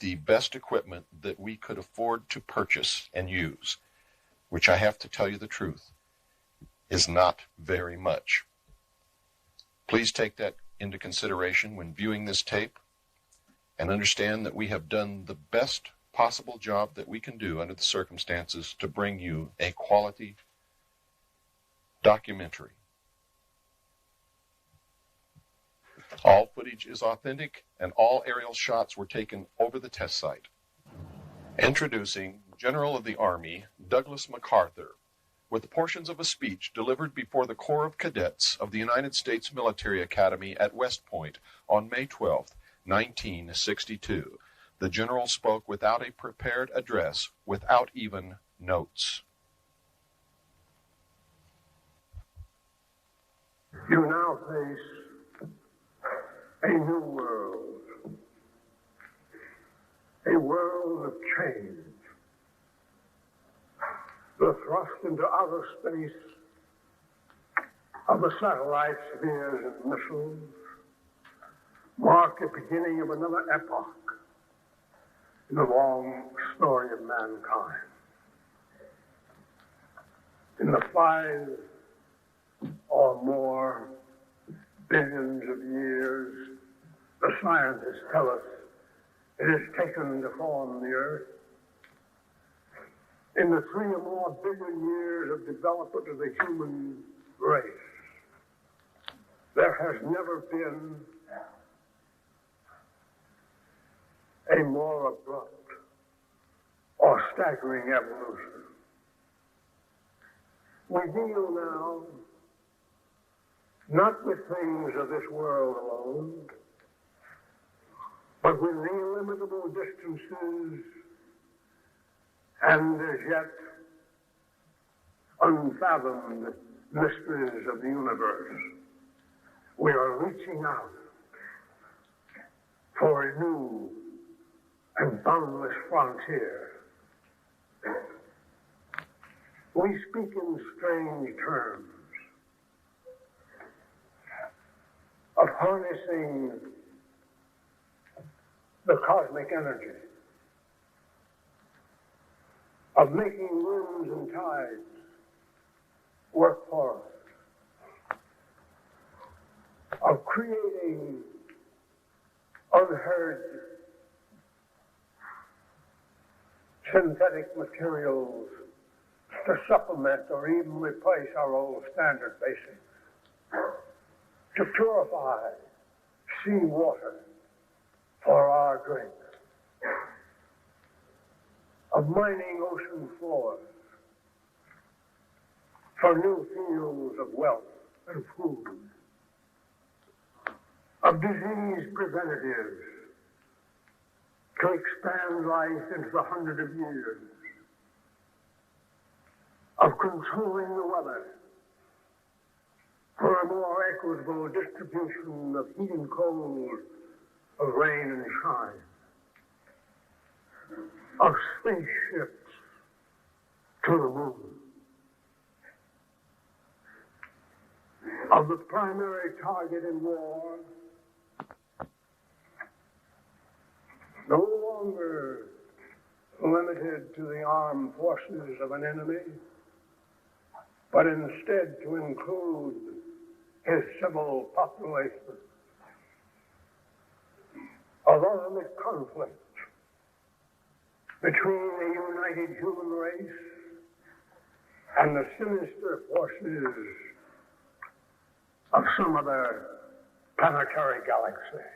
the best equipment that we could afford to purchase and use, which I have to tell you the truth, is not very much. Please take that into consideration when viewing this tape and understand that we have done the best possible job that we can do under the circumstances to bring you a quality documentary. All footage is authentic and all aerial shots were taken over the test site. Introducing General of the Army Douglas MacArthur with portions of a speech delivered before the Corps of Cadets of the United States Military Academy at West Point on May 12, 1962. The general spoke without a prepared address, without even notes. You now face a new world, a world of change. The thrust into outer space of the satellite spheres and missiles mark the beginning of another epoch in the long story of mankind. In the 5 or more billions of years, the scientists tell us it has taken to form the Earth. In the 3 or more billion years of development of the human race, there has never been a more abrupt or staggering evolution. We deal now not with things of this world alone, but with the illimitable distances and as yet unfathomed mysteries of the universe. We are reaching out for a new and boundless frontier. We speak in strange terms of harnessing the cosmic energy, of making winds and tides work for us, of creating unheard synthetic materials to supplement or even replace our old standard basics, to purify seawater for our drink, of mining ocean floors for new fields of wealth and food, of disease preventatives to expand life into the 100 of years, of controlling the weather for a more equitable distribution of heat and cold, of rain and shine, of spaceships to the moon, of the primary target in war no longer limited to the armed forces of an enemy, but instead to include his civil population, of ultimate conflict between the united human race and the sinister forces of some other planetary galaxy.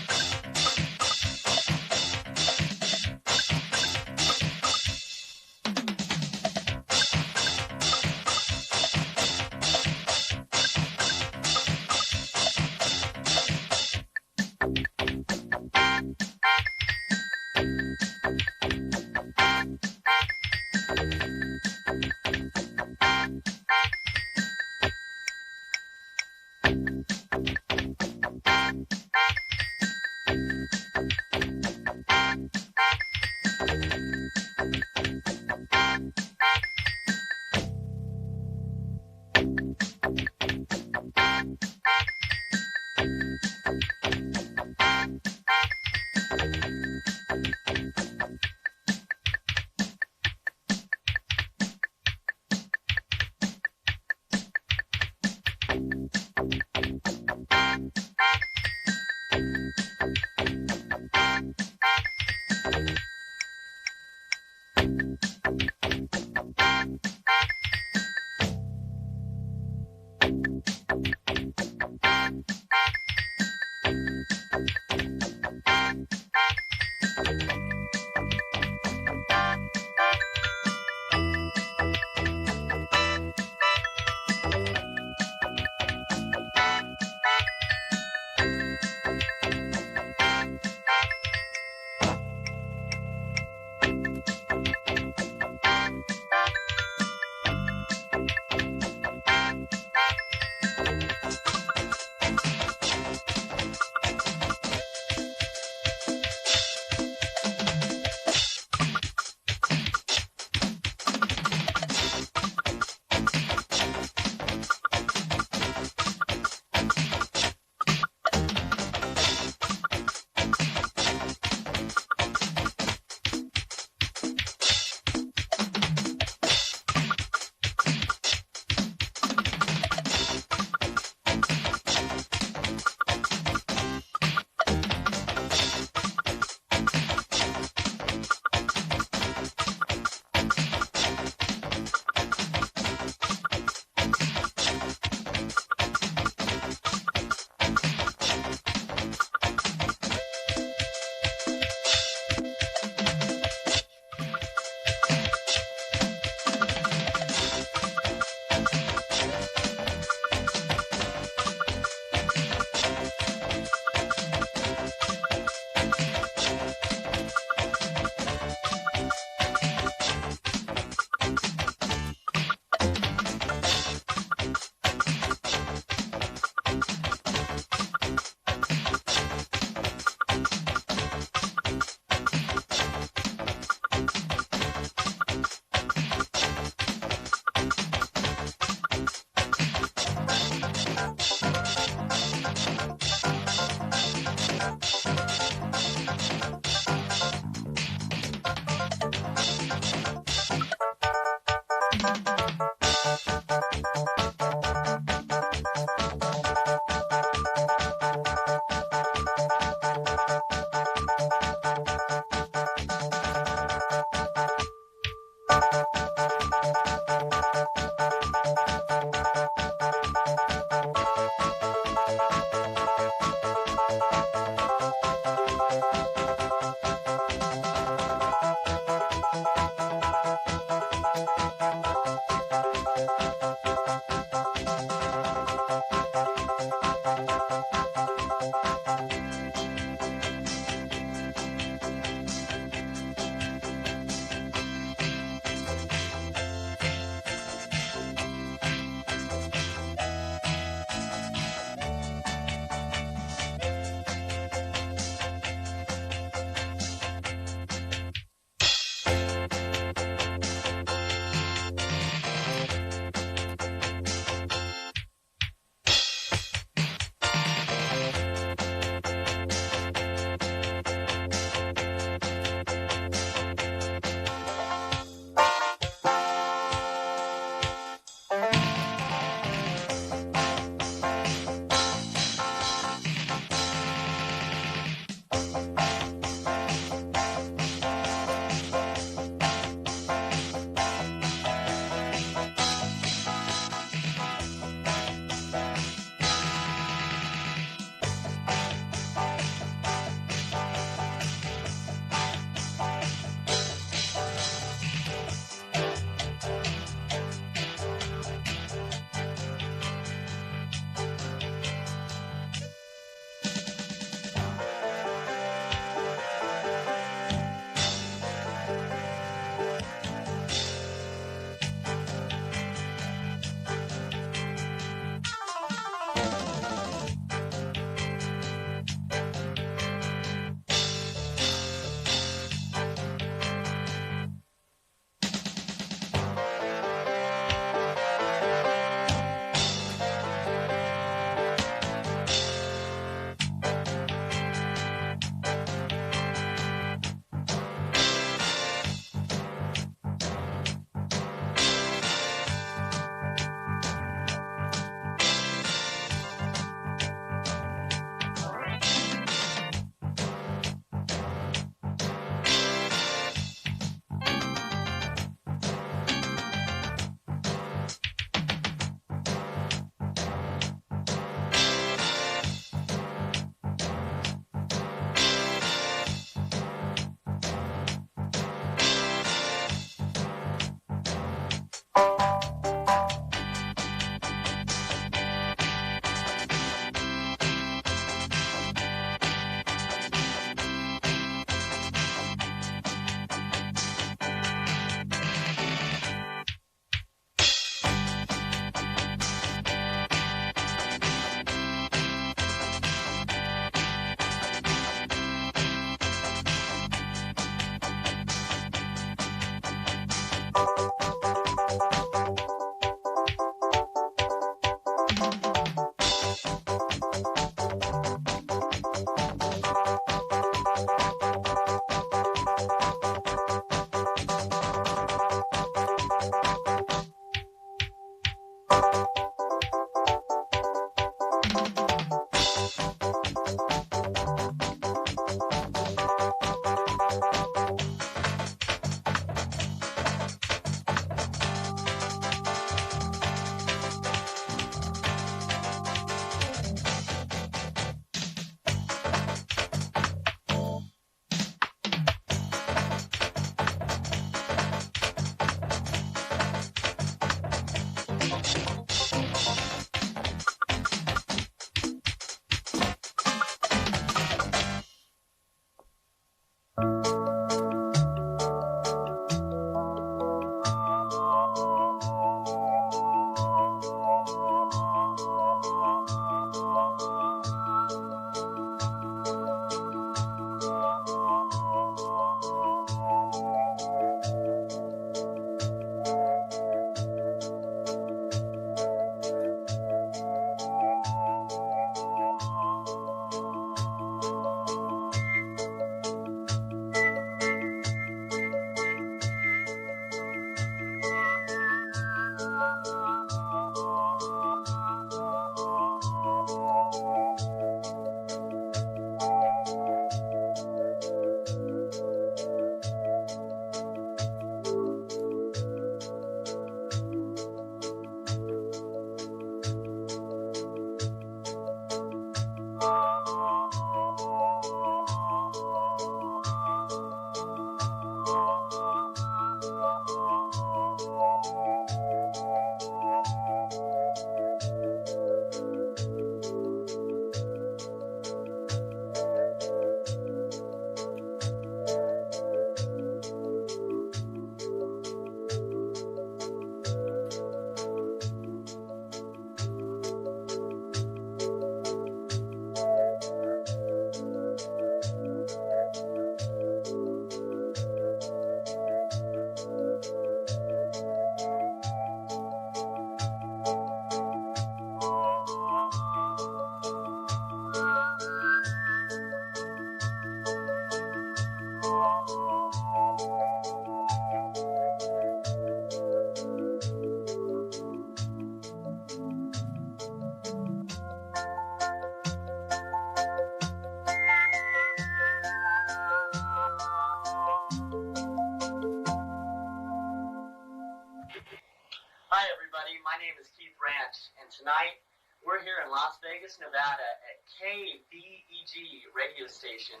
Hi, everybody. My name is Keith Ranch, and tonight we're here in Las Vegas, Nevada at KVEG radio station,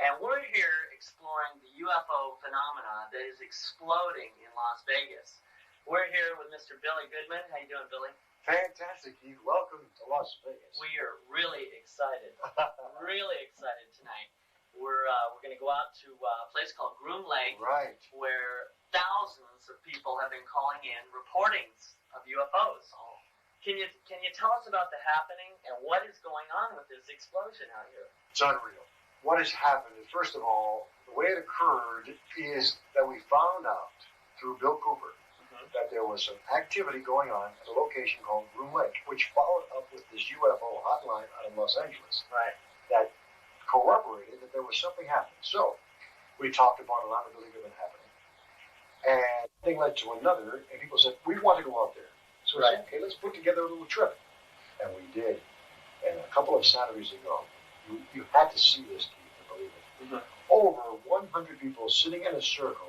and we're here exploring the UFO phenomena that is exploding in Las Vegas. We're here with Mr. Billy Goodman. How you doing, Billy? Fantastic, Keith. Welcome to Las Vegas. We are really excited. Really excited tonight. We're going to go out to a place called Groom Lake, Right. where thousands of people have been calling in reportings of UFOs. Oh. Can you tell us about the happening and what is going on with this explosion out here? It's unreal. What has happened is, first of all, the way it occurred is that we found out through Bill Cooper that there was some activity going on at a location called Groom Lake, which followed up with this UFO hotline out of Los Angeles. Right. That corroborated that there was something happening. So we talked about a lot of believe it happening. And one thing led to another, and people said, we want to go out there. So we said, okay, let's put together a little trip. And we did. And a couple of Saturdays ago, you had to see this, Keith, to believe it. Over 100 people sitting in a circle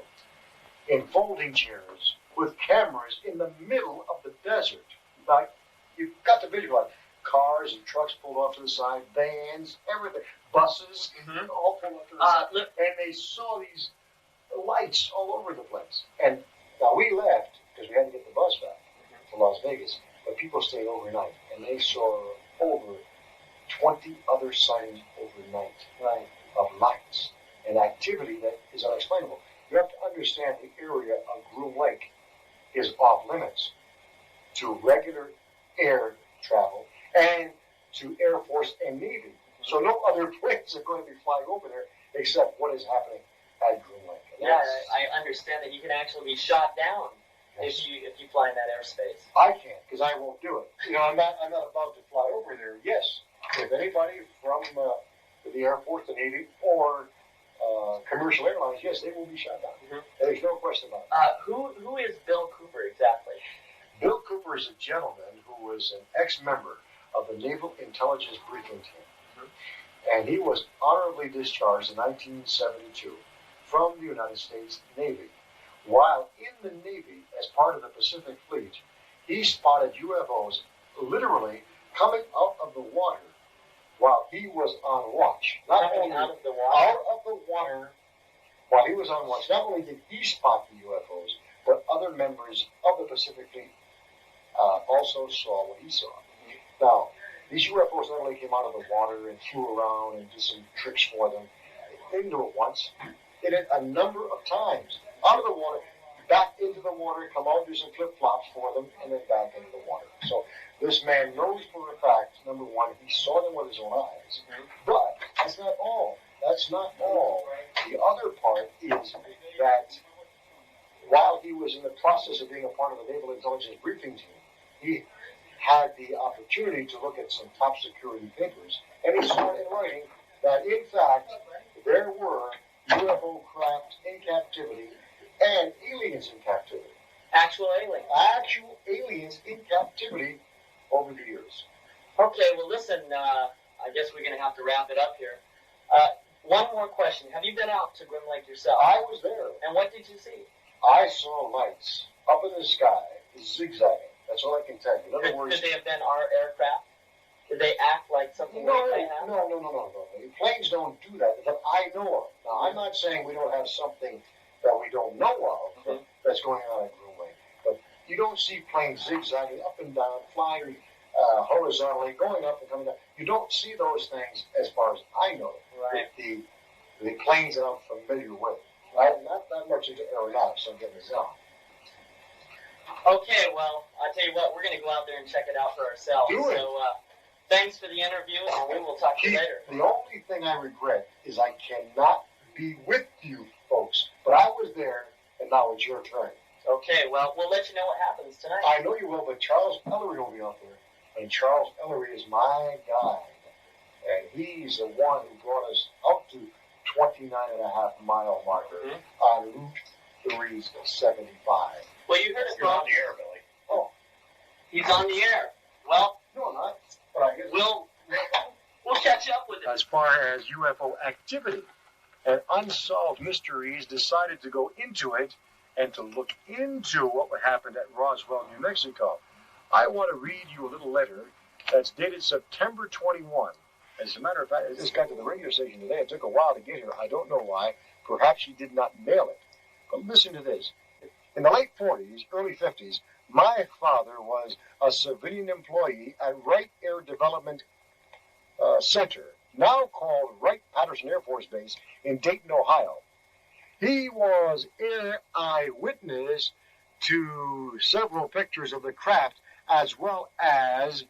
in folding chairs with cameras in the middle of the desert. Like, you've got to visualize. Cars and trucks pulled off to the side, vans, everything, buses, all pulled off to the side. And they saw these lights all over the place. And now we left because we had to get the bus back to Las Vegas, but people stayed overnight, and they saw over 20 other sightings overnight of lights and activity that is unexplainable. You have to understand the area of Groom Lake is off limits to regular air travel and to Air Force and Navy. So no other planes are going to be flying over there except what is happening at Groom Lake. Yeah, I understand that you can actually be shot down Yes. if you fly in that airspace. I can't, because I won't do it. I'm not about to fly over there. Yes, if anybody from the Air Force, the Navy, or commercial airlines, yes, they will be shot down. Mm-hmm. There's no question about it. Who is Bill Cooper exactly? Bill Cooper is a gentleman who was an ex-member of the Naval Intelligence Briefing Team. And he was honorably discharged in 1972 from the United States Navy. While in the Navy, as part of the Pacific Fleet, he spotted UFOs literally coming out of the water while he was on watch. Not Coming only out of the water? out of the water while he was on watch. Not only did he spot the UFOs, but other members of the Pacific Fleet also saw what he saw. Now, these UFOs not only came out of the water and flew around and did some tricks for them. They didn't do it once. They did it a number of times. Out of the water, back into the water, come out, do some flip-flops for them, and then back into the water. So this man knows for a fact, number one, he saw them with his own eyes. But that's not all. That's not all. The other part is that while he was in the process of being a part of the Naval Intelligence Briefing Team, he had the opportunity to look at some top security papers, and he saw in writing that, in fact, there were UFO craft in captivity and aliens in captivity. Actual aliens. Actual aliens in captivity over the years. Okay, well, listen, I guess we're going to have to wrap it up here. One more question. Have you been out to Grim Lake yourself? I was there. And what did you see? I saw lights up in the sky, zigzagging. That's all I can tell you. In other words, Could they have been our aircraft? Did they act like something no. like they have? No. Planes don't do that that I know of. Now, I'm not saying we don't have something that we don't know of that's going on at Groom Lake, but you don't see planes zigzagging up and down, flying horizontally, going up and coming down. You don't see those things as far as I know. Right. The planes that I'm familiar with. I'm not that much into aeronautics, don't get me wrong. Okay, well, I tell you what, we're going to go out there and check it out for ourselves. Do it. So, thanks for the interview, and we will talk to you later. The only thing I regret is I cannot be with you folks, but I was there, and now it's your turn. Okay, well, we'll let you know what happens tonight. I know you will, but Charles Ellery will be out there, and Charles Ellery is my guide, and he's the one who brought us up to 29.5-mile marker on Route 375. Well, you heard it You're from on the air, Billy. Oh. He's on the air. Well, No, I'm not. But I guess we'll catch up with it. as far as UFO activity and unsolved mysteries, decided to go into it and to look into what would happen at Roswell, New Mexico. I want to read you a little letter that's dated September 21. As a matter of fact, this got to the radio station today. It took a while to get here. I don't know why. Perhaps she did not mail it. But listen to this. In the late 40s, early 50s, my father was a civilian employee at Wright Air Development Center, now called Wright-Patterson Air Force Base in Dayton, Ohio. He was air eyewitness to several pictures of the craft, as well as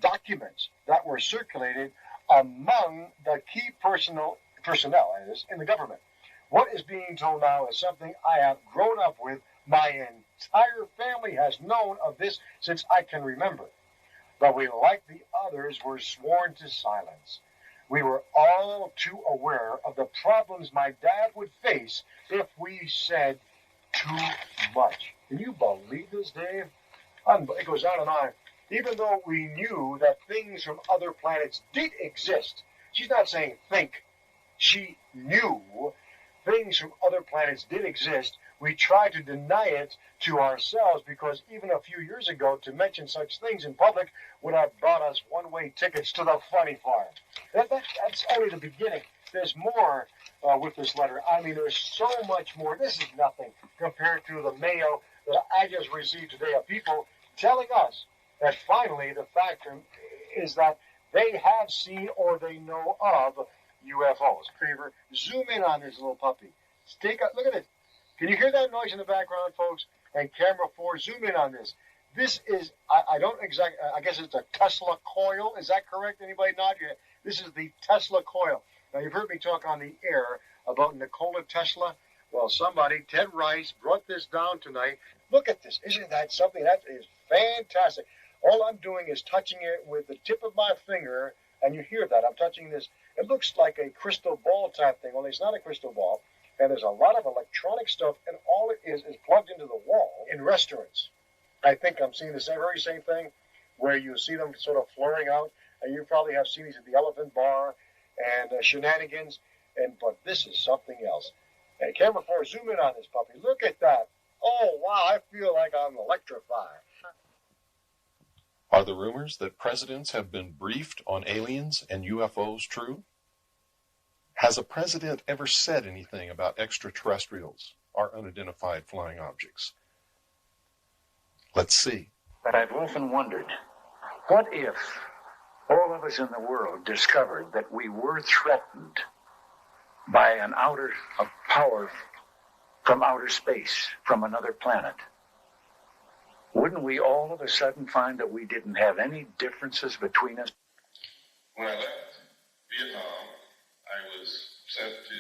documents that were circulated among the key personnel in the government. What is being told now is something I have grown up with. My entire family has known of this since I can remember. But we, like the others, were sworn to silence. We were all too aware of the problems my dad would face if we said too much. Can you believe this, Dave? It goes on and on. Even though we knew that things from other planets did exist, she's not saying think. She knew things from other planets did exist. We tried to deny it to ourselves because even a few years ago, to mention such things in public would have brought us one-way tickets to the funny farm. That's only the beginning. There's more with this letter. I mean, there's so much more. This is nothing compared to the mail that I just received today of people telling us that finally the fact is that they have seen or they know of UFOs. Favor, zoom in on this little puppy. Look at it. Can you hear that noise in the background, folks? And camera 4, zoom in on this. This is, I don't exactly, I guess it's a Tesla coil. Is that correct? Anybody nod your head? This is the Tesla coil. Now, you've heard me talk on the air about Nikola Tesla? Well, somebody, Ted Rice, brought this down tonight. Look at this. Isn't that something? That is fantastic. All I'm doing is touching it with the tip of my finger, and you hear that. I'm touching this. It looks like a crystal ball type thing, only it's not a crystal ball. And there's a lot of electronic stuff, and all it is plugged into the wall in restaurants. I think I'm seeing the very same thing, where you see them sort of flaring out, and you probably have seen these at the Elephant Bar and Shenanigans, but this is something else. And camera 4, zoom in on this puppy. Look at that. Oh, wow, I feel like I'm electrified. Are the rumors that presidents have been briefed on aliens and UFOs true? Has a president ever said anything about extraterrestrials or unidentified flying objects? Let's see. But I've often wondered, what if all of us in the world discovered that we were threatened by a power from outer space, from another planet? Wouldn't we all of a sudden find that we didn't have any differences between us? When I left Vietnam, I was sent to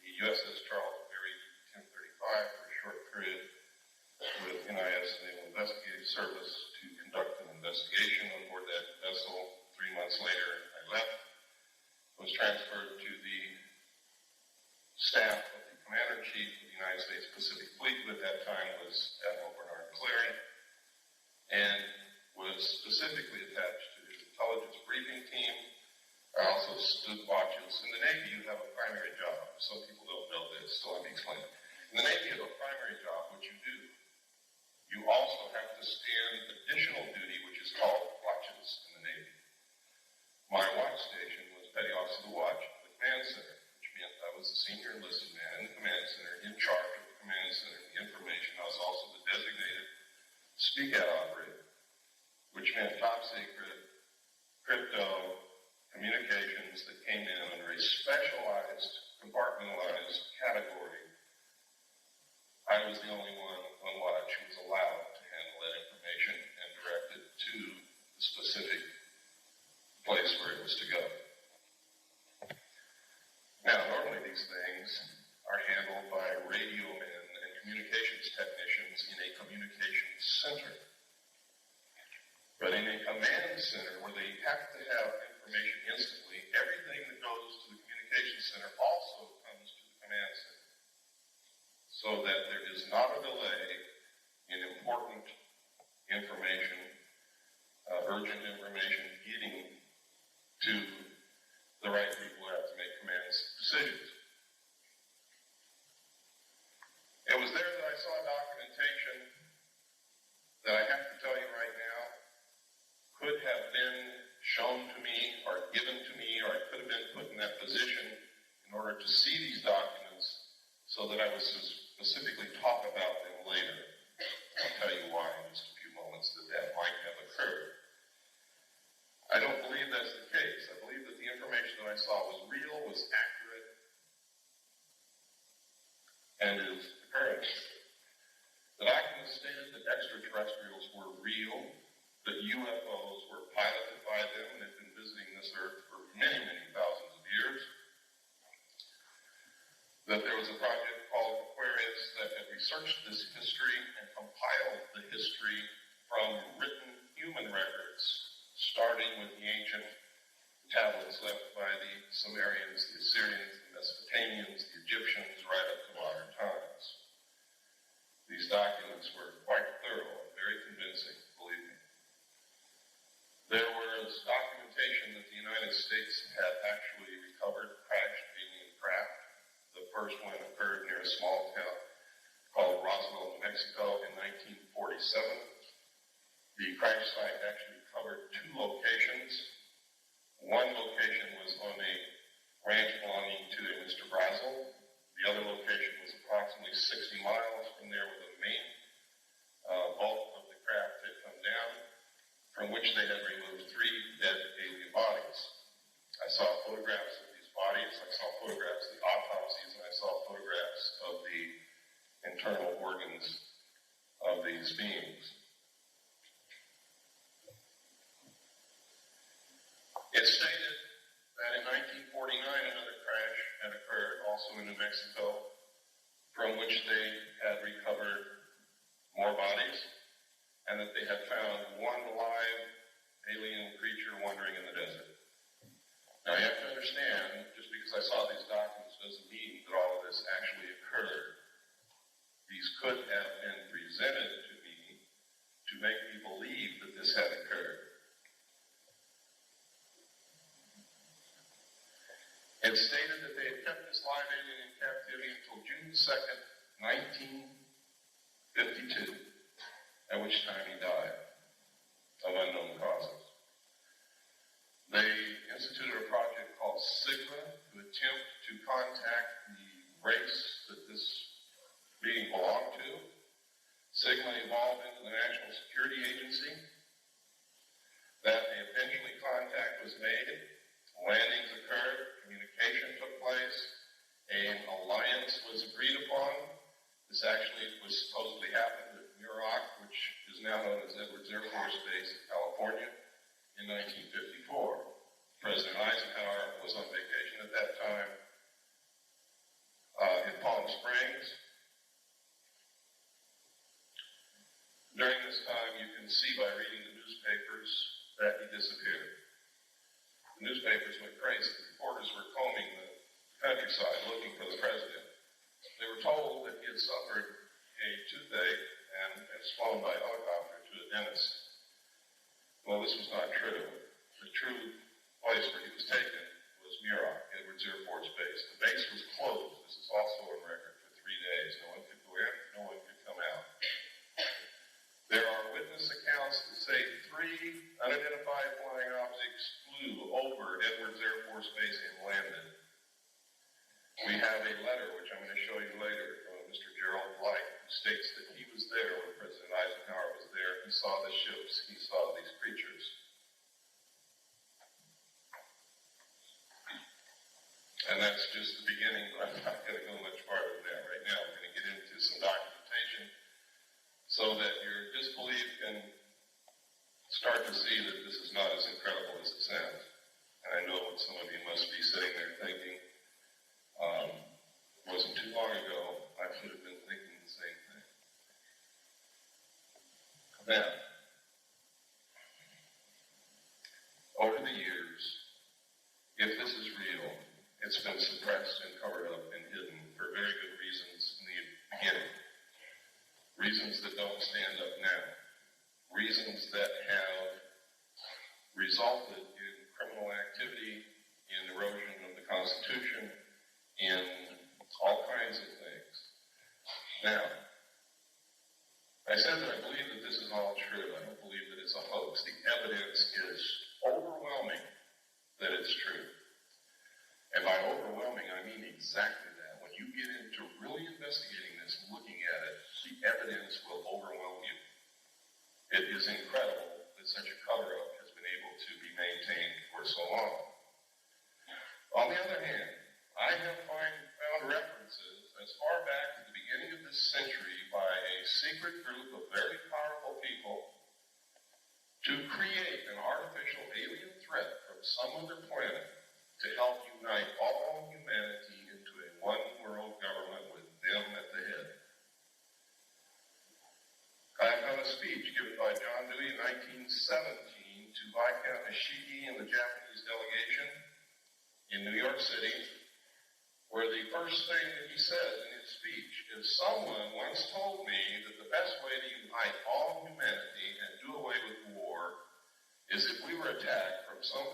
the USS Charles Berry 1035 for a short period with NIS Naval Investigative Service to conduct an investigation on board that vessel. 3 months later, I left, was transferred to the staff of the Commander-in-Chief of the United States Pacific Fleet, who at that time was Admiral Bernard Clary, and was specifically attached to his intelligence briefing team. I also stood watches. In the Navy, you have a primary job. Some people don't know this, so let me explain. In the Navy, you have a primary job, which you do. You also have to stand additional duty, which is called watches in the Navy. My watch station was Petty Officer of the Watch in the Command Center, which meant I was the senior enlisted man in the Command Center, in charge of the Command Center, the information. I was also the designated speak-out operator, which meant top secret, crypto, communications that came in under a specialized, compartmentalized category. I was the only one on watch who was allowed to handle that information and direct it to the specific place where it was to go. Now, normally these things are handled by radio men and communications technicians in a communications center. But in a command center where they have to have information instantly, everything that goes to the communications center also comes to the command center, so that there is not a delay in important information, urgent information getting to the right people who have to make command decisions. It was there that I saw documentation that I have to tell you right now could have been shown to me or given to me, or I could have been put in that position in order to see these documents so that I was specifically talk about them later. I'll tell you why in just a few moments that might have occurred. I don't believe that's the case. I believe that the information that I saw was real, was accurate, and is current. That I can state that extraterrestrials were real, that UFOs were piloted by them and had been visiting this Earth for many, many thousands of years. That there was a project called Aquarius that had researched this history and compiled the history from written human records, starting with the ancient tablets left by the Sumerians, the Assyrians, the Mesopotamians, the Egyptians, right up to modern times. These documents were quite thorough and very convincing, believe me. There was documentation that the United States had actually recovered crashed alien craft. The first one occurred near a small town called Roswell, New Mexico in 1947. The crash site actually covered 2 locations. One location was on a ranch belonging to a Mr. Brazel. The other location was approximately 60 miles from there where the main bulk of the craft had come down, from which they had removed 3 dead alien bodies. I saw photographs of these bodies, I saw photographs of the autopsies, and I saw photographs of the internal organs of these beings. It's stated that in 1949 another crash had occurred also in New Mexico, from which they had recovered more bodies, and that they had found one live alien creature wandering in the desert. Now you have to understand, just because I saw these documents doesn't mean that all of this actually occurred. These could have been presented to me to make me believe that this had occurred. It stated that they had kept this live alien in captivity until June 2nd, 1952, at which time he died of unknown causes. They instituted a project called Sigma to attempt to contact the race that this being belonged to. Sigma evolved into the National Security Agency. That eventually contact was made, landings occurred, communication took place, an alliance was agreed upon. This actually was supposedly happened at Muroc, which is now known as Edwards Air Force Base in California, in 1954. President Eisenhower was on vacation at that time in Palm Springs. During this time, you can see by reading the newspapers that he disappeared. The newspapers went crazy. Reporters were combing the countryside looking for the president. They were told that he had suffered a toothache and was flown by helicopter to a dentist. Well, this was not true. The true place where he was taken was Muroc, Edwards Air Force Base. The base was closed. This is also on record for 3 days. No one could go in, no one could come out. There are witness accounts that say 3 unidentified flying objects flew over Edwards Air Force Base and landed. We have a letter, which I'm going to show you later, from Mr. Redlight, who states that he was there when President Eisenhower was there. He saw the ships, he saw these creatures. And that's just the beginning, but I'm not going to go much farther than that right now. We're going to get into some documentation so that your disbelief can start to see that this is not as incredible as it sounds. And I know what some of you must be sitting there thinking. It wasn't too long ago, I should have been thinking the same thing. Now, over the years, if this is real, it's been suppressed and covered up and hidden for very good reasons in the beginning. Reasons that don't stand up now. Reasons that have resulted in criminal activity, in erosion of the Constitution, in all kinds of things. Now, I said that I believe that this is all true. I don't believe that it's a hoax. The evidence is overwhelming that it's true. And by overwhelming, I mean exactly that. When you get into really investigating this, looking at it, the evidence will overwhelm you. It is incredible that such a cover-up has been able to be maintained for so long. On the other hand, I have found references as far back as the beginning of this century by a secret group of very powerful people to create an artificial alien threat from some other planet to help unite all humanity into a one-world government with them at the head. I found a speech given by John Dewey in 1917 to Viscount Nishiki and the Japanese delegation in New York City, where the first thing that he says in his speech is, someone once told me that the best way to unite all humanity and do away with war is if we were attacked from some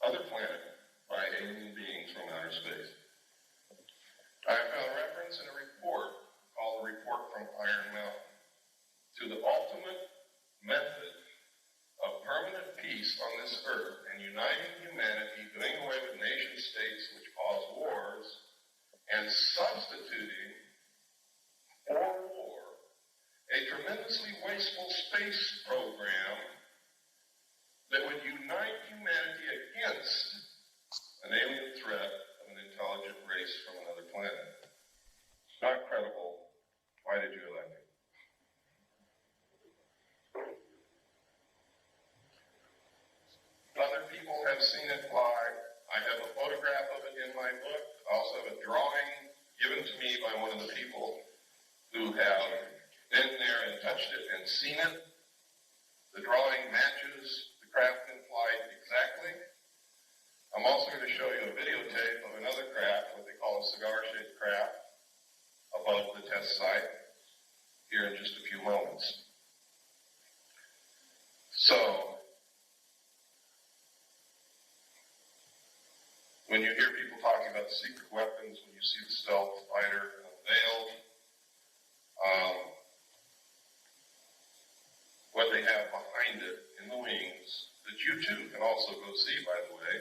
other planet by alien beings from outer space. I found reference in a report called the Report from Iron Mountain to the ultimate method of permanent peace on this earth and uniting humanity, doing away with nation states which cause wars, and substituting for war a tremendously wasteful space program that would unite humanity against an alien threat of an intelligent race from another planet. Not credible. Why did you elect me? Other people have seen it fly. I have a photograph of it in my book. I also have a drawing given to me by one of the people who have been there and touched it and seen it. The drawing matches the craft in flight exactly. I'm also going to show you a videotape of another craft, what they call a cigar-shaped craft, above the test site here in just a few moments. So, when you hear people talking about the secret weapons, when you see the stealth fighter unveiled, what they have behind it in the wings, that you too can also go see, by the way,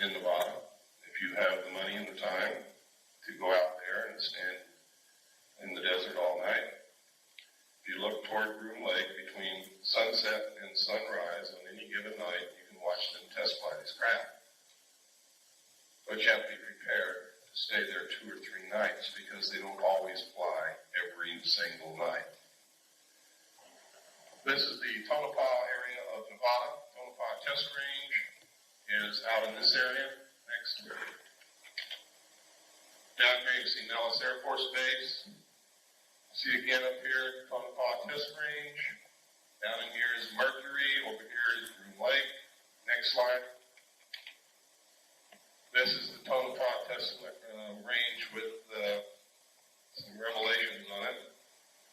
in Nevada, if you have the money and the time to go out there and stand in the desert all night. If you look toward Groom Lake between sunset and sunrise on any given night, you can watch them test fly this craft. But you have to be prepared to stay there 2 or 3 nights because they don't always fly every single night. This is the Tonopah area of Nevada. Tonopah Test Range is out in this area. Next. Down here you see Nellis Air Force Base. See again up here, Tonopah Test Range. Down in here is Mercury. Over here is Groom Lake. Next slide. This is the Tonopah Test Range with some revelations on it.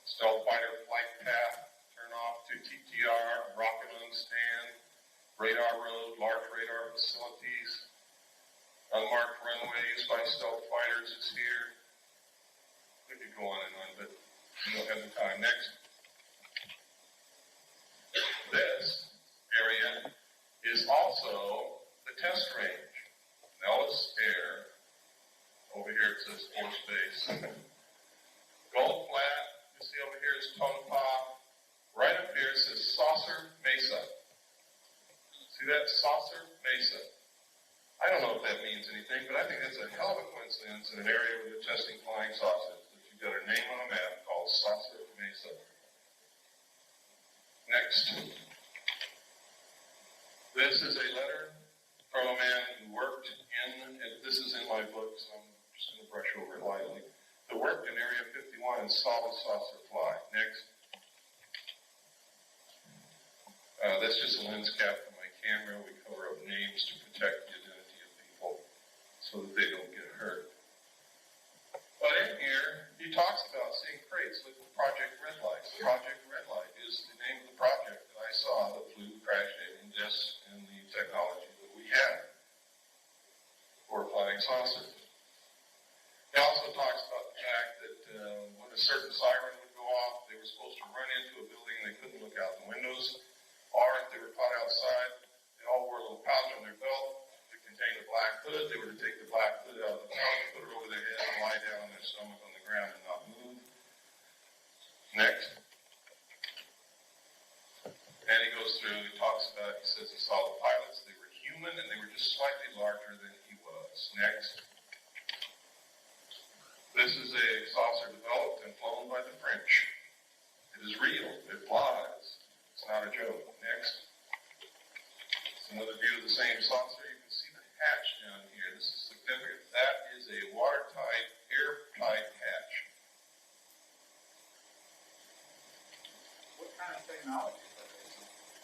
Stealth fighter flight path, turn off to TTR, rocket on stand, radar road, large radar facilities, unmarked runways by stealth fighters is here. We could go on and on, but we don't have the time. Next. This area is also the test range. Nellis Air. Over here it says Force Base. Gold Flat, you see over here is Tonopah. Right up here it says Saucer Mesa. See that? Saucer Mesa. I don't know if that means anything, but I think that's a hell of a coincidence in an area where they're testing flying saucers, that you've got a name on a map called Saucer Mesa. Next. This is a letter from a man who worked in, and this is in my book, so I'm just going to brush over it lightly, who worked in Area 51 and saw the saucer fly. Next. That's just a lens cap for my camera. We cover up names to protect the identity of people so that they don't get hurt. But in here, he talks about seeing crates like Project Redlight. Project Redlight is the name of the project that I saw that flew crash discs and the technology that we had for flying saucers. He also talks about the fact that when a certain siren would go off, they were supposed to run into a building and they couldn't look out the windows. Or if they were caught outside, they all wore a little pouch on their belt that contained a black hood. They were to take the black hood out of the pouch, put it over their head, and lie down on their stomach on the ground and not move. Next. And he goes through, he talks about, he says he saw the pilots, they were human and they were just slightly larger than he was. Next. This is a saucer developed and flown by the French. It is real, it flies. It's not a joke. Next. It's another view of the same saucer. You can see the hatch down here. This is significant. That is a watertight, airtight hatch. What kind of technology?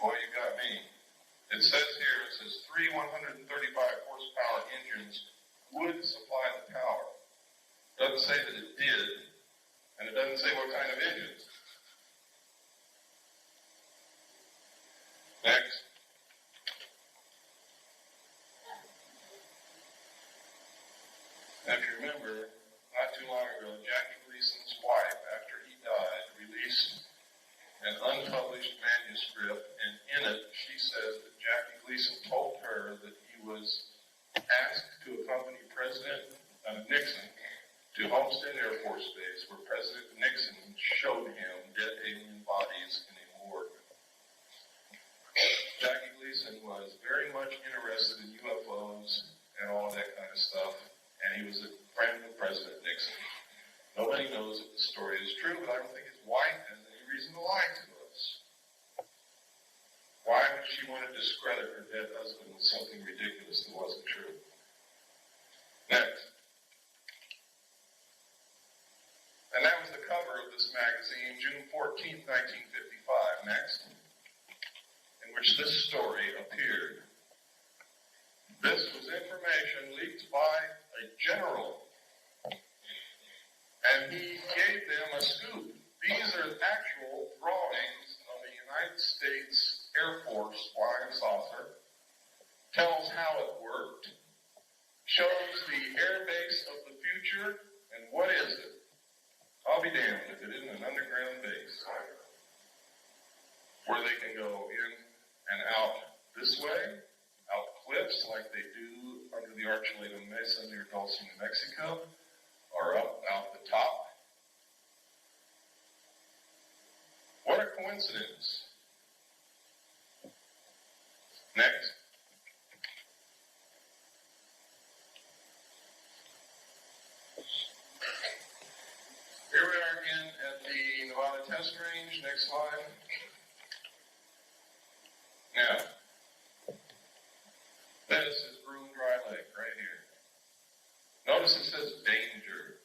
Boy, you got me. It says here, it says 3 135 horsepower engines would supply the power. It doesn't say that it did, and it doesn't say what kind of engines. Next. Now, if you remember, not too long ago, Jackie Gleason's wife, after he died, released an unpublished manuscript, and in it, she says that Jackie Gleason told her that he was asked to accompany President Nixon to Homestead Air Force Base, where President Nixon showed him dead alien bodies in a morgue. Jackie Gleason was very much interested in UFOs and all that kind of stuff, and he was a friend of President Nixon. Nobody knows if the story is true, but I don't think his wife has any reason to lie to us. Why would she want to discredit her dead husband with something ridiculous that wasn't true? Next. of this magazine, June 14th, 1955, next, in which this story appeared. This was information leaked by a general, and he gave them a scoop. These are actual drawings of the United States Air Force flying saucer, tells how it worked, shows the air base of the future, and what is it? I'll be damned if it isn't an underground base where they can go in and out this way, out cliffs like they do under the Archuleta Mesa near Dulce, New Mexico, or up out the top. What a coincidence. Next. Here we are again at the Nevada test range. Next slide. Now, this is Broom Dry Lake right here. Notice it says danger.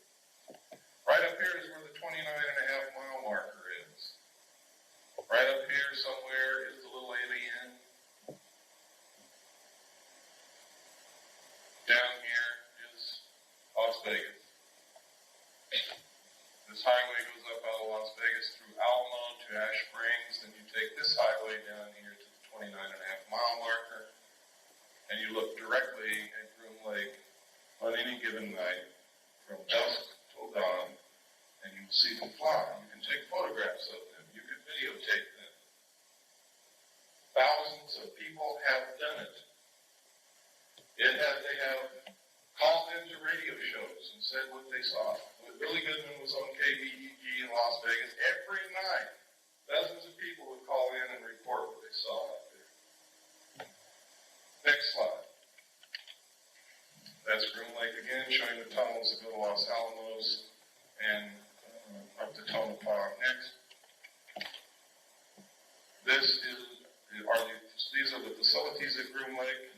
Right up here is where the 29.5-mile marker is. Right up here somewhere is the little alien. Down here is Las Vegas. This highway goes up out of Las Vegas through Alamo to Ash Springs, then you take this highway down here to the 29.5-mile marker, and you look directly at Groom Lake on any given night from dusk till dawn, and you will see them fly. You can take photographs of them. You can videotape them. Thousands of people have done it. They have called into radio shows and said what they saw. Billy Goodman was on KBEG in Las Vegas every night. Dozens of people would call in and report what they saw out there. Next slide. That's Groom Lake again, showing the tunnels that go to Los Alamos and up to Tonopah. Next. These are the facilities at Groom Lake.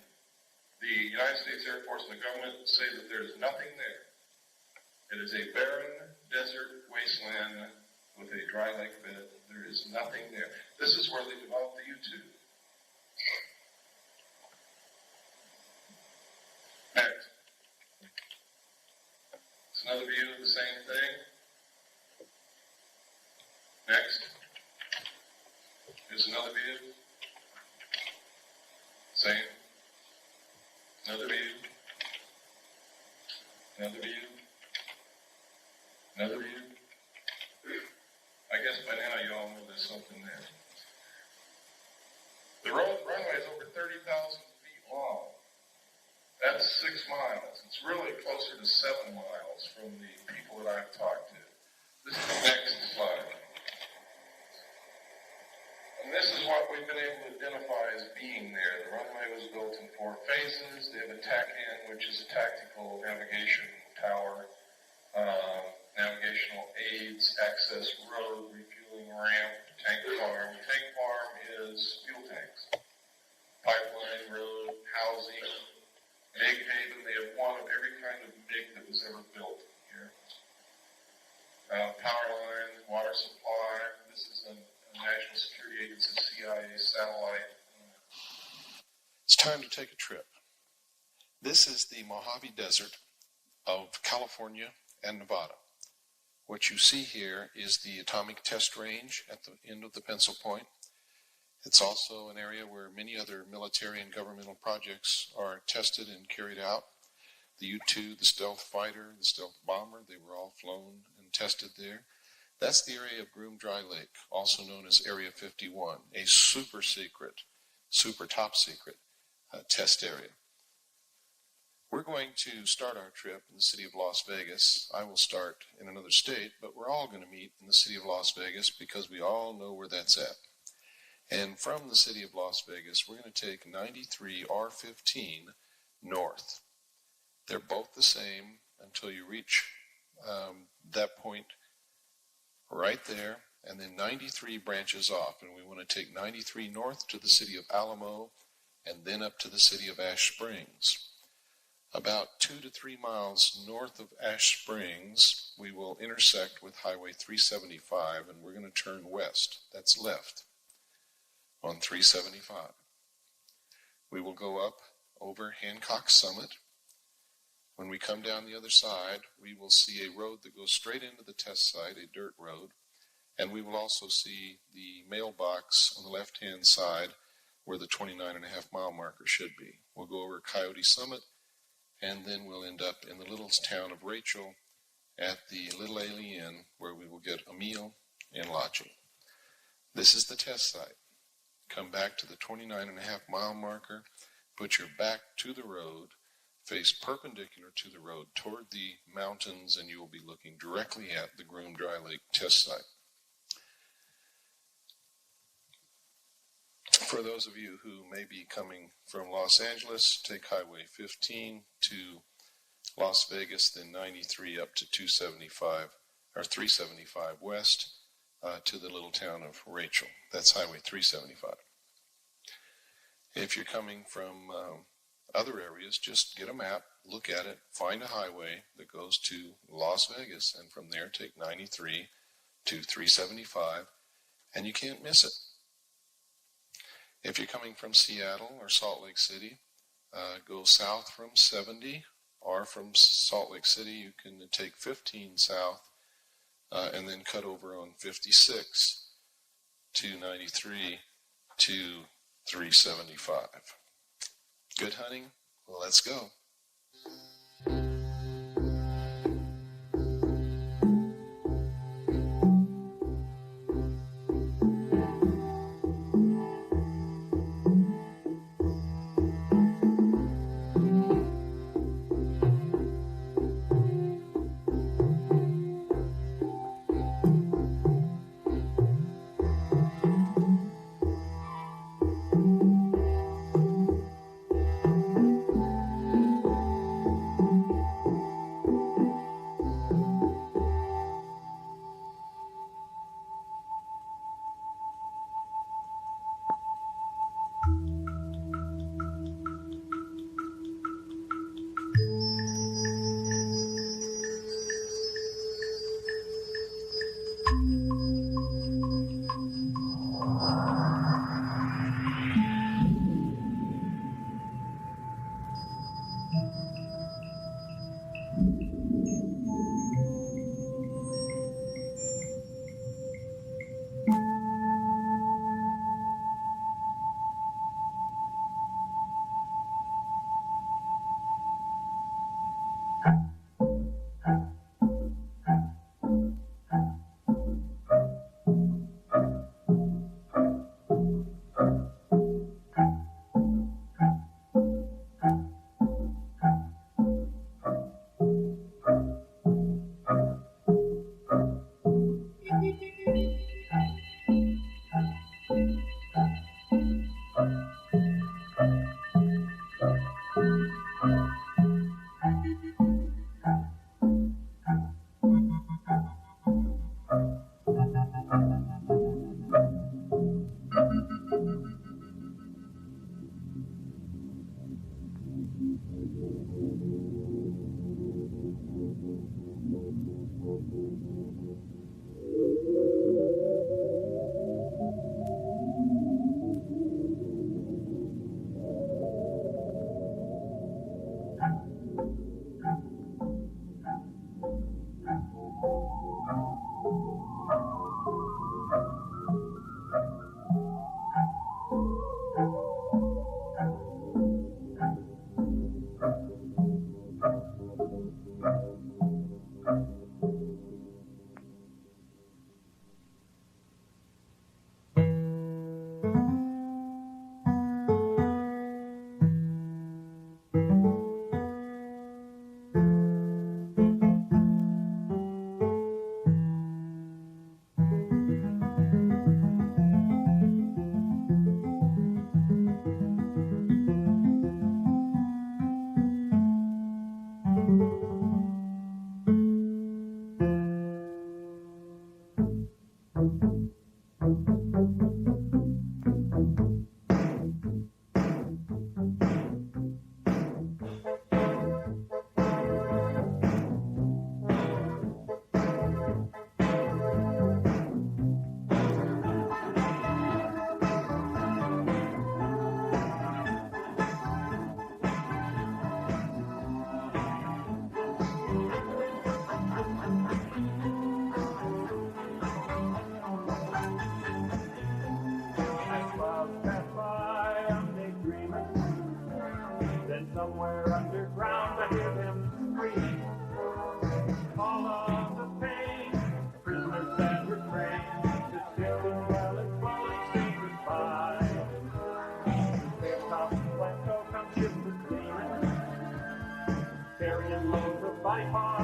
The United States Air Force and the government say that there is nothing there. It is a barren desert wasteland with a dry lake bed. There is nothing there. This is where they developed the U-2. Next. It's another view of the same thing. Next. Here's another view. Same. Another view. Another view. Another view. I guess by now you all know there's something there. The runway is over 30,000 feet long. That's 6 miles. It's really closer to 7 miles from the people that I've talked to. This is the next slide. And this is what we've been able to identify as being there. The runway was built in 4 phases. They have a TAC-in, which is a tactical navigation tower, navigational aids, access road, refueling ramp, tank farm. Tank farm is fuel tanks. Pipeline, road, housing, MiG haven. They have one of every kind of MiG that was ever built here. Power lines, water supply. This is a National Security Agency, CIA satellite. It's time to take a trip. This is the Mojave Desert of California and Nevada. What you see here is the atomic test range at the end of the pencil point. It's also an area where many other military and governmental projects are tested and carried out. The U-2, the stealth fighter, the stealth bomber, they were all flown and tested there. That's the area of Groom Dry Lake, also known as Area 51, a super secret, super top secret test area. We're going to start our trip in the city of Las Vegas. I will start in another state, but we're all going to meet in the city of Las Vegas because we all know where that's at. And from the city of Las Vegas, we're going to take 93 R15 north. They're both the same until you reach that point right there, and then 93 branches off, and we want to take 93 north to the city of Alamo and then up to the city of Ash Springs. About 2 to 3 miles north of Ash Springs, we will intersect with Highway 375, and we're going to turn west. That's left on 375. We will go up over Hancock Summit. When we come down the other side, we will see a road that goes straight into the test site, a dirt road, and we will also see the mailbox on the left-hand side where the 29.5-mile marker should be. We'll go over Coyote Summit, and then we'll end up in the little town of Rachel at the Little Ailey Inn, where we will get a meal and lodging. This is the test site. Come back to the 29.5-mile marker, put your back to the road, face perpendicular to the road toward the mountains, and you will be looking directly at the Groom Dry Lake test site. For those of you who may be coming from Los Angeles, take Highway 15 to Las Vegas, then 93 up to 275 or 375 west to the little town of Rachel. That's Highway 375. If you're coming from other areas, just get a map, look at it, find a highway that goes to Las Vegas, and from there take 93 to 375, and you can't miss it. If you're coming from Seattle or Salt Lake City, go south from 70, or from Salt Lake City, you can take 15 south and then cut over on 56 to 93 to 375. Good hunting? Let's go.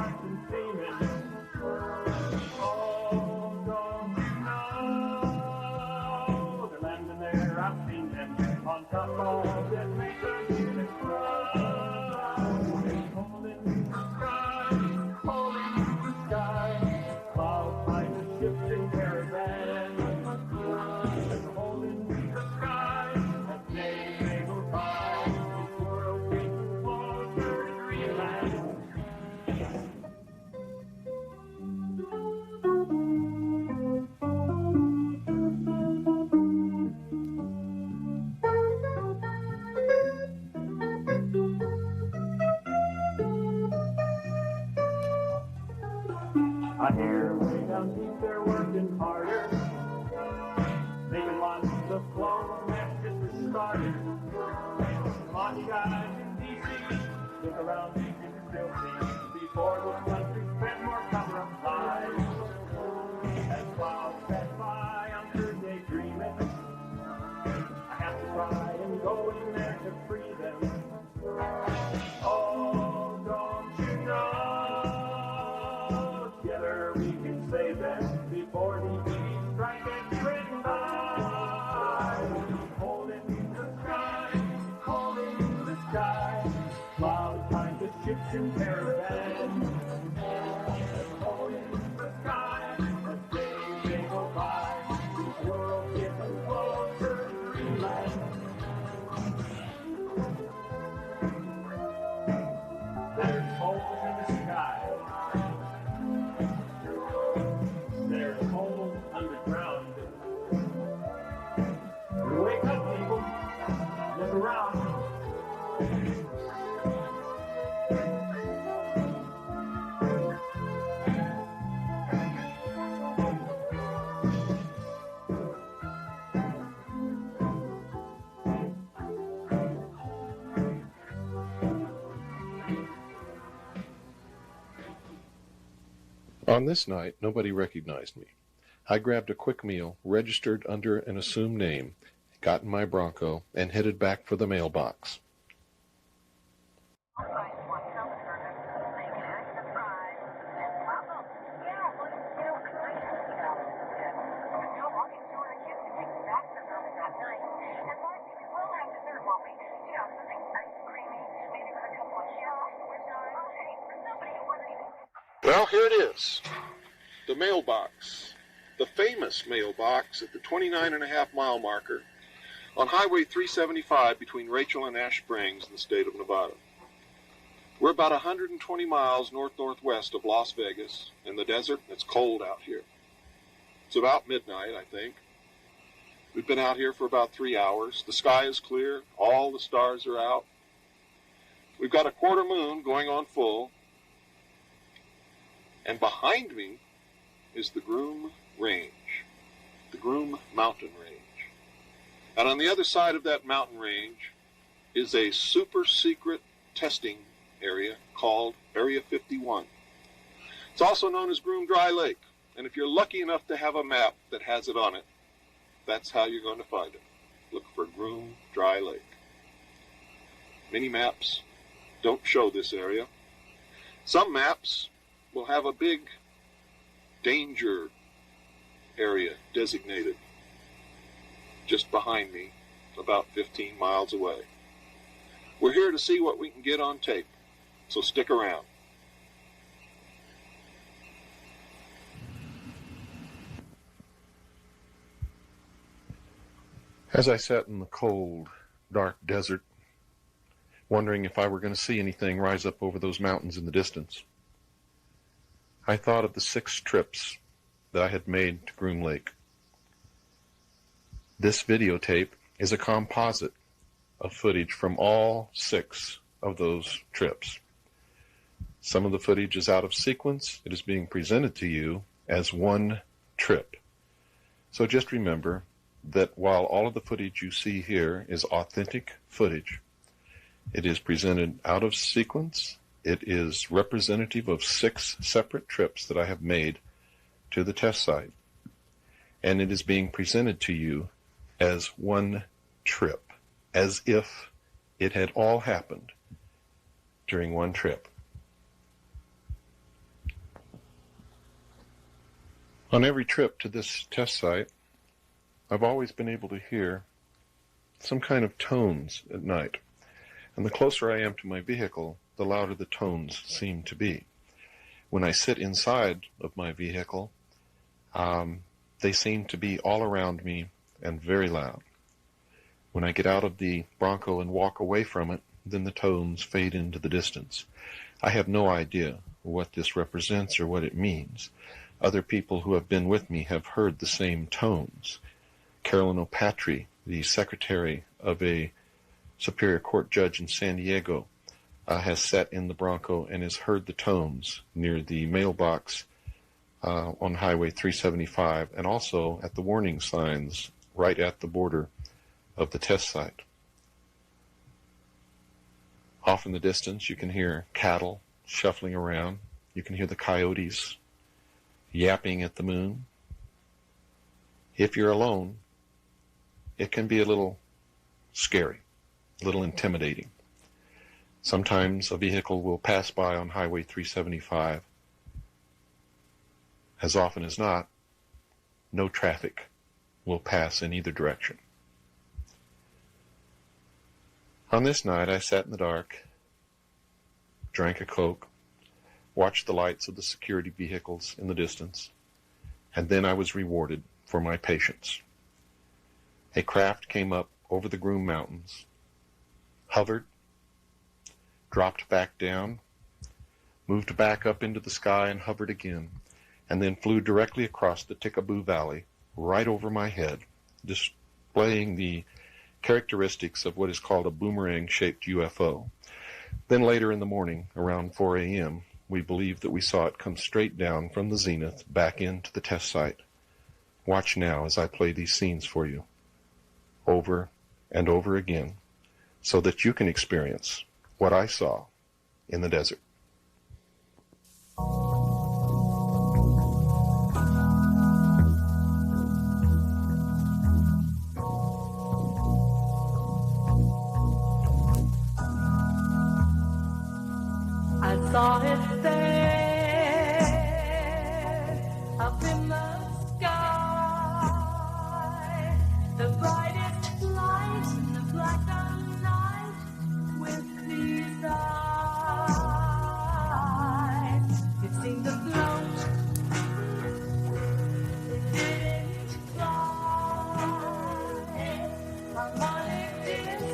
stars and seeming. Oh, don't you know they're landing there? I've seen them on top of that mesa unit holding the sky, holding the sky. Clouds like the ships in caravans, holding the sky as day may go by. This world gets closer to dreamland. I hear way down deep they're working harder, making lots of clothes that just started. Come on, you guys in D.C., look around, you can still see before this country spent more cover-up lives. As clouds pass by, I'm sure daydreaming. I have to try and go in there to free them. Oh, don't you know? Together we can save them before the EV strike and trend by. Holding the sky, holding the sky. Clouds behind the ships and caravans. Holding the sky as days they go by. This world gets closer to dreamland. There's holes in the sky. There's holes underground. Wake up, people. Look around. On this night, nobody recognized me. I grabbed a quick meal, registered under an assumed name, got in my Bronco, and headed back for the mailbox. Well, here it is, the mailbox, the famous mailbox at the 29.5-mile marker on Highway 375 between Rachel and Ash Springs in the state of Nevada. We're about 120 miles north-northwest of Las Vegas in the desert. It's cold out here. It's about midnight, I think. We've been out here for about 3 hours. The sky is clear. All the stars are out. We've got a quarter moon going on full. And behind me is the Groom Range, the Groom Mountain Range. And on the other side of that mountain range is a super secret testing area called Area 51. It's also known as Groom Dry Lake. And if you're lucky enough to have a map that has it on it, that's how you're going to find it. Look for Groom Dry Lake. Many maps don't show this area. Some maps will have a big danger area designated just behind me, about 15 miles away. We're here to see what we can get on tape, so stick around. As I sat in the cold, dark desert, wondering if I were going to see anything rise up over those mountains in the distance, I thought of the 6 trips that I had made to Groom Lake. This videotape is a composite of footage from all 6 of those trips. Some of the footage is out of sequence. It is being presented to you as one trip. So just remember that while all of the footage you see here is authentic footage, it is presented out of sequence. It is representative of 6 separate trips that I have made to the test site. And it is being presented to you as one trip, as if it had all happened during one trip. On every trip to this test site, I've always been able to hear some kind of tones at night. And the closer I am to my vehicle, the louder the tones seem to be. When I sit inside of my vehicle, they seem to be all around me and very loud. When I get out of the Bronco and walk away from it, then the tones fade into the distance. I have no idea what this represents or what it means. Other people who have been with me have heard the same tones. Carolyn O'Patry, the secretary of a Superior Court judge in San Diego, has sat in the Bronco and has heard the tones near the mailbox on Highway 375 and also at the warning signs right at the border of the test site. Off in the distance, you can hear cattle shuffling around. You can hear the coyotes yapping at the moon. If you're alone, it can be a little scary, a little intimidating. Sometimes a vehicle will pass by on Highway 375. As often as not, no traffic will pass in either direction. On this night, I sat in the dark, drank a Coke, watched the lights of the security vehicles in the distance, and then I was rewarded for my patience. A craft came up over the Groom Mountains, hovered, dropped back down, moved back up into the sky and hovered again, and then flew directly across the Tikaboo Valley, right over my head, displaying the characteristics of what is called a boomerang-shaped UFO. Then later in the morning, around 4 a.m., we believed that we saw it come straight down from the zenith back into the test site. Watch now as I play these scenes for you, over and over again, so that you can experience what I saw in the desert. I saw it there, up in the sky, the brightest light in the black of night, with these eyes. It seemed to float, it didn't fly, harmonic disc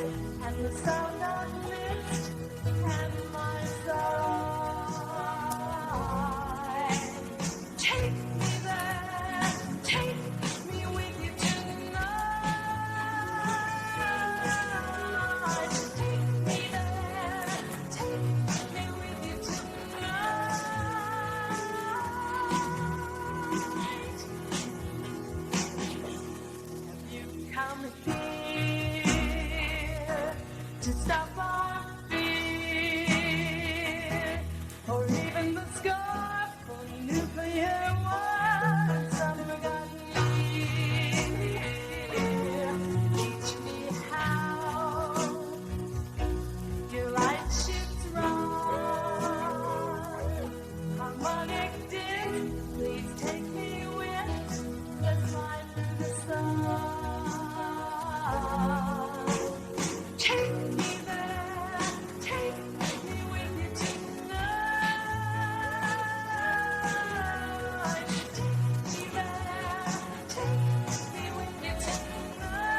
and the sound of mist and my take me there, take me with you tonight. Take me there, take me with you tonight. Have you come here to stop our fear, or even the scar for nuclear war? Some forgotten year. Teach me how your light shifts run. Harmonic disc, please take me with. Let's fly through the sun. Take me there, take me with you tonight. Take me there, take me with you tonight.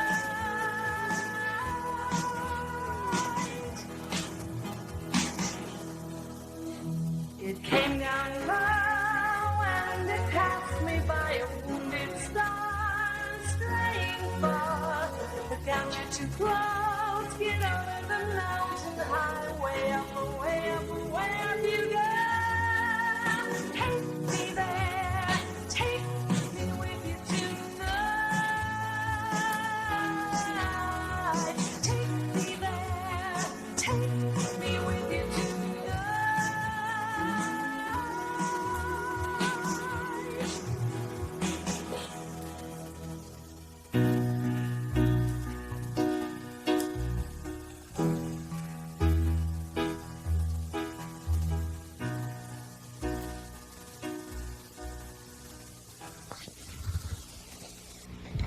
It came down low and it passed me by a wounded star, straying far. But down you're too close, get over the mountain highway, up, away, you go. Take me there, take me with you tonight. Take me there, take me with you tonight.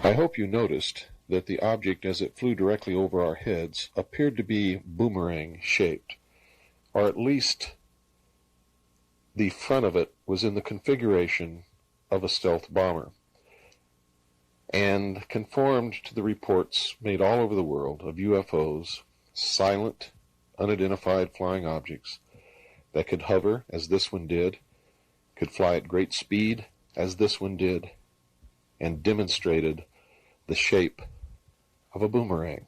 I hope you noticed that the object as it flew directly over our heads appeared to be boomerang shaped, or at least the front of it was in the configuration of a stealth bomber, and conformed to the reports made all over the world of UFOs, silent, unidentified flying objects that could hover as this one did, could fly at great speed as this one did, and demonstrated the shape of a boomerang.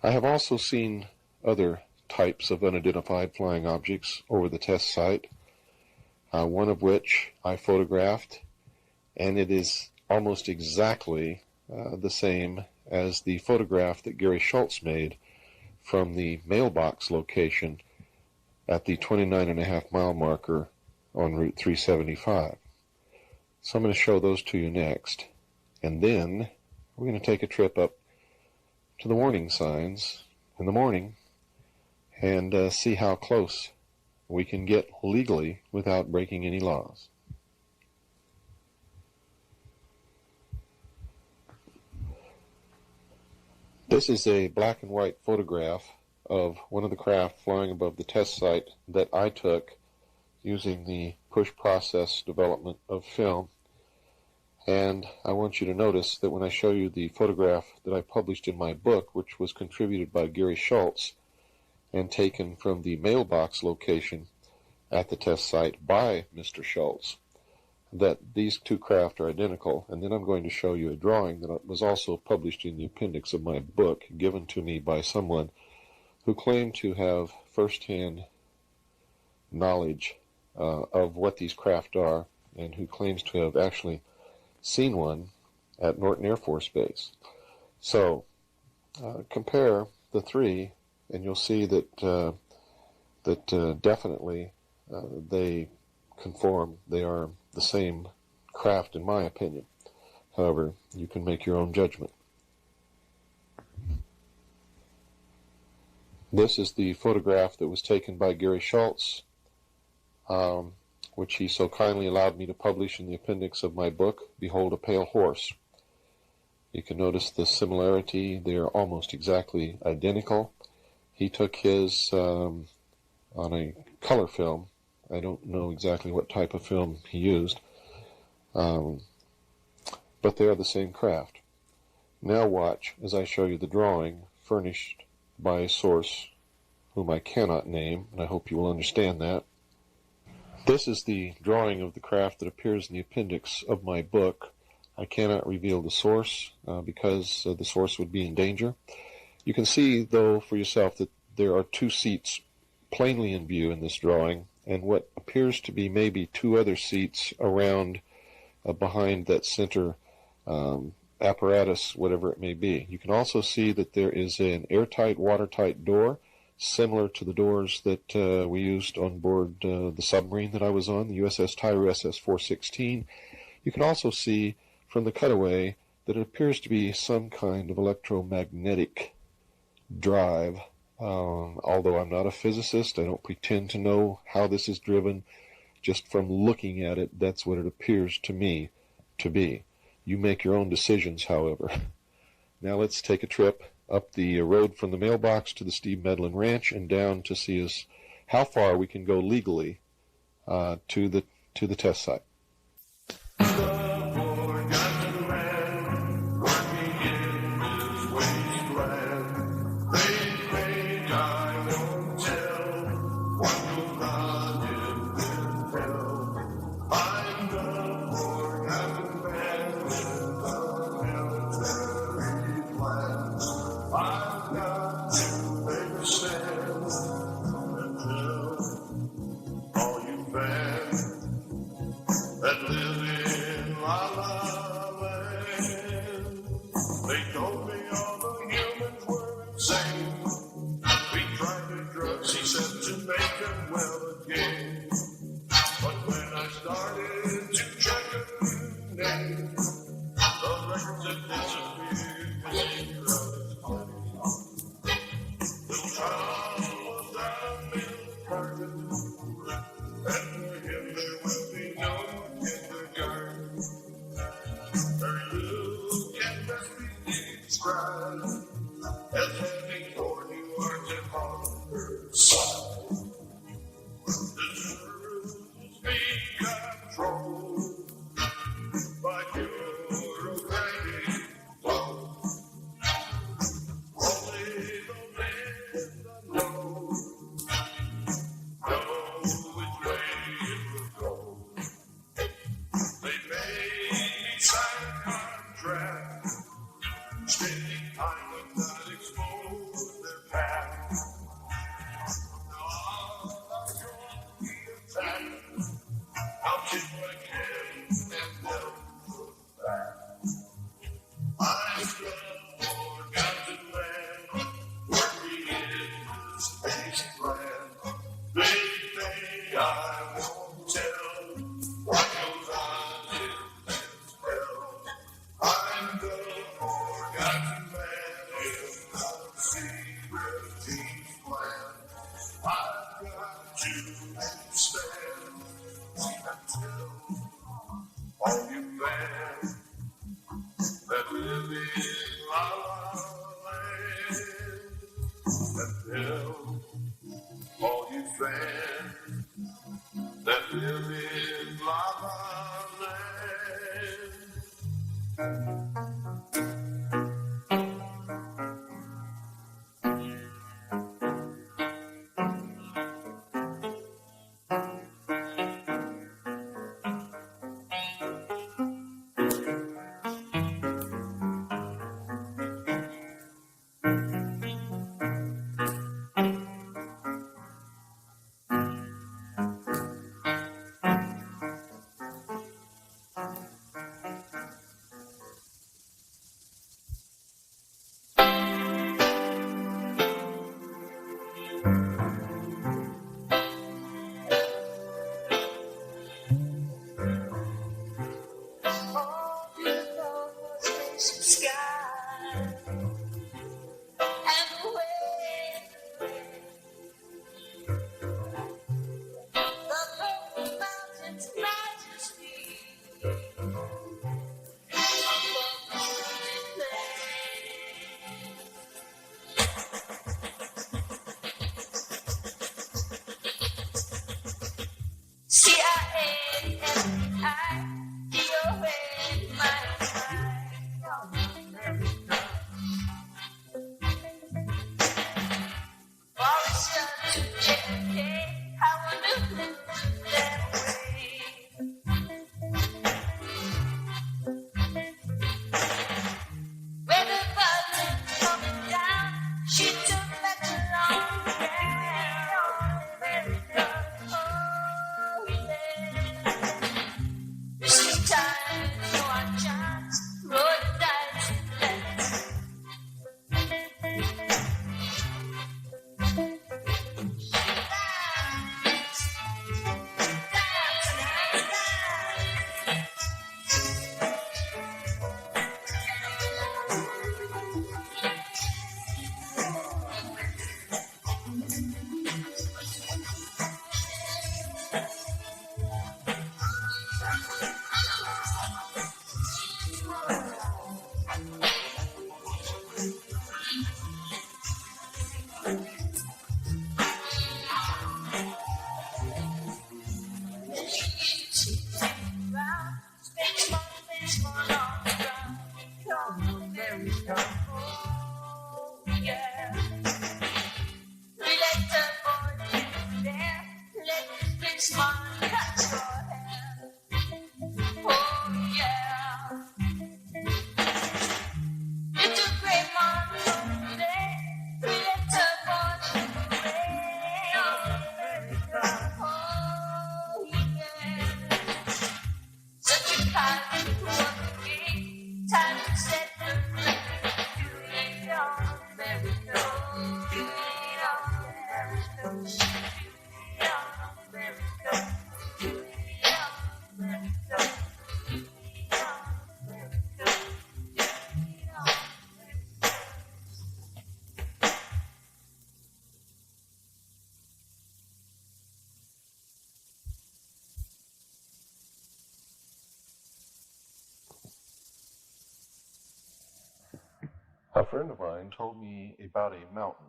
I have also seen other types of unidentified flying objects over the test site, one of which I photographed, and it is almost exactly the same as the photograph that Gary Schultz made from the mailbox location at the 29.5-mile marker on Route 375. So I'm going to show those to you next. And then we're going to take a trip up to the warning signs in the morning and see how close we can get legally without breaking any laws. This is a black and white photograph of one of the craft flying above the test site that I took using the push process development of film. And I want you to notice that when I show you the photograph that I published in my book, which was contributed by Gary Schultz and taken from the mailbox location at the test site by Mr. Schultz, that these two craft are identical. And then I'm going to show you a drawing that was also published in the appendix of my book, given to me by someone who claimed to have first-hand knowledge of what these craft are, and who claims to have actually seen one at Norton Air Force Base. So compare the three, and you'll see that definitely they conform. They are the same craft, in my opinion. However, you can make your own judgment. This is the photograph that was taken by Gary Schultz, which he so kindly allowed me to publish in the appendix of my book, Behold a Pale Horse. You can notice the similarity. They are almost exactly identical. He took his on a color film. I don't know exactly what type of film he used, but they are the same craft. Now watch as I show you the drawing furnished by a source whom I cannot name, and I hope you will understand that. This is the drawing of the craft that appears in the appendix of my book. I cannot reveal the source because the source would be in danger. You can see, though, for yourself that there are two seats plainly in view in this drawing, and what appears to be maybe two other seats around behind that center apparatus, whatever it may be. You can also see that there is an airtight, watertight door, similar to the doors that we used on board the submarine that I was on, the USS Tyro SS-416. You can also see from the cutaway that it appears to be some kind of electromagnetic drive. Although I'm not a physicist, I don't pretend to know how this is driven. Just from looking at it, that's what it appears to me to be. You make your own decisions, however. Now let's take a trip up the road from the mailbox to the Steve Medlin Ranch and down to see how far we can go legally to the test site. be controlled by bureaucratic flow. Only the men that know which way it will go. They may sign contracts, spending time but not expose their past. Now I'll go on the attack. I'll kick my can and they'll put back. I scrub for Captain Land, where we is the space plan. They say I won't tell what goes on in this hell. I'm the forgotten man in the secret plan. I've got to stand until all you fans that live in La La Land, until all you fans that live in La La Land. All below the sky and away the purple mountains majesty above the sunny plain. CIA, FBI, DOA, my Boris Johnson, JFK, I wonder who's that way. When the buzzard's coming down, she took back the long down. America, oh yeah. This is time for our chance. Roll the dice, let's A friend of mine told me about a mountain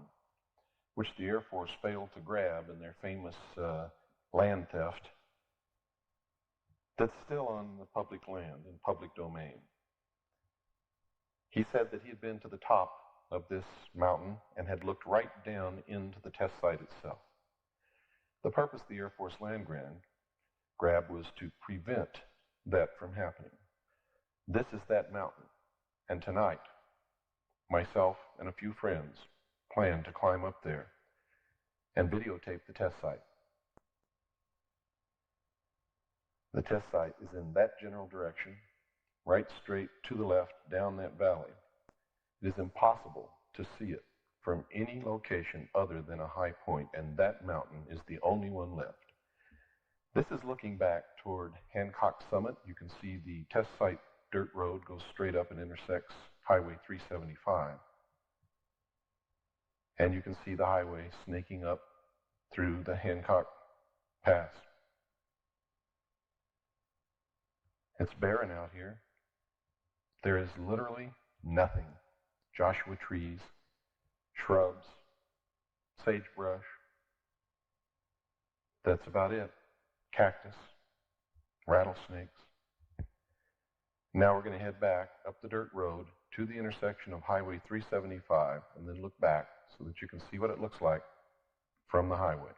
which the Air Force failed to grab in their famous land theft that's still on the public land, in public domain. He said that he had been to the top of this mountain and had looked right down into the test site itself. The purpose of the Air Force land grab was to prevent that from happening. This is that mountain, and tonight, myself and a few friends plan to climb up there and videotape the test site. The test site is in that general direction, right straight to the left down that valley. It is impossible to see it from any location other than a high point, and that mountain is the only one left. This is looking back toward Hancock Summit. You can see the test site dirt road goes straight up and intersects Highway 375. And you can see the highway snaking up through the Hancock Pass. It's barren out here. There is literally nothing. Joshua trees, shrubs, sagebrush. That's about it. Cactus, rattlesnakes. Now we're going to head back up the dirt road to the intersection of Highway 375 and then look back so that you can see what it looks like from the highway.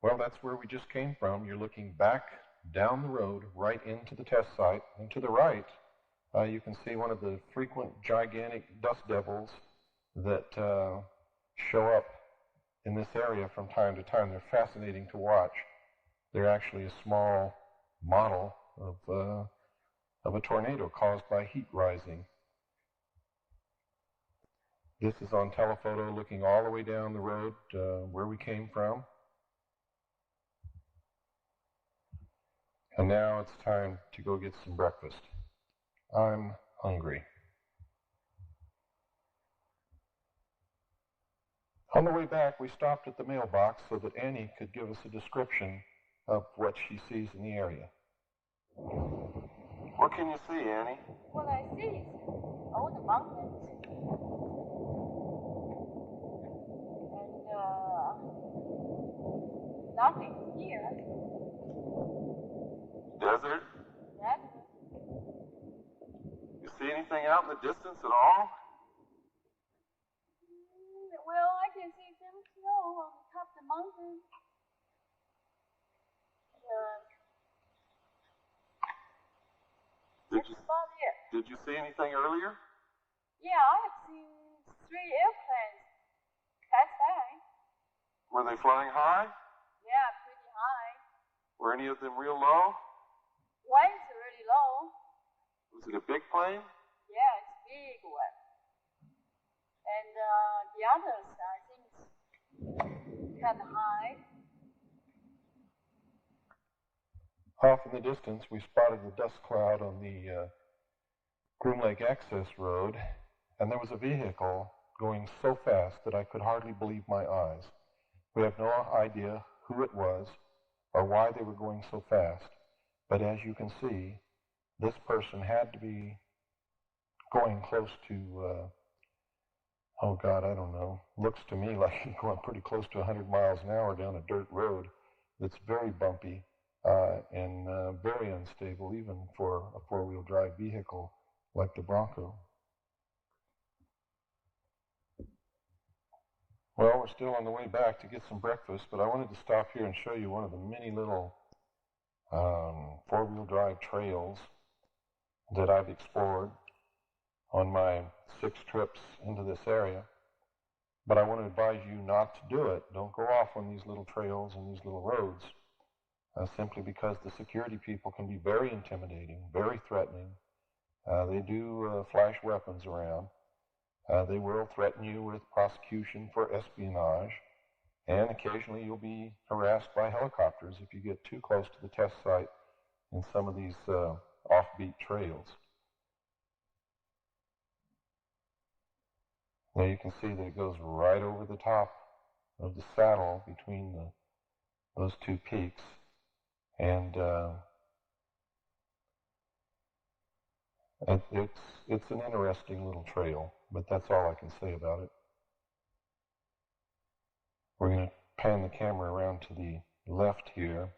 Well, that's where we just came from. You're looking back down the road right into the test site. And to the right, you can see one of the frequent gigantic dust devils that show up in this area from time to time. They're fascinating to watch. They're actually a small model of a tornado caused by heat rising. This is on telephoto looking all the way down the road where we came from. And now it's time to go get some breakfast. I'm hungry. On the way back, we stopped at the mailbox so that Annie could give us a description of what she sees in the area. What can you see, Annie? What I see is all the mountains and nothing here. Desert? Desert. You see anything out in the distance at all? Well, I can see some snow on the top of the mountain. That's about it. Did you see anything earlier? Yeah, I have seen 3 airplanes pass by. Were they flying high? Yeah, pretty high. Were any of them real low? One's really low. Was it a big plane? Yeah, it's a big one. And the others, I think, kind of high. Off in the distance, we spotted a dust cloud on the Groom Lake Access Road, and there was a vehicle going so fast that I could hardly believe my eyes. We have no idea who it was or why they were going so fast, but as you can see, this person had to be going close to, oh God, I don't know, looks to me like he's going pretty close to 100 miles an hour down a dirt road that's very bumpy and very unstable, even for a four-wheel drive vehicle like the Bronco. Well, we're still on the way back to get some breakfast, but I wanted to stop here and show you one of the many little four-wheel drive trails that I've explored on my 6 trips into this area. But I want to advise you not to do it. Don't go off on these little trails and these little roads, simply because the security people can be very intimidating, very threatening. They do flash weapons around. They will threaten you with prosecution for espionage, and occasionally you'll be harassed by helicopters if you get too close to the test site in some of these offbeat trails. Now you can see that it goes right over the top of the saddle between those two peaks, and it's an interesting little trail, but that's all I can say about it. We're going to pan the camera around to the left here,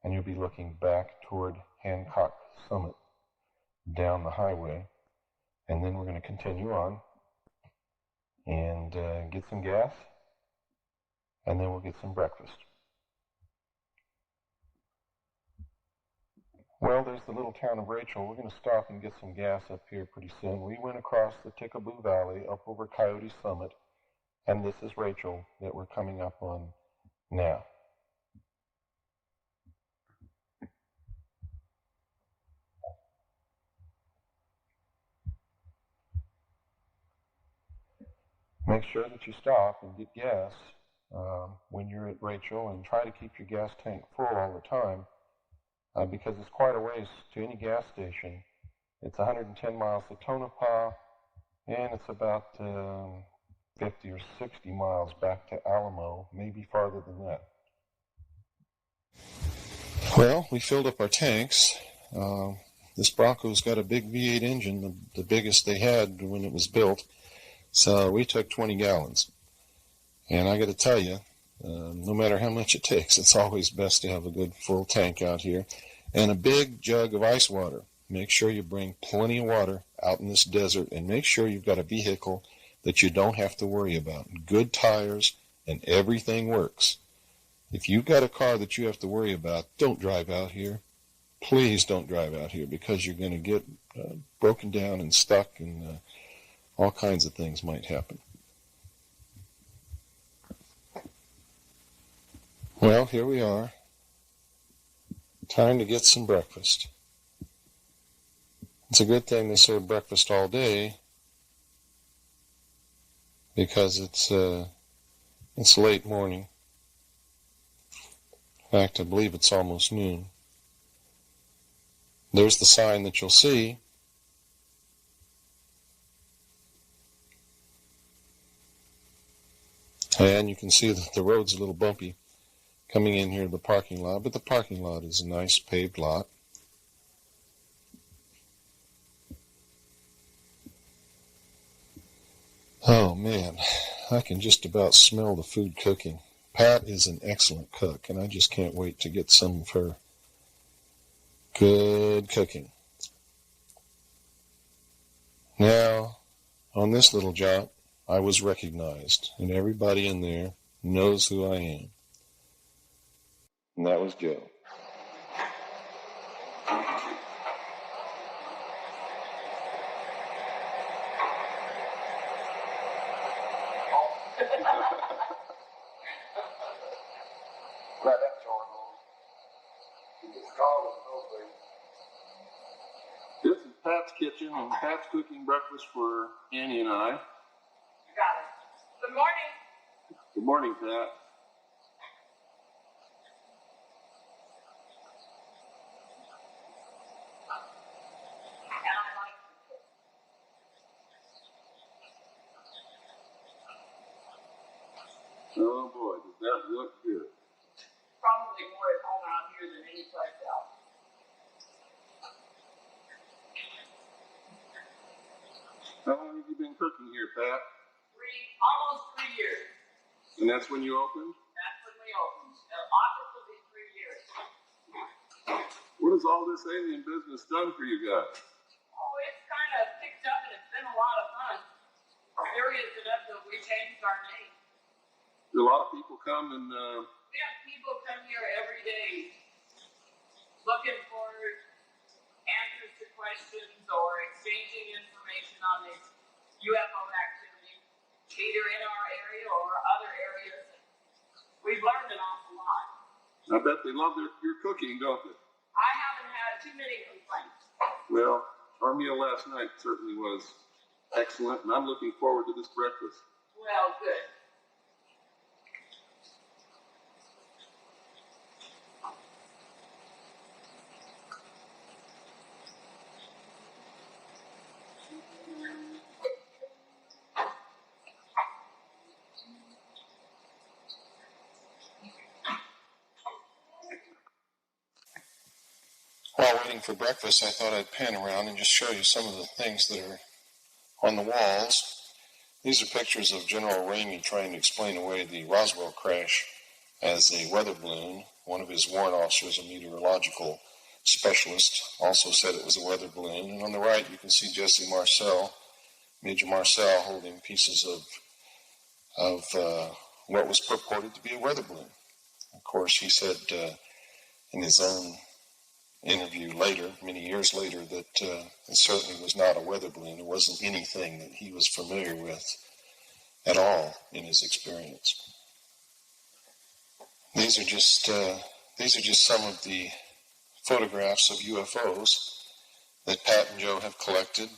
and you'll be looking back toward Hancock Summit down the highway, and then we're going to continue on and get some gas, and then we'll get some breakfast. Well, there's the little town of Rachel. We're going to stop and get some gas up here pretty soon. We went across the Tickaboo Valley up over Coyote Summit, and this is Rachel that we're coming up on now. Make sure that you stop and get gas when you're at Rachel, and try to keep your gas tank full all the time because it's quite a ways to any gas station. It's 110 miles to Tonopah, and it's about 50 or 60 miles back to Alamo, maybe farther than that. Well, we filled up our tanks. This Bronco's got a big V8 engine, the biggest they had when it was built. So we took 20 gallons. And I got to tell you, no matter how much it takes, it's always best to have a good full tank out here. And a big jug of ice water. Make sure you bring plenty of water out in this desert, and make sure you've got a vehicle that you don't have to worry about. Good tires, and everything works. If you've got a car that you have to worry about, don't drive out here. Please don't drive out here, because you're going to get broken down and stuck, and all kinds of things might happen. Well, here we are. Time to get some breakfast. It's a good thing they serve breakfast all day, because it's late morning. In fact, I believe it's almost noon. There's the sign that you'll see. And you can see that the road's a little bumpy coming in here to the parking lot, but the parking lot is a nice paved lot. Oh man, I can just about smell the food cooking. Pat is an excellent cook, and I just can't wait to get some of her good cooking. Now, on this little job, I was recognized, and everybody in there knows who I am. And that was Joe. This is Pat's kitchen, and Pat's cooking breakfast for Annie and I. Got it. Good morning. Good morning, Pat. Oh boy, does that look good. Probably more at home out here than any place else. How long have you been cooking here, Pat? Almost 3 years. And that's when you opened? That's when we opened. August will be 3 years. What has all this alien business done for you guys? Oh, it's kind of picked up, and it's been a lot of fun. Seriously enough that we changed our name. Do a lot of people come and? We have people come here every day looking for answers to questions or exchanging information on the UFO activity, either in our area or other areas. We've learned an awful lot. I bet they love your cooking, don't they? I haven't had too many complaints. Well, our meal last night certainly was excellent, and I'm looking forward to this breakfast. Well, good. While waiting for breakfast, I thought I'd pan around and just show you some of the things that are on the walls. These are pictures of General Ramey trying to explain away the Roswell crash as a weather balloon. One of his warrant officers, a meteorological specialist, also said it was a weather balloon. And on the right, you can see Jesse Marcel, Major Marcel, holding pieces of what was purported to be a weather balloon. Of course, he said in his own interview later, many years later, that it certainly was not a weather balloon. It wasn't anything that he was familiar with at all in his experience. These are just some of the photographs of UFOs that Pat and Joe have collected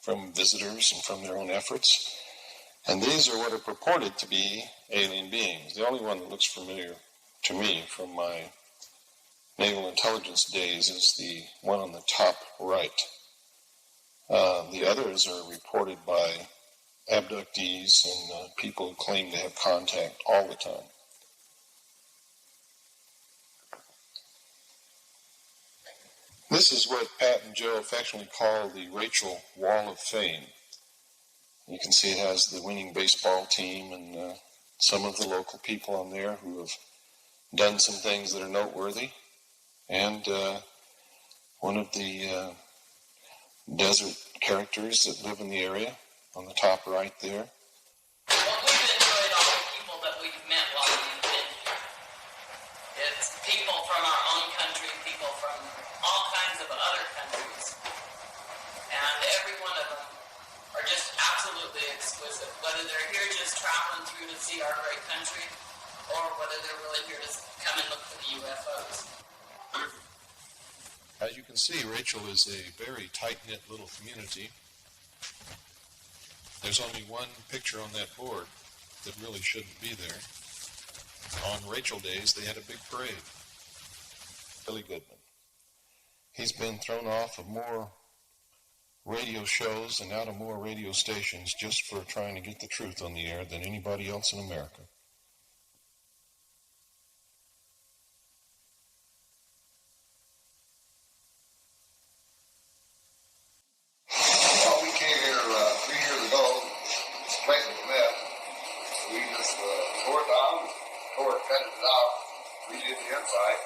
from visitors and from their own efforts. And these are what are purported to be alien beings. The only one that looks familiar to me from my naval intelligence days is the one on the top right. The others are reported by abductees and people who claim to have contact all the time. This is what Pat and Joe affectionately call the Rachel Wall of Fame. You can see it has the winning baseball team and some of the local people on there who have done some things that are noteworthy. And one of the desert characters that live in the area on the top right there. Well, we've enjoyed all the people that we've met while we've been here. It's people from our own country, people from all kinds of other countries. And every one of them are just absolutely exquisite. Whether they're here just traveling through to see our great country, or whether they're really here to come and look for the UFOs. As you can see, Rachel is a very tight-knit little community. There's only one picture on that board that really shouldn't be there. On Rachel Days, they had a big parade. Billy Goodman. He's been thrown off of more radio shows and out of more radio stations just for trying to get the truth on the air than anybody else in America. Well, we came here 3 years ago. This place was a mess. We just tore it down, cutted it out, redid the inside.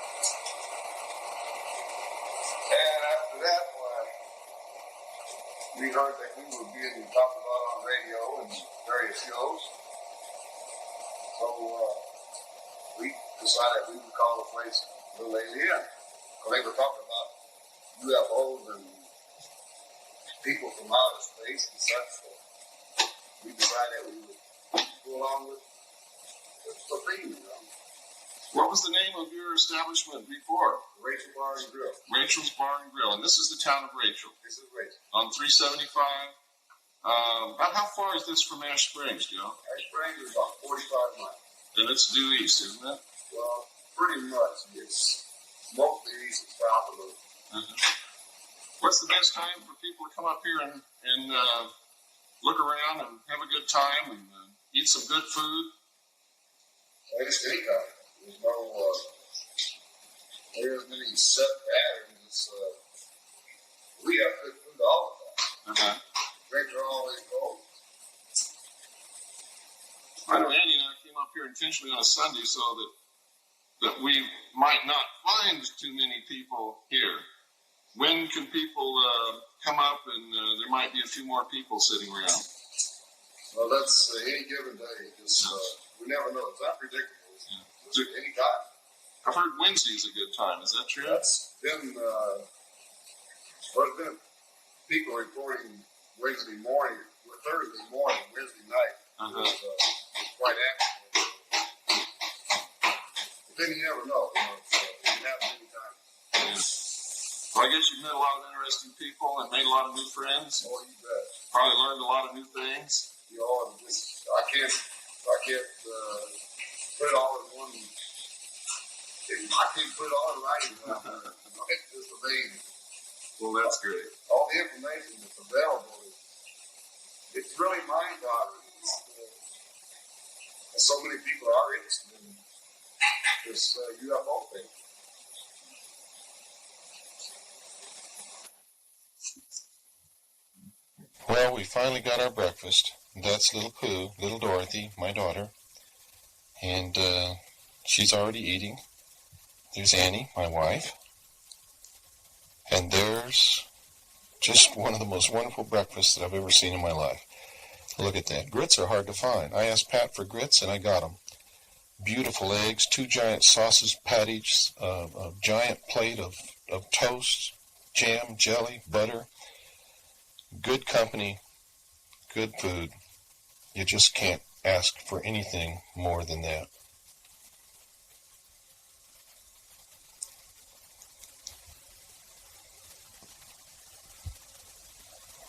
And after that, we heard that we were being talked about on radio and various shows. So we decided we would call the place Little Alien. Because they were talking about UFOs and people from outer space and such. So we decided we would go along with the theme. What was the name of your establishment before? Rachel Bar and Grill. Rachel's Bar and Grill. And this is the town of Rachel. This is Rachel. On 375. About how far is this from Ash Springs, Joe? Ash Springs is about 45 miles. And it's due east, isn't it? Well, pretty much. It's mostly east and south of it. What's the best time for people to come up here and look around and have a good time and eat some good food? Well, it's anytime. There's no, there isn't any set patterns. It's, we have good food all the time. Drinks are always cold. I know Andy and I came up here intentionally on a Sunday so that we might not find too many people here. When can people come up and there might be a few more people sitting around? Well, that's any given day. Just we never know. It's unpredictable. Is it any time? I've heard Wednesday's a good time. Is that true? That's been, people reporting Wednesday morning, Thursday morning, Wednesday night. Was quite accurate. But then you never know. You know, it can happen anytime. Yeah. Well, I guess you've met a lot of interesting people and made a lot of new friends. Oh, you bet. Probably learned a lot of new things. You know, I can't put it all in one. I can't put it all in writing. It's just amazing. Well, that's great. All the information that's available it's really mind-boggling. So many people are interested in this UFO thing. Well, we finally got our breakfast. That's little Pooh, little Dorothy, my daughter. And she's already eating. There's Annie, my wife. And there's just one of the most wonderful breakfasts that I've ever seen in my life. Look at that. Grits are hard to find. I asked Pat for grits, and I got them. Beautiful eggs, 2 giant sausage patties, a giant plate of toast, jam, jelly, butter. Good company, good food. You just can't ask for anything more than that.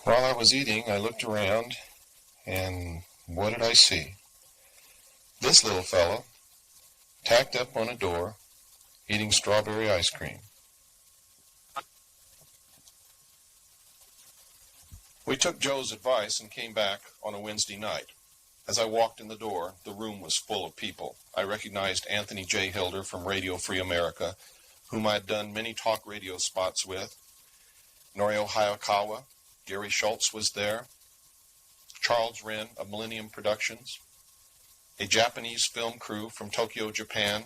While I was eating, I looked around, and what did I see? This little fellow, tacked up on a door, eating strawberry ice cream. We took Joe's advice and came back on a Wednesday night. As I walked in the door, the room was full of people. I recognized Anthony J. Hilder from Radio Free America, whom I'd done many talk radio spots with. Norio Hayakawa, Gary Schultz was there. Charles Wren of Millennium Productions, a Japanese film crew from Tokyo, Japan,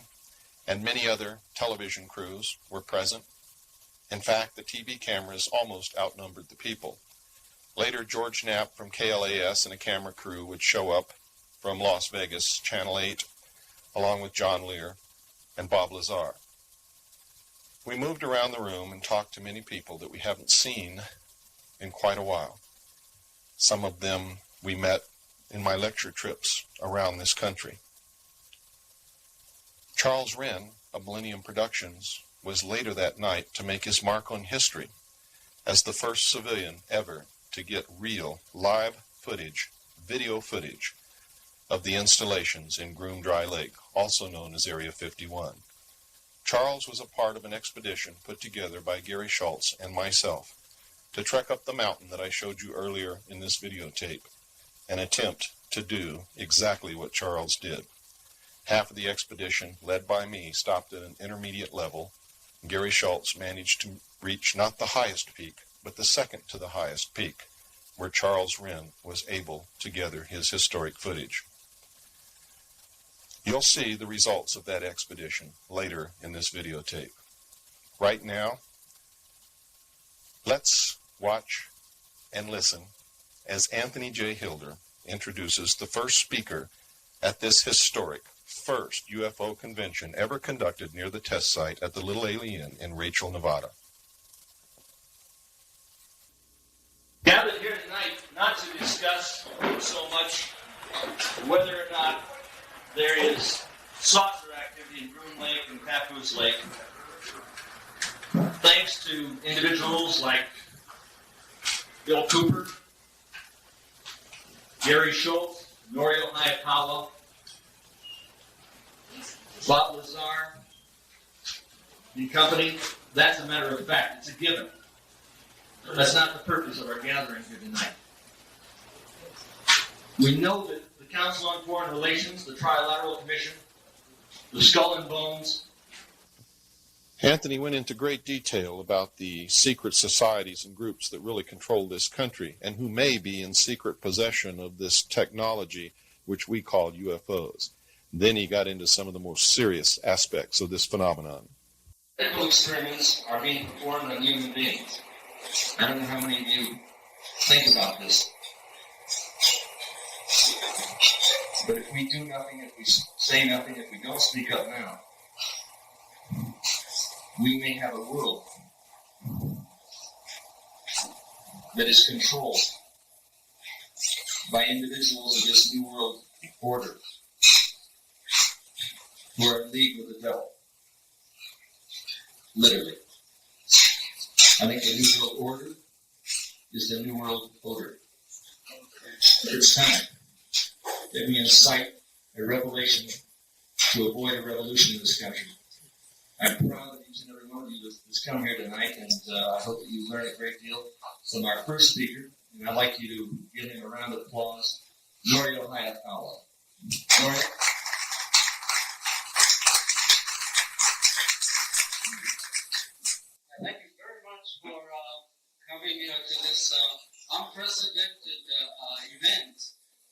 and many other television crews were present. In fact, the TV cameras almost outnumbered the people. Later, George Knapp from KLAS and a camera crew would show up from Las Vegas, Channel 8, along with John Lear and Bob Lazar. We moved around the room and talked to many people that we haven't seen in quite a while. Some of them we met in my lecture trips around this country. Charles Wren of Millennium Productions was later that night to make his mark on history as the first civilian ever to get real, live footage, video footage, of the installations in Groom Dry Lake, also known as Area 51. Charles was a part of an expedition put together by Gary Schultz and myself to trek up the mountain that I showed you earlier in this videotape and attempt to do exactly what Charles did. Half of the expedition, led by me, stopped at an intermediate level. Gary Schultz managed to reach not the highest peak, but the second to the highest peak, where Charles Wren was able to gather his historic footage. You'll see the results of that expedition later in this videotape. Right now, let's watch and listen as Anthony J. Hilder introduces the first speaker at this historic first UFO convention ever conducted near the test site at the Little Alien in Rachel, Nevada. Gathered here tonight not to discuss so much whether or not there is saucer activity in Groom Lake and Papoose Lake. Thanks to individuals like Bill Cooper, Gary Schultz, Norio Hayakawa, Bob Lazar, and company, that's a matter of fact. It's a given. That's not the purpose of our gathering here tonight. We know that the Council on Foreign Relations, the Trilateral Commission, the Skull and Bones. Anthony went into great detail about the secret societies and groups that really control this country and who may be in secret possession of this technology which we call UFOs. Then he got into some of the most serious aspects of this phenomenon. Medical experiments are being performed on human beings. I don't know how many of you think about this. But if we do nothing, if we say nothing, if we don't speak up now, we may have a world that is controlled by individuals of this new world order who are in league with the devil. Literally. I think the new world order is the new world order. It's time that we incite a revelation to avoid a revolution in this country. I'm proud of each and every one of you that's come here tonight, and I hope that you learned a great deal from our first speaker. And I'd like you to give him a round of applause, Norio Hayakawa. Norio? Thank you very much for coming to this unprecedented event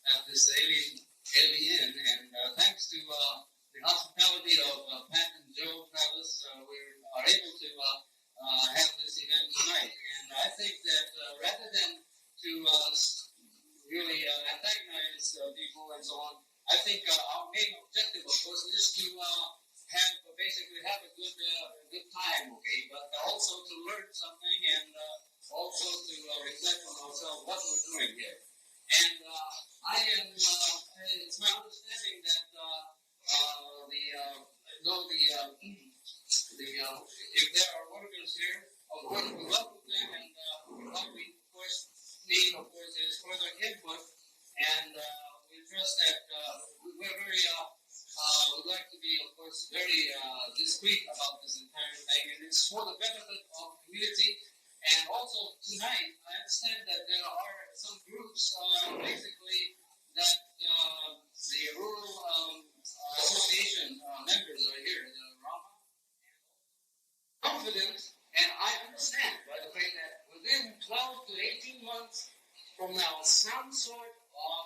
at this alien, and thanks to the hospitality of Pat and Joe Travis, we are able to have this event tonight. And I think that rather than to really antagonize people and so on, I think our main objective, of course, is to have a good time, okay, but also to learn something and also to reflect on ourselves what we're doing here. And it's my understanding that if there are workers here, of course we welcome them, and what we of course need, of course, is further input, and we trust that we're very would like to be, of course, very discreet about this entire thing, and it's for the benefit of the community. And also tonight, I understand that there are some groups, basically, that the rural association members are here, the Rama, confident, and I understand, by the way, that within 12 to 18 months from now, some sort of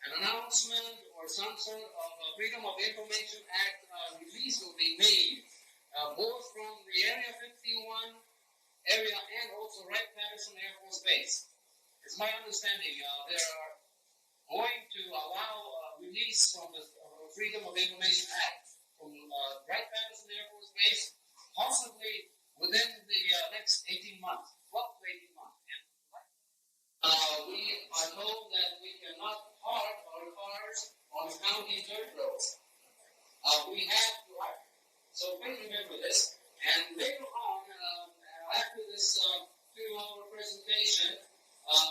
an announcement or some sort of a Freedom of Information Act release will be made, both from the Area 51 area and also Wright-Patterson Air Force Base. It's my understanding they are going to allow release from the Freedom of Information Act from Wright-Patterson Air Force Base, possibly within the next 18 months, 12 to 18 months. And we are told that we cannot park our cars on county dirt roads. We have to park. So please remember this. And later on, after this 2-hour presentation,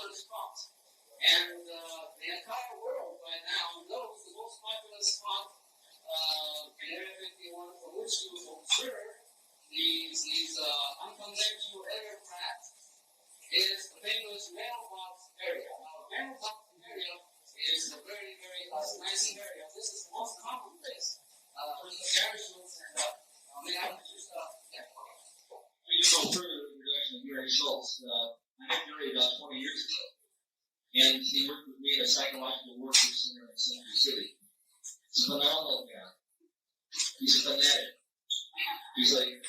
response. And the entire world by now knows the most popular spot in Area 51 for which to observe these unconventional aircraft is the famous mailbox area. Now, the mailbox area is a very, very nice area. This is the most common place. With the parachutes and We just go further with the introduction of Gary Schultz. I met Gary about 20 years ago, and he worked with me at a psychological warfare center in Century City. He's a phenomenal guy. He's a fanatic. He's like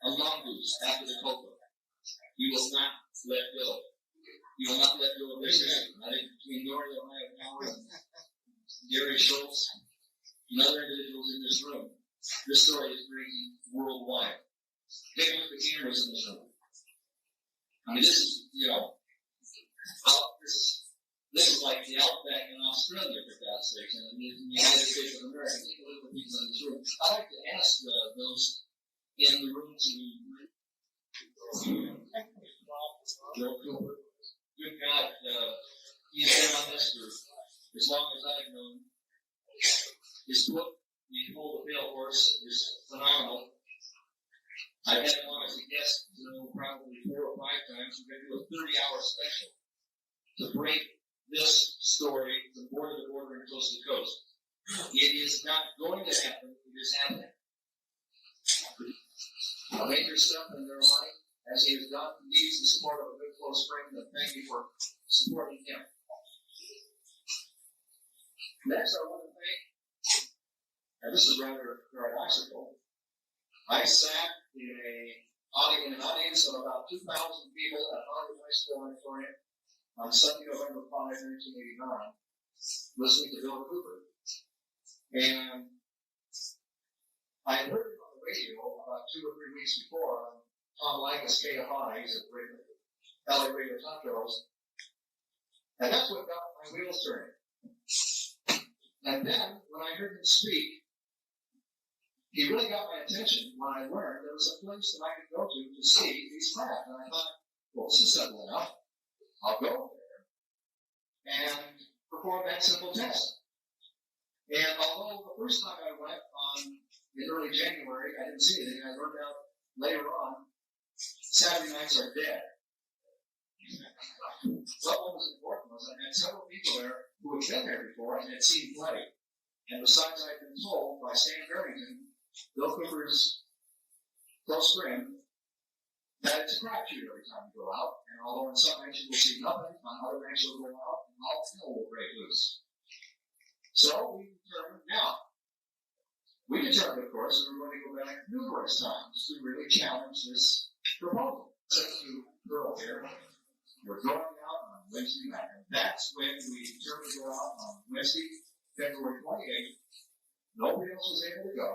a mongoose after the cocoa. He will not let go. He will not let go of this issue. I think between Norio Hayakawa and Gary Schultz and other individuals in this room, this story is breaking worldwide. Take a look at the cameras in this room. I mean, this is, this is like the outback in Australia, for God's sake, and in the United States of America. Take a look at the people in this room. I'd like to ask those in the room to Joe Cooper. Good God, he's been on this for as long as I've known. His book, The Hold the Pale Horse, is phenomenal. I've had him on as a guest, probably 4 or 5 times. We're going to do a 30-hour special to break this story from border to border and coast to coast. It is not going to happen. It is happening. A major step in their life, as he has done, needs the support of a good close friend, and thank you for supporting him. Next, I want to thank, and this is rather paradoxical, I sat in an audience of about 2,000 people at Hollywood High School Auditorium on Sunday, November 5, 1989, listening to Bill Cooper. And I had heard him on the radio about 2 or 3 weeks before on Tom Likas KFI, he's at LA Radio Talk Shows. And that's what got my wheels turning. And then, when I heard him speak, he really got my attention when I learned there was a place that I could go to see these crafts. And I thought, well, this is simple enough. I'll go there and perform that simple test. And although the first time I went in early January, I didn't see anything. I learned out later on, Saturday nights are dead. But what was important was I had several people there who had been there before and had seen play. And besides, I'd been told by Stan Barrington, Bill Cooper's close friend, that it's a crapshoot every time you go out. And although in some nights you will see nothing, on other nights you'll go out and all hell will break loose. So we determined, of course, that we're going to go back numerous times to really challenge this proposal. Said to Earl here, we're going out on Wednesday night. And that's when we determined to go out on Wednesday, February 28th. Nobody else was able to go.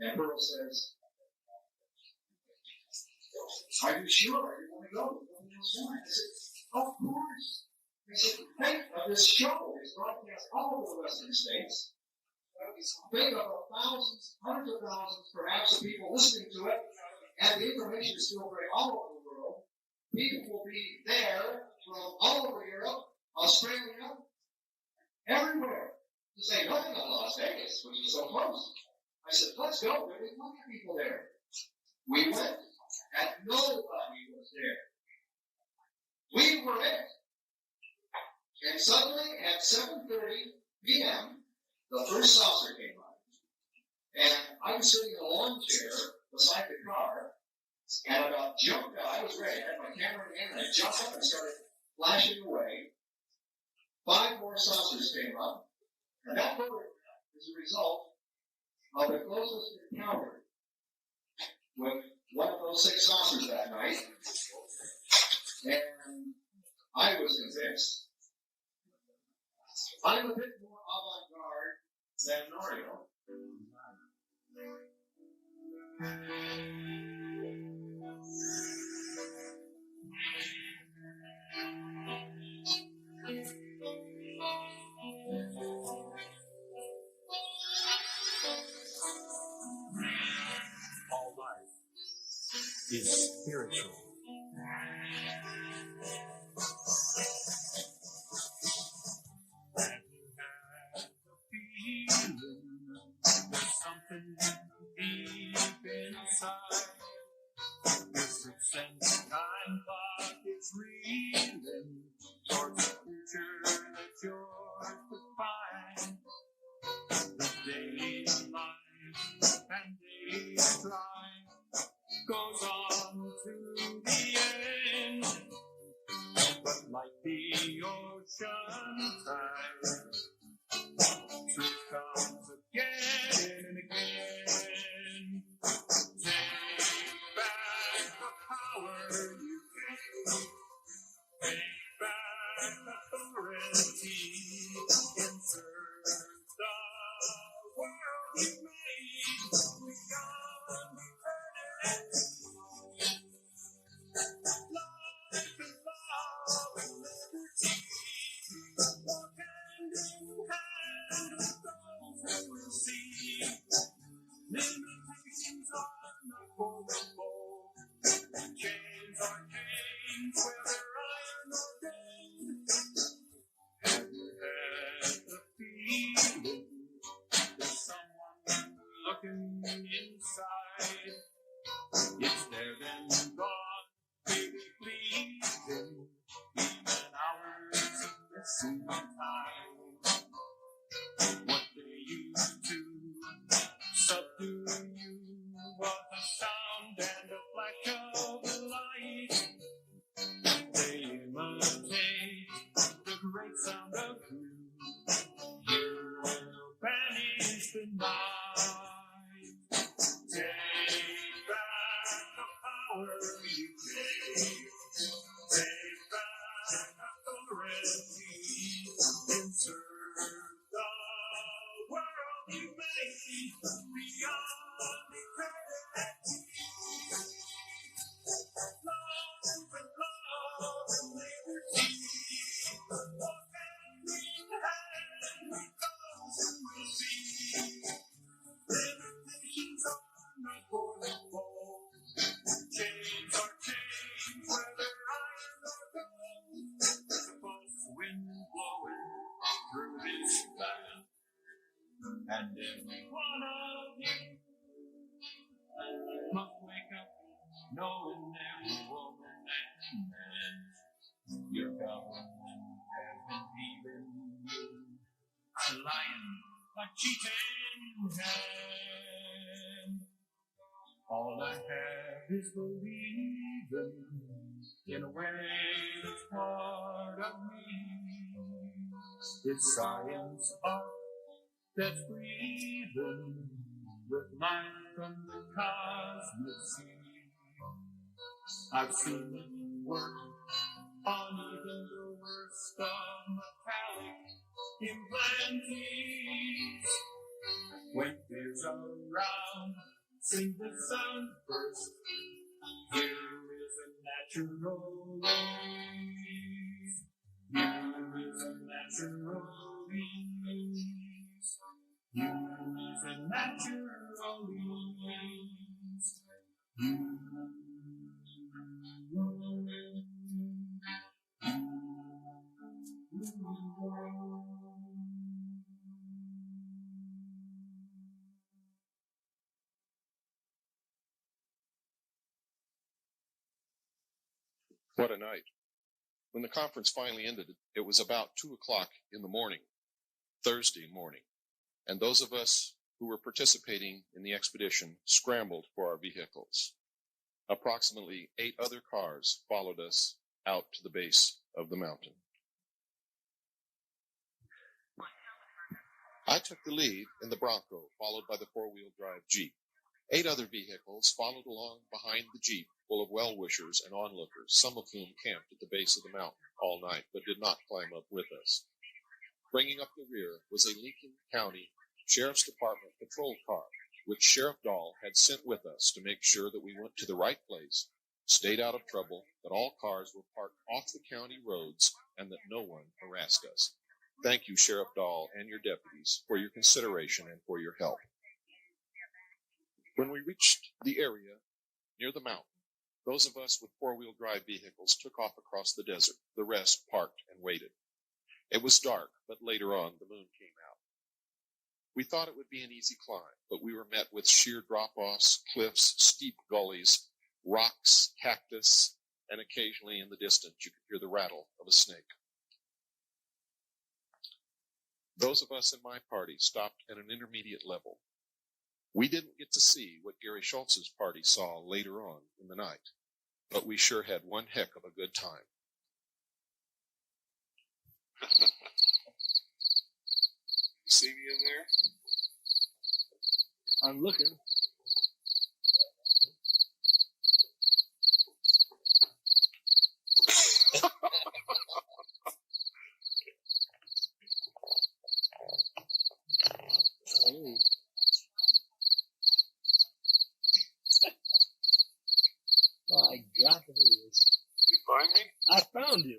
And Earl says, are you sure you want to go? Nobody else wanted. I said, of course. I said, think of this show. It's broadcast all over the Western States. Think of thousands, hundreds of thousands, perhaps, of people listening to it, and the information is still very all over the world. People will be there from all over Europe, Australia, everywhere, to say nothing of Las Vegas, which is so close. I said, let's go. There were plenty of people there. We went, and nobody was there. We were it. And suddenly, at 7:30 p.m., the first saucer came on. And I was sitting in a lawn chair beside the car, and I about jumped out. I was ready. I had my camera in hand, and I jumped up and started flashing away. 5 more saucers came up, and that photograph is a result of the closest encounter with one of those 6 saucers that night. And I was convinced. I'm a bit more avant-garde than Mario. All life is spiritual. Have you had the feeling there's something deep inside? This sense time clock is reeling towards the future that yours to find. The daily life and daily strife goes on to the end. But like the ocean tide, truth comes again and again. Take back the power you gave. Take back authority. Insert the world you made beyond eternity. Life and love and liberty walk hand in hand with those who will see. Limitations are not for the bold. Chains are chains, whether iron or gold. Have you had the feeling there's someone looking inside? It's there then gone, baby, pleasing, even hours of missing time. What they used to subdue you was a sound and a flash of light. They imitate the great sound of you. You will banish the night. Take back the power you gave. Take back authority. and serve the world you made beyond eternity. Love and love and liberty. Walk hand in hand with those who will see. Limitations are not for the bold. Chains are chains, whether iron or gold. There's a pulse wind blowing through this land, and every one of you must wake up knowing every woman and man your government has been dealing you. A lion, a cheating hand. All I have is believing in a way that's part of me. It's science, art that's breathing with life from the cosmic sea. I've seen it work on even the worst of metallic implantees. When fears around, sing the sun first. Here is a natural ease. Here is a natural ease. Here is a natural ease. What a night. When the conference finally ended, it was about 2 o'clock in the morning, Thursday morning, and those of us who were participating in the expedition scrambled for our vehicles. Approximately 8 other cars followed us out to the base of the mountain. I took the lead in the Bronco, followed by the 4-wheel drive Jeep. 8 other vehicles followed along behind the Jeep, full of well-wishers and onlookers, some of whom camped at the base of the mountain all night, but did not climb up with us. Bringing up the rear was a Lincoln County Sheriff's Department patrol car, which Sheriff Dahl had sent with us to make sure that we went to the right place, stayed out of trouble, that all cars were parked off the county roads, and that no one harassed us. Thank you, Sheriff Dahl and your deputies, for your consideration and for your help. When we reached the area near the mountain, those of us with 4-wheel drive vehicles took off across the desert. The rest parked and waited. It was dark, but later on the moon came out. We thought it would be an easy climb, but we were met with sheer drop-offs, cliffs, steep gullies, rocks, cactus, and occasionally in the distance you could hear the rattle of a snake. Those of us in my party stopped at an intermediate level. We didn't get to see what Gary Schultz's party saw later on in the night, but we sure had one heck of a good time. You see me in there? I'm looking. Oh, I got to do this. You find me? I found you.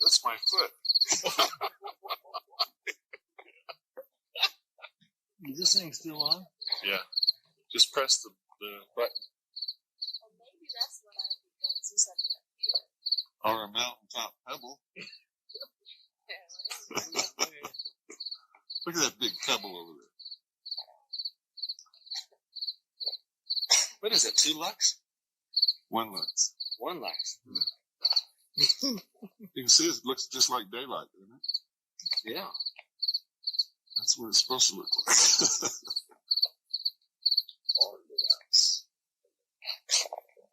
That's my foot. Is this thing still on? Yeah. Just press the button. Well, maybe that's what I become since I've been up here. Or a mountaintop pebble. Look at that big pebble over there. What is it, 2 lux? 1 lux. 1 lux. You can see it looks just like daylight, doesn't it? Yeah. That's what it's supposed to look like.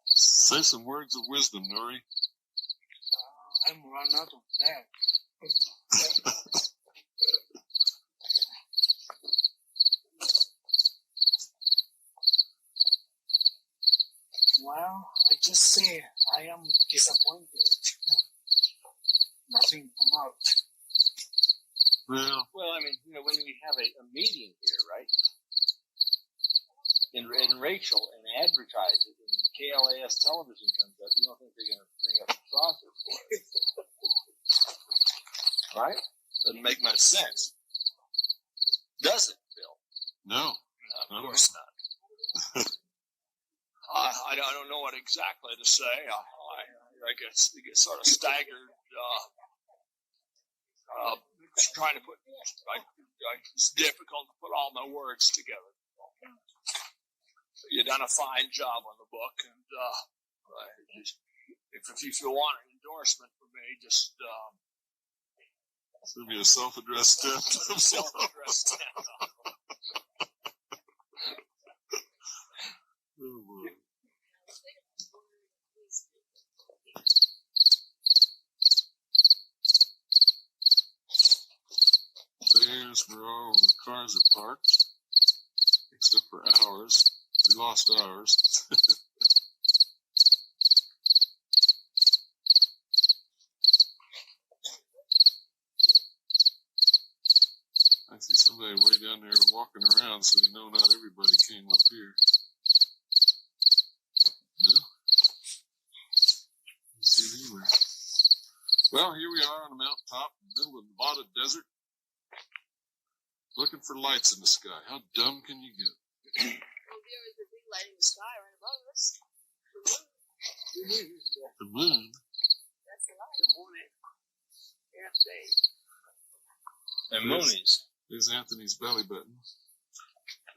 Say some words of wisdom, Nuri. I'm run out of that. Well, I just say I am disappointed. Nothing come out. Well, I mean, when we have a meeting here, right? And Rachel and advertise it, and KLAS television comes up, you don't think they're going to bring up a saucer for it? Right? Doesn't make much sense. Does it, Bill? No. Of course not. I don't know what exactly to say. I get sort of staggered. Trying to put, it's difficult to put all my words together. You done a fine job on the book, and if you want an endorsement from me, just send me a self-addressed stamp. Self-addressed stamp. Oh, boy. There's where all the cars are parked, except for ours. We lost ours. I see somebody way down there walking around, so we know not everybody came up here. No. Don't see it anywhere. Well, here we are on the mountaintop in the middle of the Nevada desert, looking for lights in the sky. How dumb can you get? Well, there is a big light in the sky right above us. The moon? That's the light. The morning. Yeah, And Mooney's. There's Anthony's belly button.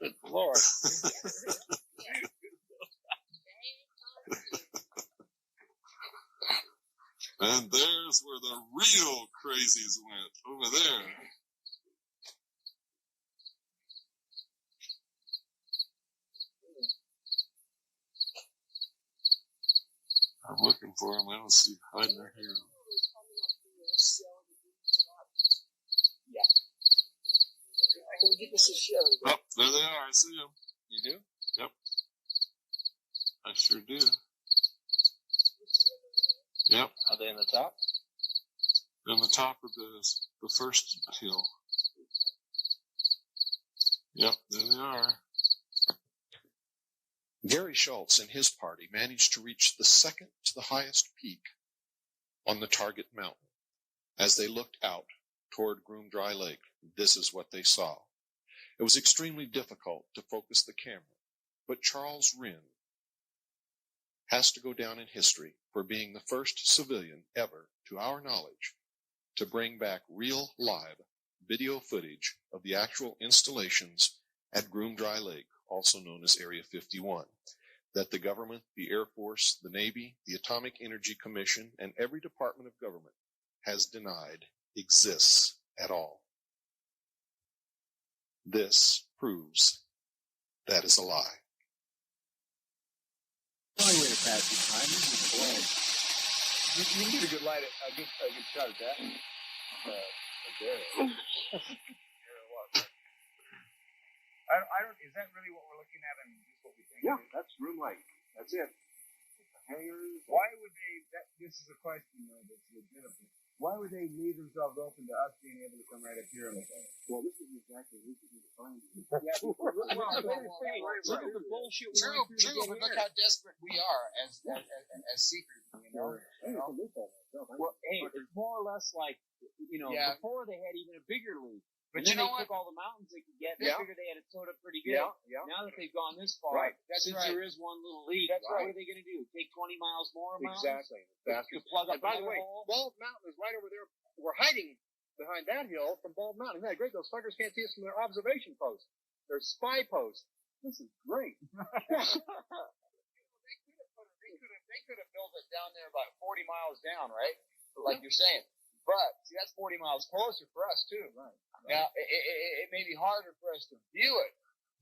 Good Lord. And there's where the real crazies went, over there. I'm looking for him. I don't see hiding her here. Yeah. I can give us a show. Oh, there they are. I see them. You do? Yep. I sure do. Yep. Are they in the top? On the top of the first hill. Yep, there they are. Gary Schultz and his party managed to reach the second to the highest peak on the target mountain. As they looked out toward Groom Dry Lake, this is what they saw. It was extremely difficult to focus the camera, but Charles Wren has to go down in history for being the first civilian ever, to our knowledge, to bring back real live video footage of the actual installations at Groom Dry Lake, also known as Area 51, that the government, the Air Force, the Navy, the Atomic Energy Commission, and every department of government has denied exists at all. This proves that is a lie. Only way to pass the time is with a flag. You can get a good light, a good shot at that. There. I don't. Is that really what we're looking at, and just what we think? Yeah, that's room light. That's it. Hangers. Why would they? This is a question though that's legitimate. Why would they leave themselves open to us being able to come right up here and look at it? Well, this is exactly what we can find. Look at the bullshit. True, but look how desperate we are as seekers. Well, hey, it's more or less like, before they had even a bigger leak. But and you then know they what? took all the mountains they could get. They figured they had it sewed up pretty good. Yeah. Now that they've gone this far, since right. there is one little leak, That's what right. are they going to do? Take 20 miles more mountains? Exactly. To plug up And by the another way, hole? Bald Mountain is right over there. We're hiding behind that hill from Bald Mountain. Isn't that great? Those fuckers can't see us from their observation post. Their spy post. This is great. They could have built it down there about 40 miles down, right? Like you're saying. But, see, that's 40 miles closer for us, too. Right. Now, it may be harder for us to view it,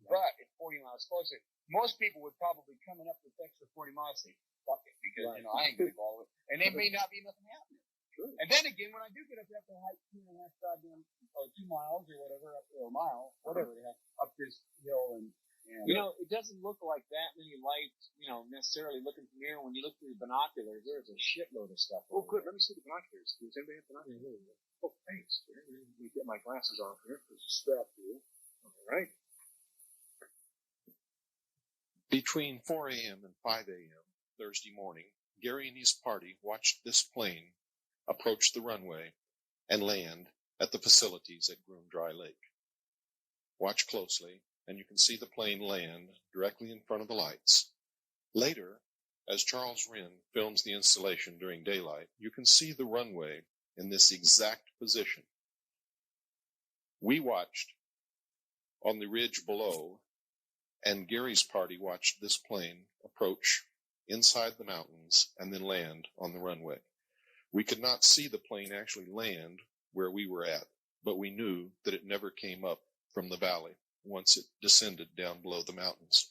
but it's 40 miles closer. Most people would probably coming up the extra 40 miles say, fuck it, because, I ain't going to go all the way. And there may not be nothing happening. True. And then again, when I do get up there, I have to hike 2.5 goddamn, or 2 miles or whatever, up or a mile, whatever they have, up this hill and it doesn't look like that many lights, necessarily looking from here. When you look through the binoculars, there's a shitload of stuff. Oh, good. Let me see the binoculars. Does anybody have binoculars? Oh, thanks, Jerry. Let me get my glasses off here. There's a strap here. All right. Between 4 a.m. and 5 a.m. Thursday morning, Gary and his party watched this plane approach the runway and land at the facilities at Groom Dry Lake. Watch closely, and you can see the plane land directly in front of the lights. Later, as Charles Wren films the installation during daylight, you can see the runway in this exact position. We watched on the ridge below, and Gary's party watched this plane approach inside the mountains and then land on the runway. We could not see the plane actually land where we were at, but we knew that it never came up from the valley once it descended down below the mountains.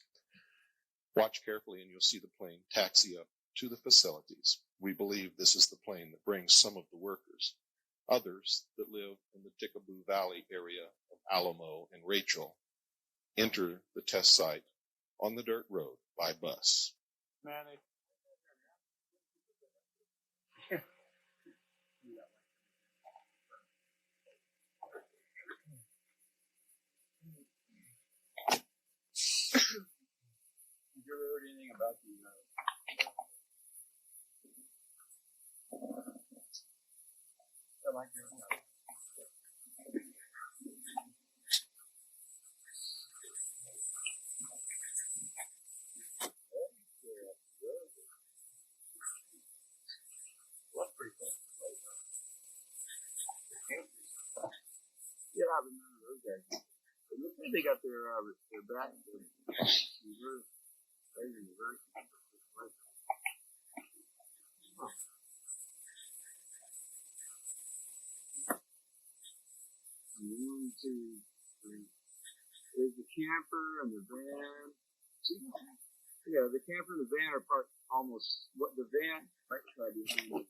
Watch carefully and you'll see the plane taxi up to the facilities. We believe this is the plane that brings some of the workers. Others that live in the Tickaboo Valley area of Alamo and Rachel enter the test site on the dirt road by bus. Man, Have you ever heard anything about the I like your Yeah, I remember those guys. It looks like they got their back reverse. Reverse. Huh. One, two, three. There's the camper and the van. Yeah, the camper and the van are parked almost. What the van right side behind it.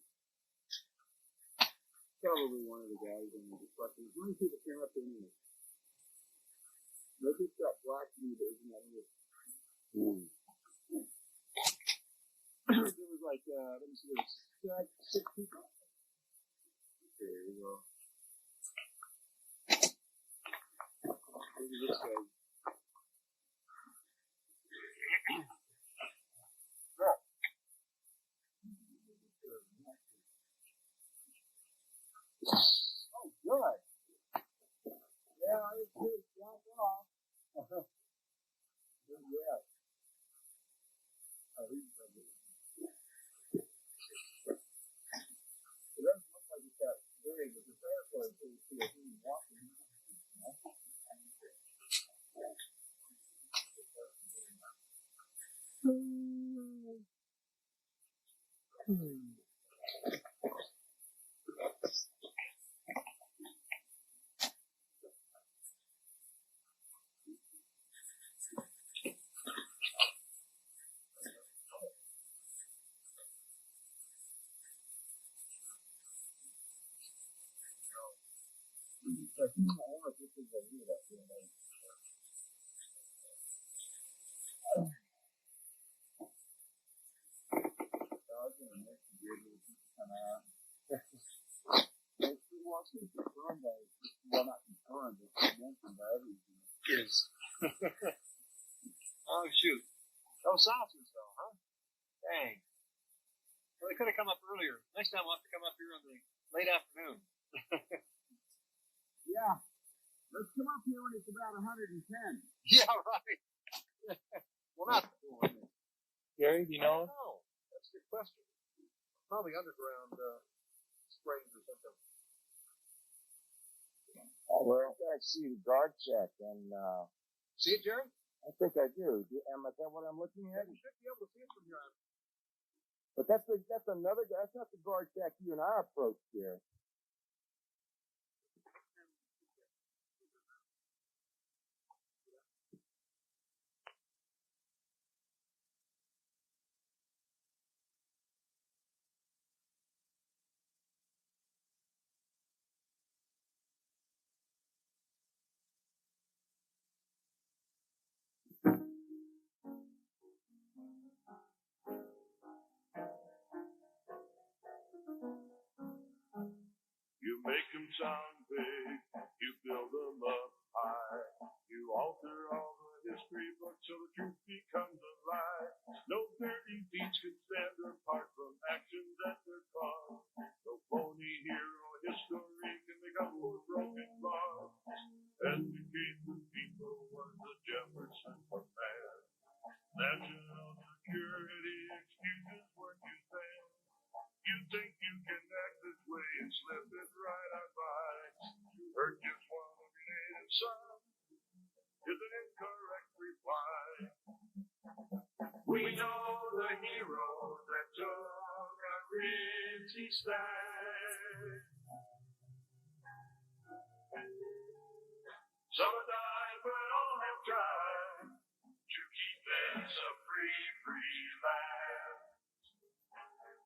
Probably one of the guys in the truck. There's many people came up in here. Maybe it's that black dude that was in that here. There was like, let me see, there was six people. There you go. Look at this guy. Oh, good. Yeah, it's good. Drop off. Yeah. Oh, he's it doesn't look like it's that big, but the territory is pretty cool. He's walking. Well, not confirmed, but mentioned by everything. Yes. Oh, shoot. No saucers, though, huh? Dang. Well, they could have come up earlier. Next time we'll have to come up here in the late afternoon. Yeah. Let's come up here when it's about 110. Yeah, right. Well, not cool, isn't it? Gary, do you know? No, that's a good question. Probably underground springs or something. Well, I see the guard check, and See it, Jerry? I think I do. Is that what I'm looking at? You should be able to see it from here on. But that's another. That's not the guard check you and I approached here. You make them sound big, you build them up high. You alter all the history books so the truth becomes a lie. No dirty deeds can stand apart from actions at their cost. No phony hero history can make up for broken laws. Educate the people was the Jefferson command. National security excuses weren't used then. You think you can act this way and slip it right on by. You hurt just one of your native sons is an incorrect reply. We know the heroes that took a risky stand. Some have died, but all have tried to keep this a free, free land.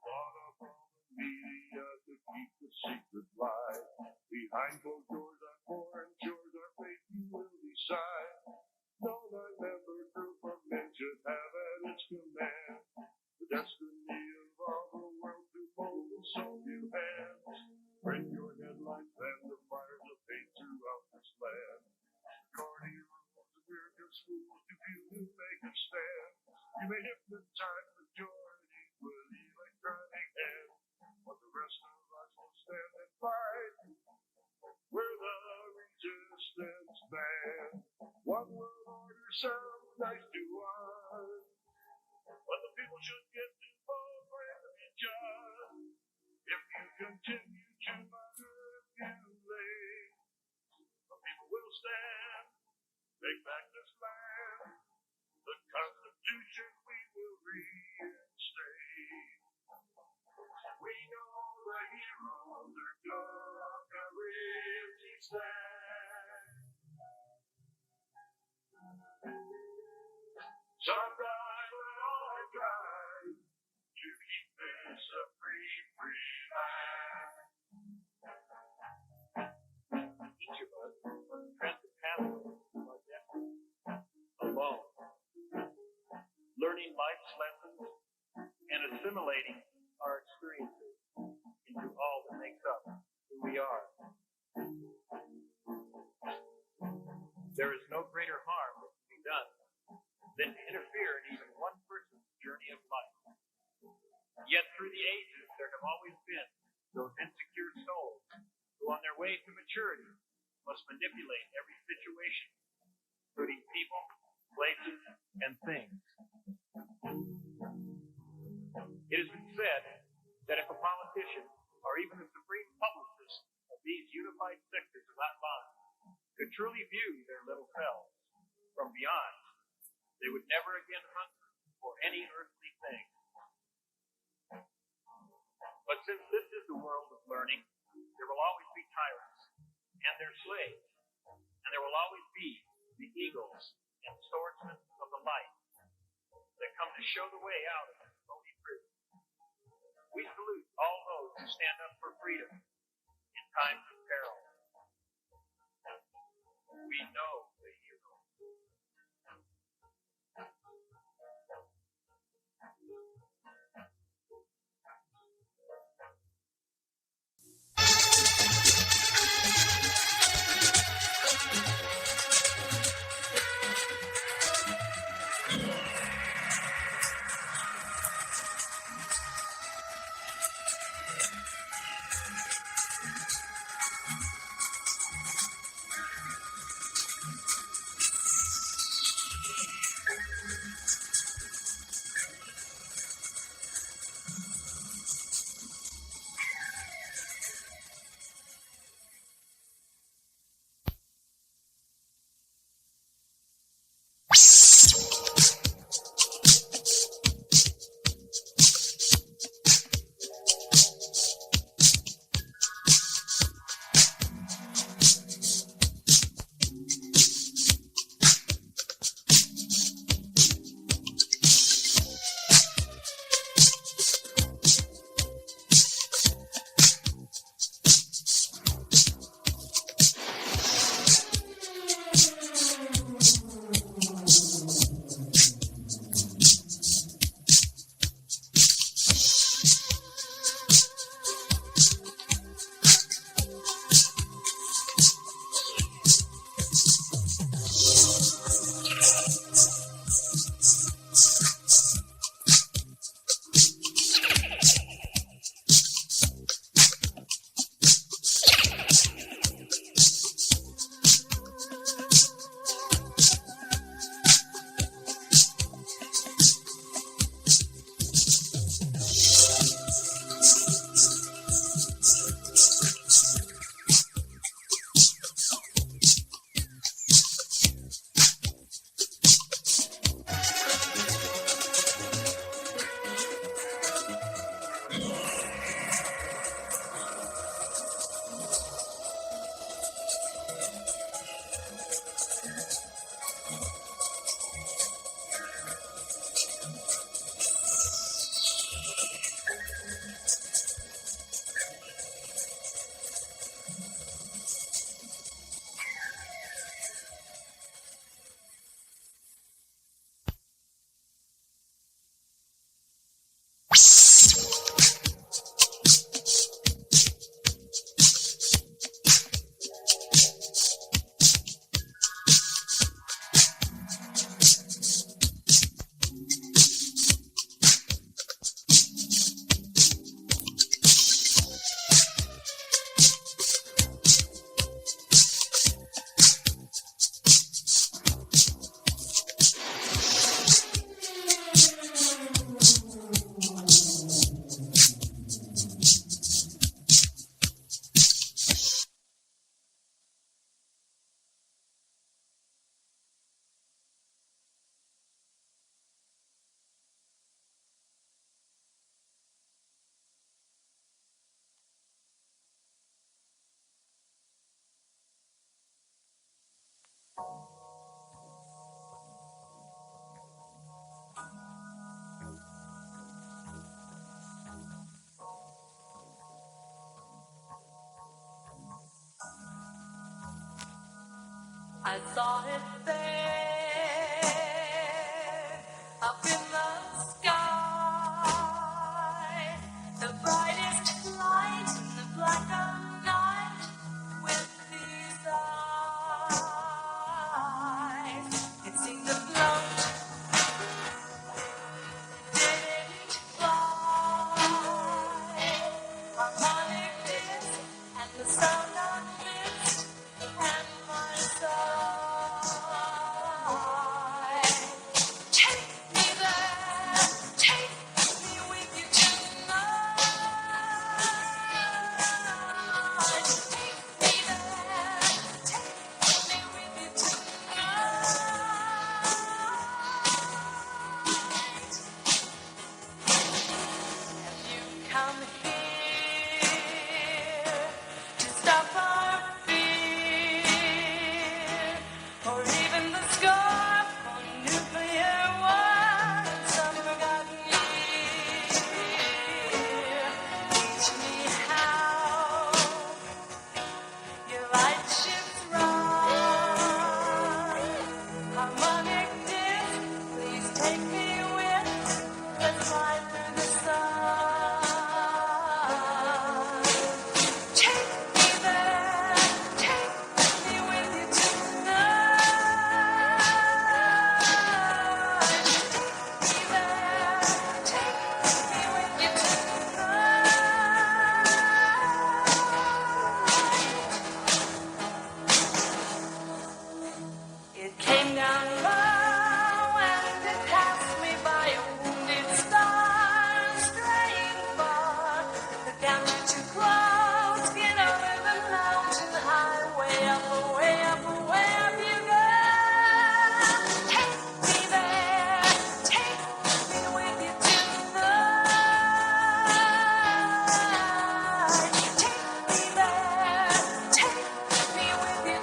Thought of all the media to keep the secret live. Behind closed doors on foreign shores, our fate you will decide. No nine-member group of men should have at its command the destiny of all the world to hold in so few hands. Print your headlines and the fires of hate throughout this land. According rules, American schools to few to make a stand. You may hypnotize majorities with electronic hands, but the rest of us will stand and fight. We're the resistance band. One world order sounds nice to us, but the people should get to vote for it to be just. If you continue to manipulate, the people will stand. Take back this land. The Constitution we will reinstate. We know the heroes are gonna really stand. Some die, but all have tried to keep this a free, free land. Each of us must tread the pathway of our destiny alone, learning life's lessons and assimilating our experiences into all that makes up who we are. There is no greater harm that can be done than to interfere in even one person's journey of life. Yet through the ages, there have always been those insecure souls who on their way to maturity must manipulate every situation, including people, places, and things. It has been said that if a politician or even the supreme publicist of these unified sectors of that line could truly view their little selves from beyond, they would never again hunger for any earthly thing. But since this is the world of learning, there will always be tyrants and their slaves, and there will always be the eagles and swordsmen of the light that come to show the way out of this phony prison. We salute all those who stand up for freedom in times of peril. We know the heroes. I saw it there, up in the sky, the brightest light in the black of night, with these eyes. It seemed to float, didn't fly. Harmonic disc and the sound of mist and my side. Take me there, take me with you tonight. Take me there, take me with you tonight. You come here to stop our fear, or even the scar for nuclear war in some forgotten year. Teach me how your light ships run. Harmonic disc, please take me with. Let's fly through the sun. Take me there, take me with you tonight. Take me there, take me with you tonight. It came down low and it passed me by a wounded star, straying far. Look down, you're too close, get over the mountain highway, up, away up, away up you go. Take me there, take me with you tonight. Take me there, take me with you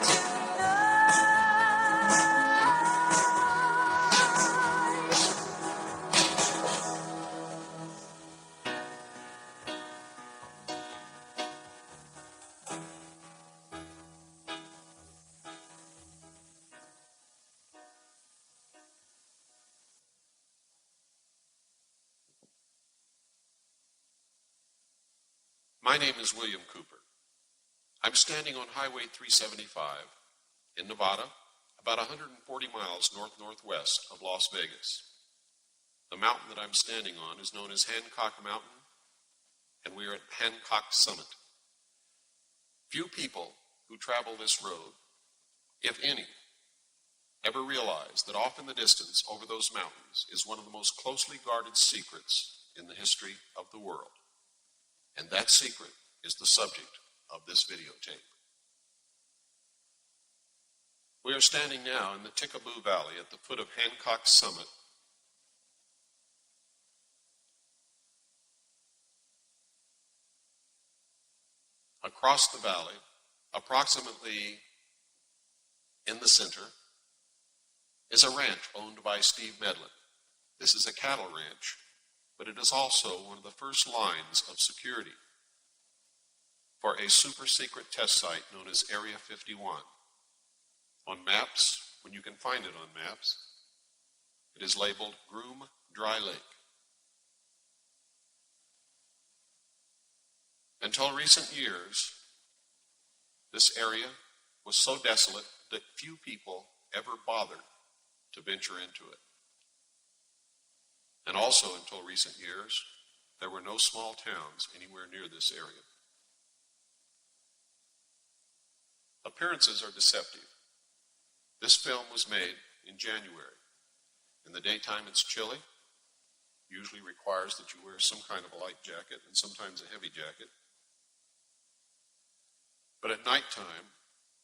My name is William Cooper. I'm standing on Highway 375 in Nevada, about 140 miles northwest of Las Vegas. The mountain that I'm standing on is known as Hancock Mountain, and we are at Hancock Summit. Few people who travel this road, if any, ever realize that off in the distance over those mountains is one of the most closely guarded secrets in the history of the world. And that secret is the subject of this videotape. We are standing now in the Tickaboo Valley at the foot of Hancock Summit. Across the valley, approximately in the center, is a ranch owned by Steve Medlin. This is a cattle ranch, but it is also one of the first lines of security for a super secret test site known as Area 51. On maps, when you can find it on maps, it is labeled Groom Dry Lake. Until recent years, this area was so desolate that few people ever bothered to venture into it. And also until recent years, there were no small towns anywhere near this area. Appearances are deceptive. This film was made in January. In the daytime it's chilly, usually requires that you wear some kind of a light jacket and sometimes a heavy jacket. But at nighttime,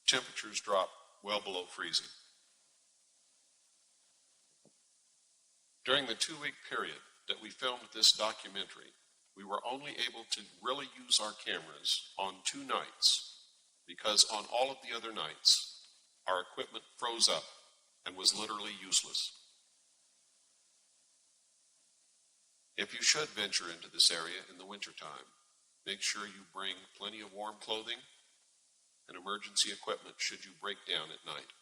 temperatures drop well below freezing. During the 2-week period that we filmed this documentary, we were only able to really use our cameras on 2 nights, because on all of the other nights, our equipment froze up and was literally useless. If you should venture into this area in the wintertime, make sure you bring plenty of warm clothing and emergency equipment should you break down at night.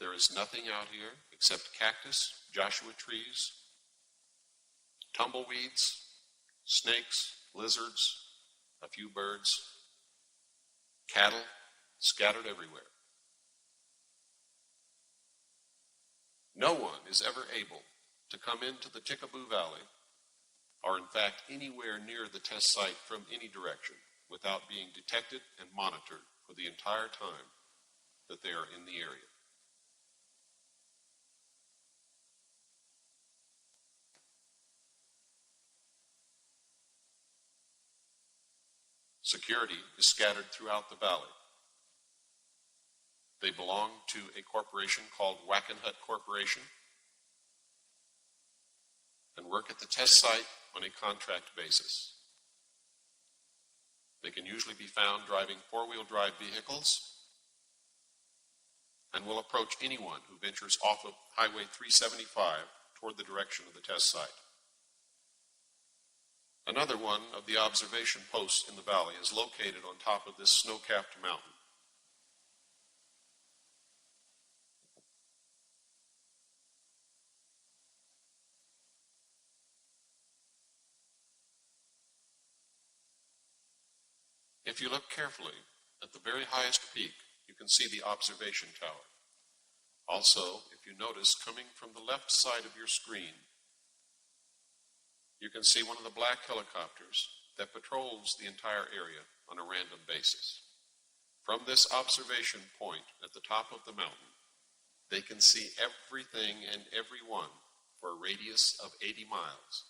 There is nothing out here except cactus, Joshua trees, tumbleweeds, snakes, lizards, a few birds, cattle scattered everywhere. No one is ever able to come into the Tickaboo Valley, or in fact anywhere near the test site from any direction, without being detected and monitored for the entire time that they are in the area. Security is scattered throughout the valley. They belong to a corporation called Wackenhut Corporation and work at the test site on a contract basis. They can usually be found driving four-wheel drive vehicles and will approach anyone who ventures off of Highway 375 toward the direction of the test site. Another one of the observation posts in the valley is located on top of this snow-capped mountain. If you look carefully, at the very highest peak, you can see the observation tower. Also, if you notice, coming from the left side of your screen, you can see one of the black helicopters that patrols the entire area on a random basis. From this observation point at the top of the mountain, they can see everything and everyone for a radius of 80 miles.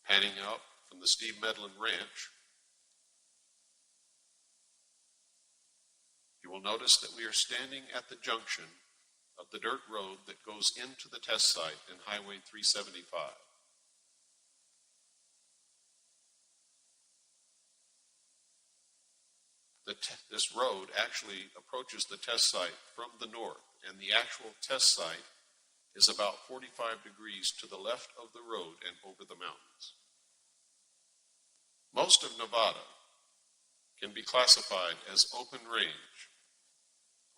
Panning out from the Steve Medlin Ranch, you will notice that we are standing at the junction of the dirt road that goes into the test site in Highway 375. This road actually approaches the test site from the north, and the actual test site is about 45 degrees to the left of the road and over the mountains. Most of Nevada can be classified as open range.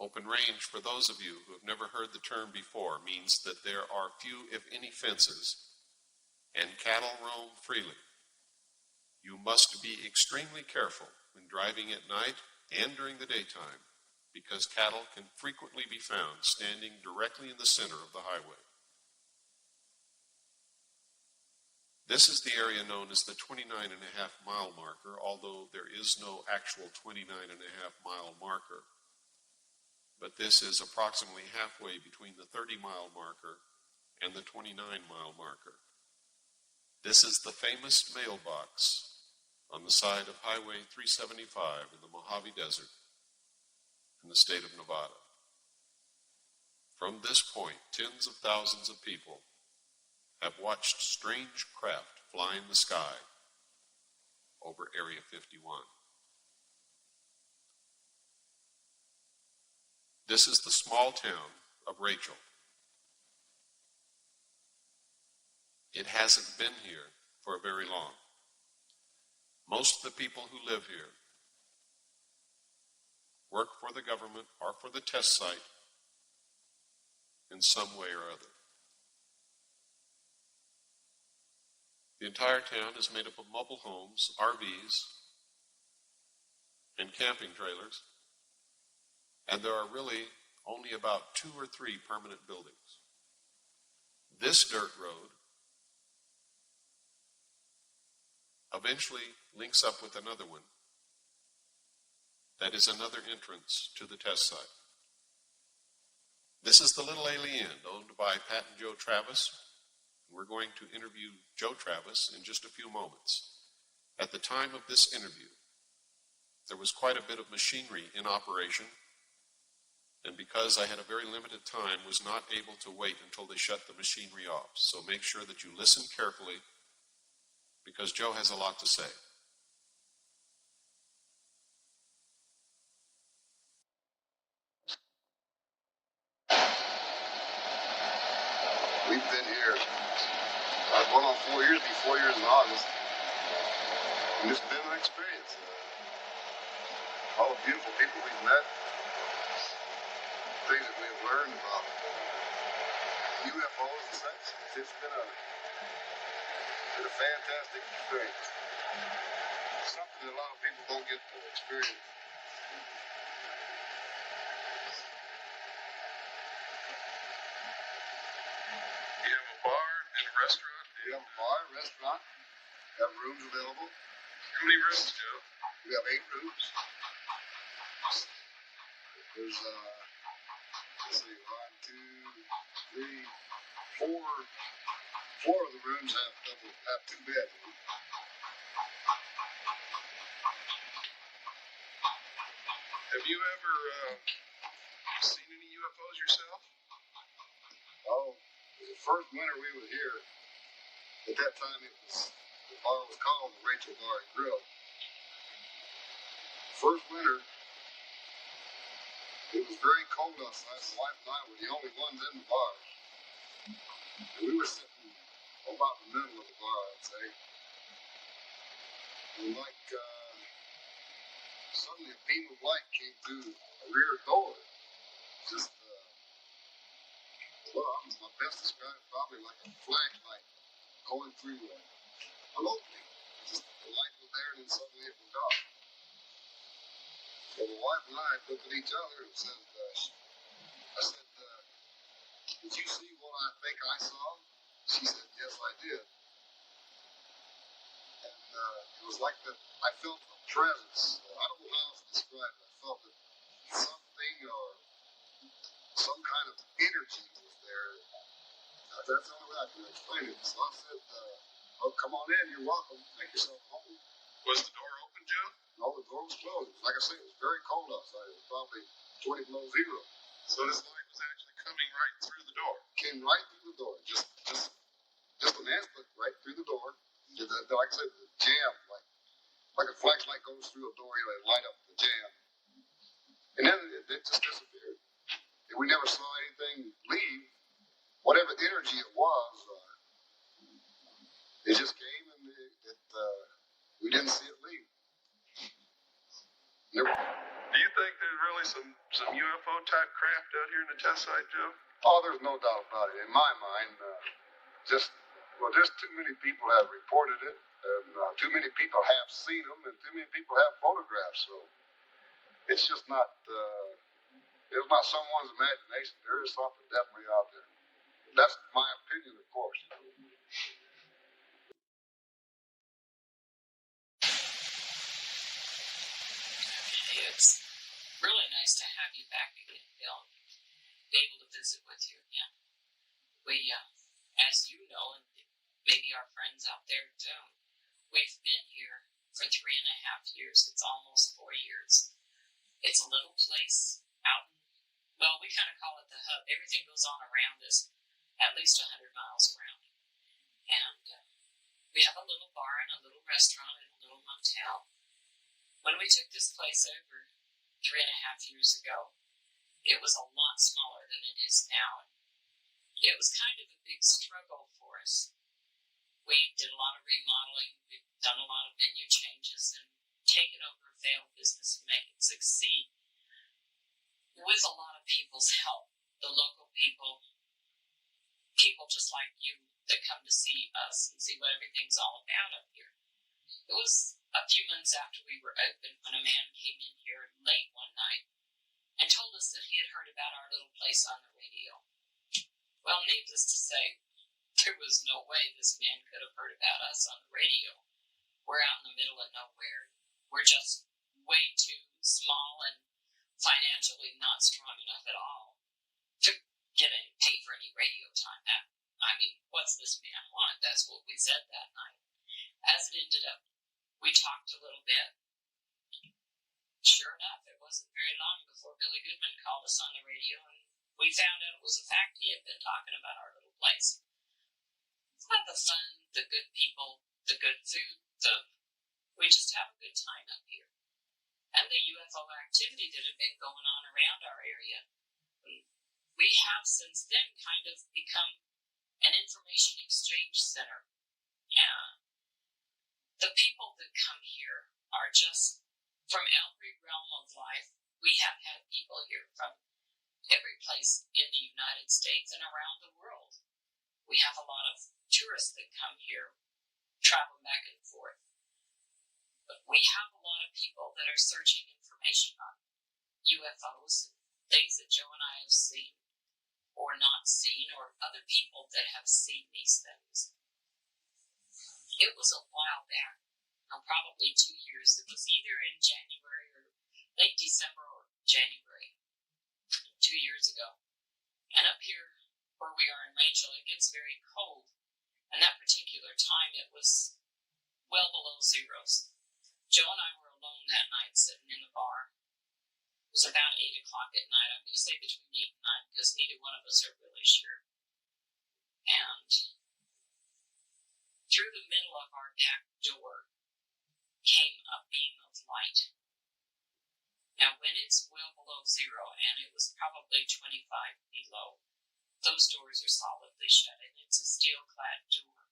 Open range, for those of you who have never heard the term before, means that there are few, if any, fences, and cattle roam freely. You must be extremely careful when driving at night and during the daytime, because cattle can frequently be found standing directly in the center of the highway. This is the area known as the 29.5-mile marker, although there is no actual 29.5-mile marker. But this is approximately halfway between the 30-mile marker and the 29-mile marker. This is the famous mailbox on the side of Highway 375 in the Mojave Desert in the state of Nevada. From this point, tens of thousands of people have watched strange craft fly in the sky over Area 51. This is the small town of Rachel. It hasn't been here for very long. Most of the people who live here work for the government or for the test site in some way or other. The entire town is made up of mobile homes, RVs, and camping trailers, and there are really only about 2 or 3 permanent buildings. This dirt road eventually links up with another one that is another entrance to the test site. This is the Little Alien, owned by Pat and Joe Travis. We're going to interview Joe Travis in just a few moments. At the time of this interview, there was quite a bit of machinery in operation, and because I had a very limited time, was not able to wait until they shut the machinery off. So make sure that you listen carefully, because Joe has a lot to say. we've been here. I've going on 4 years, be 4 years in August. And it's been an experience. All the beautiful people we've met, things that we've learned about UFOs and such. It's been a fantastic experience. Something that a lot of people don't get to experience. You have a bar and a restaurant? We have a bar, restaurant, have rooms available. How many rooms, Joe? We have 8 rooms. There's, let's see, 1, 2, 3, 4. 4 of the rooms have 2 beds. Have you ever seen any UFOs yourself? Oh, the first winter we were here, at that time the bar was called the Rachel Bar and Grill. First winter, it was very cold outside. My wife and I were the only ones in the bar. And we were sitting about in the middle of the bar, I'd say. And suddenly a beam of light came through a rear door. Just, well, my best described probably like a flashlight going through an opening. Just the light was there and then suddenly it was dark. So my wife and I looked at each other and said, I said, did you see what I think I saw? She said, yes, I did. And it was like that. I felt a presence. I don't know how else to describe it. I felt that something or some kind of energy was there. That's the only way I can explain it. So I said, oh, come on in. You're welcome. Make yourself home. Was the door open, Joe? No, the door was closed. Like I said, it was very cold outside. It was probably 20 below zero. So this light was actually coming right through the door? Came right through the door. Just an aspect right through the door. Like I said, the jam, like a flashlight goes through a door, you know, it light up the jam. And then it just disappeared. And we never saw anything leave. Whatever energy it was, it just came and we didn't see it leave. Nope. Do you think there's really some UFO type craft out here in the test site, Joe? Oh, there's no doubt about it. In my mind, just too many people have reported it, and too many people have seen them, and too many people have photographs. So it's just not, it's not someone's imagination. There is something definitely out there. That's my opinion, of course. It's really nice to have you back again, Bill. Be able to visit with you again. We, as you know, and maybe our friends out there don't, we've been here for 3.5 years. It's almost 4 years. It's a little place out in, well, we kind of call it the hub. Everything goes on around us, at least 100 miles around. And we have a little bar and a little restaurant and a little motel. When we took this place over 3.5 years ago, it was a lot smaller than it is now. It was kind of a big struggle for us. We did a lot of remodeling, we've done a lot of menu changes and taken over a failed business and make it succeed with a lot of people's help. The local people just like you that come to see us and see what everything's all about up here. It was a few months after we were open when a man came in here late one night and told us that he had heard about our little place on the radio. Well, needless to say, there was no way this man could have heard about us on the radio. We're out in the middle of nowhere. We're just way too small and financially not strong enough at all to get any pay for any radio time. What's this man want? That's what we said that night. As it ended up, we talked a little bit. Sure enough, it wasn't very long before Billy Goodman called us on the radio, and we found out it was a fact. He had been talking about our little place. Not the fun, the good people, the good food, we just have a good time up here. And the UFO activity that had been going on around our area. We have since then kind of become an information exchange center. And the people that come here are just from every realm of life. We have had people here from every place in the United States and around the world. We have a lot of tourists that come here, travel back and forth. But we have a lot of people that are searching information on UFOs, things that Joe and I have seen or not seen, or other people that have seen these things. It was a while back, probably 2 years. It was either in January or late December or January, 2 years ago. And up here where we are in Rachel, it gets very cold. And that particular time, it was well below zeros. Joe and I were alone that night sitting in the bar. It was about 8 o'clock at night. I'm going to say between 8 and 9 because neither one of us are really sure. And through the middle of our back door came a beam of light. Now, when it's well below zero, and it was probably 25 below, those doors are solidly shut, and it's a steel-clad door.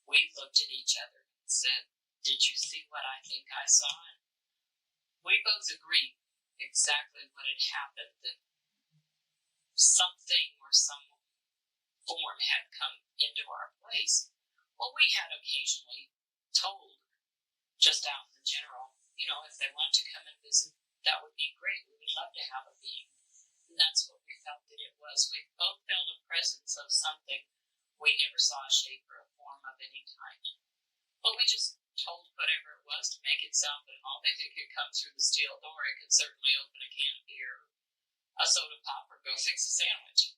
We looked at each other and said, "Did you see what I think I saw?" And we both agreed exactly what had happened, that something or some form had come into our place. Well, we had occasionally told, just out in general, if they want to come and visit, that would be great. We would love to have a being. And that's what we felt that it was. We both felt a presence of something. We never saw a shape or a form of any kind. But we just told whatever it was to make it sound banal. If it could come through the steel door, it could certainly open a can of beer, a soda pop, or go fix a sandwich.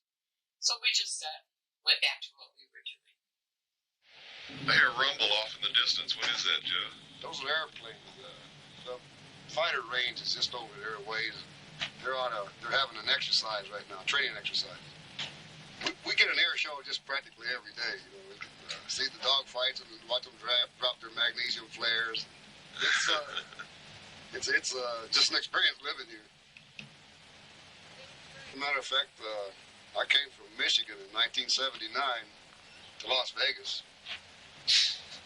So we just went back to what we were doing. I hear a rumble off in the distance. What is that, Joe? Those are airplanes. The fighter range is just over there a ways. They're having an exercise right now, training exercise. We get an air show just practically every day. We can see the dog fights and watch them drop their magnesium flares. It's just an experience living here. As a matter of fact, I came from Michigan in 1979 to Las Vegas.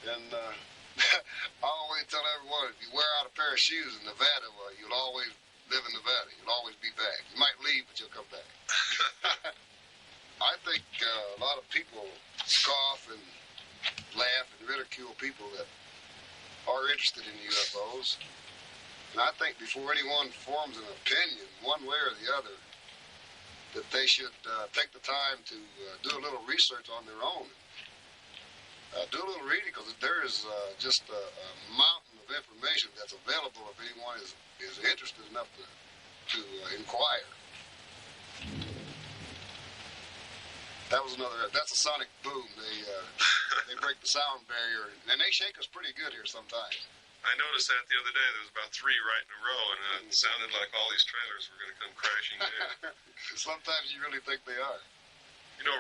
And I always tell everyone, if you wear out a pair of shoes in Nevada, well, you'll always live in Nevada. You'll always be back. You might leave, but you'll come back. I think a lot of people scoff and laugh and ridicule people that are interested in UFOs. And I think before anyone forms an opinion, one way or the other, that they should take the time to do a little research on their own. Do a little reading, because there is just a mountain of information that's available if anyone is interested enough to inquire. That's a sonic boom. They break the sound barrier, and they shake us pretty good here sometimes. I noticed that the other day. There was about 3 right in a row, and it sounded like all these trailers were going to come crashing down. Sometimes you really think they are.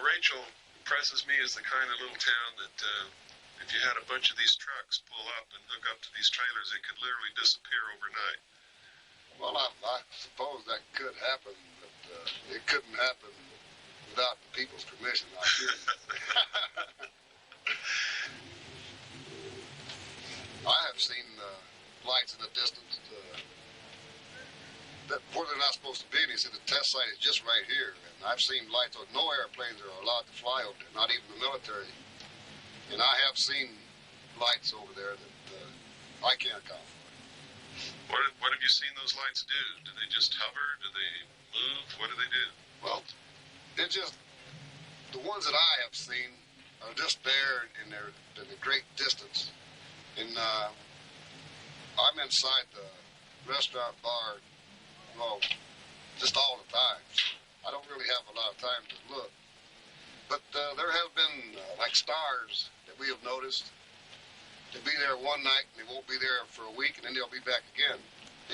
Rachel impresses me as the kind of little town that if you had a bunch of these trucks pull up and hook up to these trailers, it could literally disappear overnight. Well, I suppose that could happen, but it couldn't happen without the people's permission, I assure you. I have seen lights in the distance where they're not supposed to be, and he said the test site is just right here. And I've seen lights. No airplanes are allowed to fly over there, not even the military. And I have seen lights over there that I can't account for. What have you seen those lights do? Do they just hover? Do they move? What do they do? Well, they're just, the ones that I have seen are just there, and they're at a great distance. And I'm inside the restaurant bar, just all the time. I don't really have a lot of time to look. But there have been, like stars that we have noticed. They'll be there one night, and they won't be there for a week, and then they'll be back again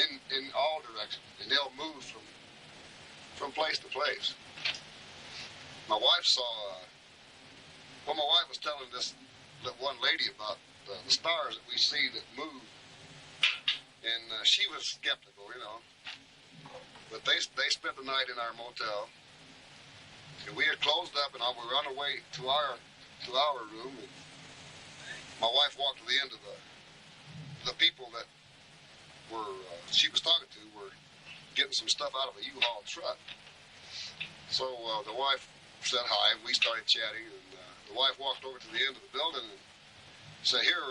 in all directions. And they'll move from place to place. My wife saw, my wife was telling this one lady about the stars that we see that move. And she was skeptical, But they spent the night in our motel. And we had closed up, and we were on our way to our room, and my wife walked to the end of the people that were she was talking to were getting some stuff out of a U-Haul truck. So the wife said hi, and we started chatting, and the wife walked over to the end of the building and said, here,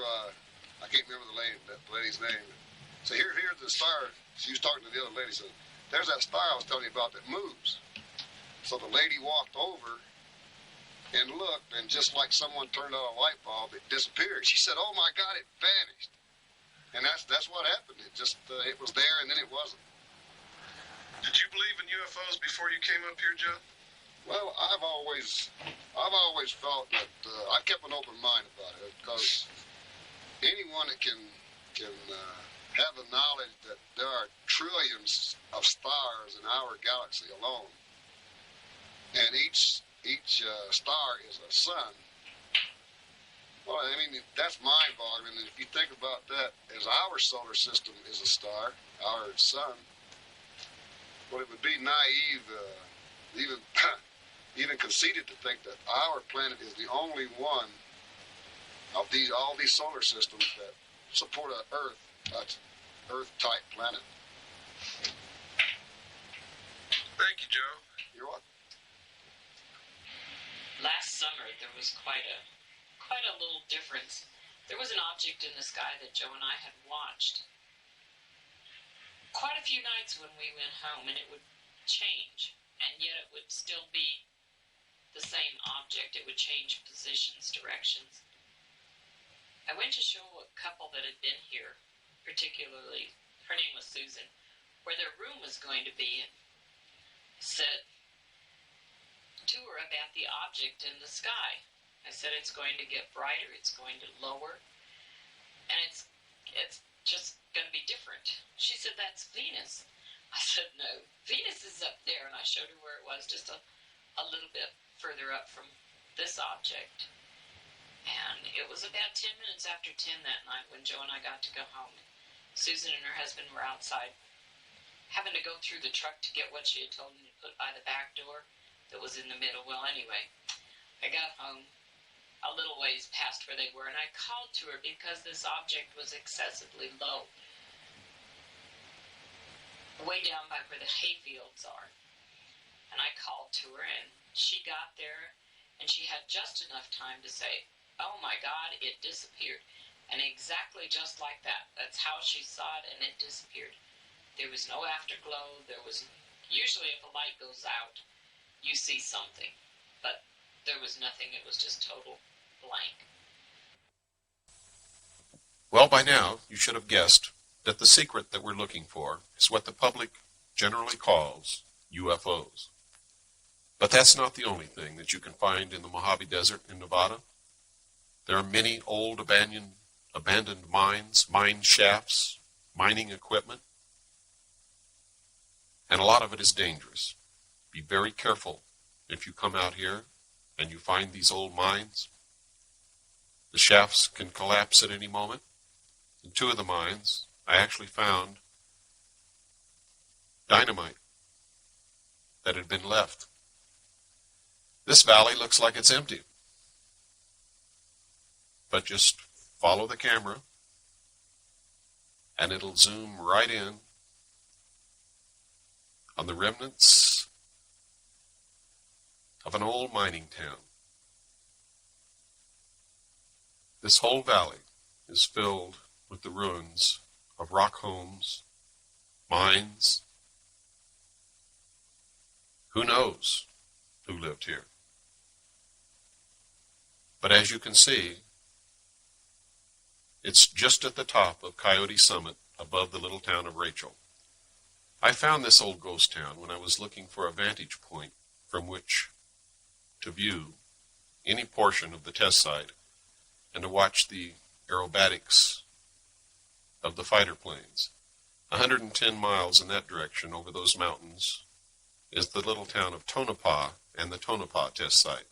I can't remember that lady's name. So here's the star. She was talking to the other lady, said, there's that star I was telling you about that moves. So the lady walked over and looked, and just like someone turned on a light bulb, it disappeared. She said, oh my God, it vanished. And that's what happened. It just, it was there and then it wasn't. Did you believe in UFOs before you came up here, Joe? Well, I've always felt that I kept an open mind about it, because anyone that can have the knowledge that there are trillions of stars in our galaxy alone, and each star is a sun. Well, I mean, that's mind-boggling. And if you think about that, as our solar system is a star, our sun, well, it would be naive, even conceited to think that our planet is the only one of all these solar systems that support an Earth-type planet. Thank you, Joe. You're welcome. Last summer, there was quite a little difference. There was an object in the sky that Joe and I had watched quite a few nights when we went home, and it would change, and yet it would still be the same object. It would change positions, directions. I went to show a couple that had been here, particularly, her name was Susan, where their room was going to be, and said to her about the object in the sky. I said, it's going to get brighter, it's going to lower, and it's just going to be different. She said, that's Venus. I said, no, Venus is up there, and I showed her where it was, just a little bit further up from this object. And it was about 10 minutes after 10 that night when Joe and I got to go home. Susan and her husband were outside, having to go through the truck to get what she had told me to put by the back door that was in the middle. Well, anyway, I got home a little ways past where they were, and I called to her because this object was excessively low, way down by where the hayfields are. And I called to her, and she got there, and she had just enough time to say, oh my God, it disappeared. And exactly just like that. That's how she saw it, and it disappeared. There was no afterglow. There was, usually if a light goes out, you see something. But there was nothing. It was just total blank. Well, by now, you should have guessed that the secret that we're looking for is what the public generally calls UFOs. But that's not the only thing that you can find in the Mojave Desert in Nevada. There are many old abandoned mines, mine shafts, mining equipment, and a lot of it is dangerous. Be very careful if you come out here and you find these old mines. The shafts can collapse at any moment. In two of the mines, I actually found dynamite that had been left. This valley looks like it's empty. But just follow the camera and it'll zoom right in on the remnants of an old mining town. This whole valley is filled with the ruins of rock homes, mines. Who knows who lived here? But as you can see, it's just at the top of Coyote Summit above the little town of Rachel. I found this old ghost town when I was looking for a vantage point from which to view any portion of the test site and to watch the aerobatics of the fighter planes. 110 miles in that direction over those mountains is the little town of Tonopah and the Tonopah test site.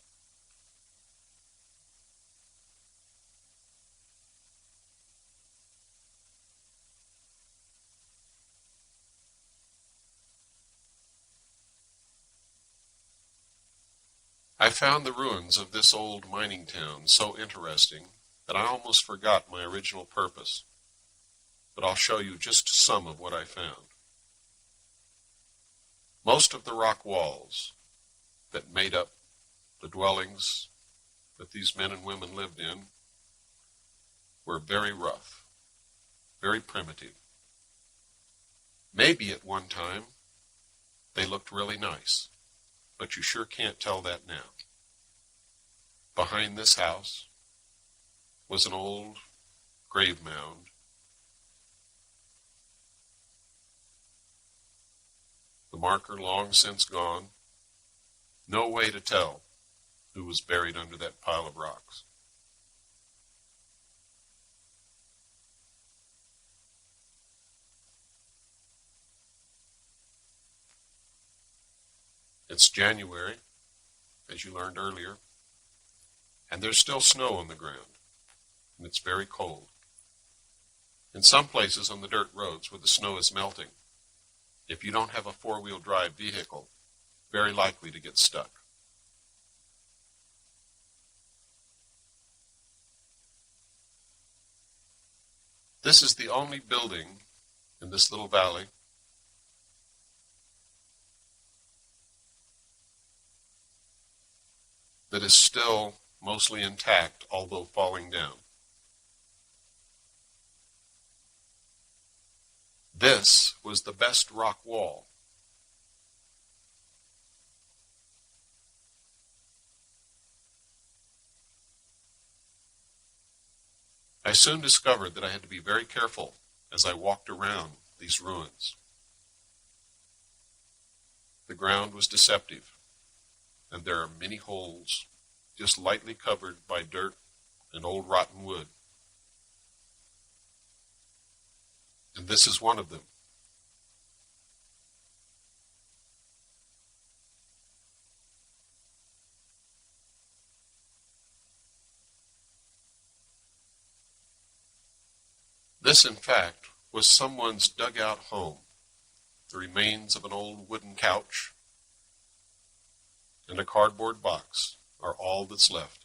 I found the ruins of this old mining town so interesting that I almost forgot my original purpose. But I'll show you just some of what I found. Most of the rock walls that made up the dwellings that these men and women lived in were very rough, very primitive. Maybe at one time they looked really nice, but you sure can't tell that now. Behind this house was an old grave mound. The marker long since gone. No way to tell who was buried under that pile of rocks. It's January, as you learned earlier, and there's still snow on the ground, and it's very cold. In some places on the dirt roads where the snow is melting, if you don't have a four-wheel drive vehicle, very likely to get stuck. This is the only building in this little valley that is still mostly intact, although falling down. This was the best rock wall. I soon discovered that I had to be very careful as I walked around these ruins. The ground was deceptive, and there are many holes just lightly covered by dirt and old rotten wood. And this is one of them. This, in fact, was someone's dugout home. The remains of an old wooden couch and a cardboard box are all that's left.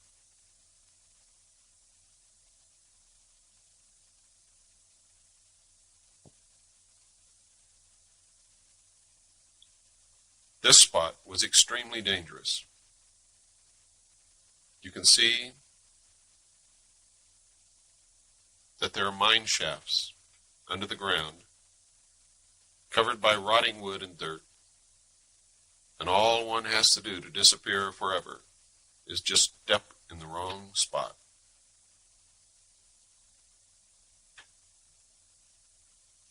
This spot was extremely dangerous. You can see that there are mine shafts under the ground, covered by rotting wood and dirt, and all one has to do to disappear forever is just step in the wrong spot.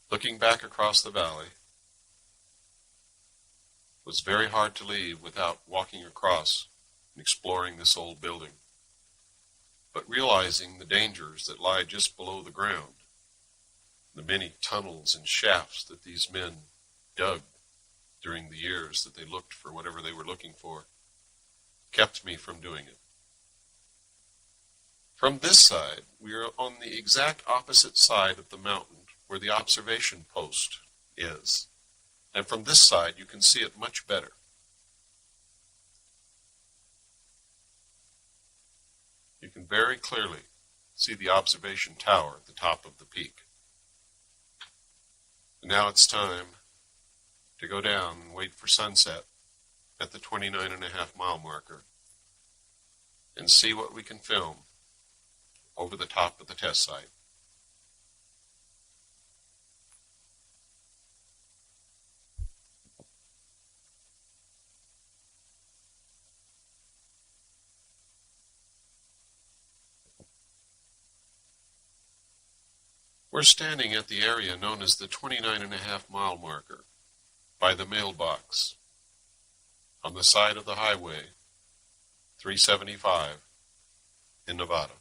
Looking back across the valley, it was very hard to leave without walking across and exploring this old building, but realizing the dangers that lie just below the ground, the many tunnels and shafts that these men dug during the years that they looked for whatever they were looking for, kept me from doing it. From this side, we are on the exact opposite side of the mountain where the observation post is. And from this side, you can see it much better. You can very clearly see the observation tower at the top of the peak. And now it's time to go down and wait for sunset at the 29.5-mile marker and see what we can film over the top of the test site. We're standing at the area known as the 29.5-mile marker by the mailbox on the side of the highway 375 in Nevada.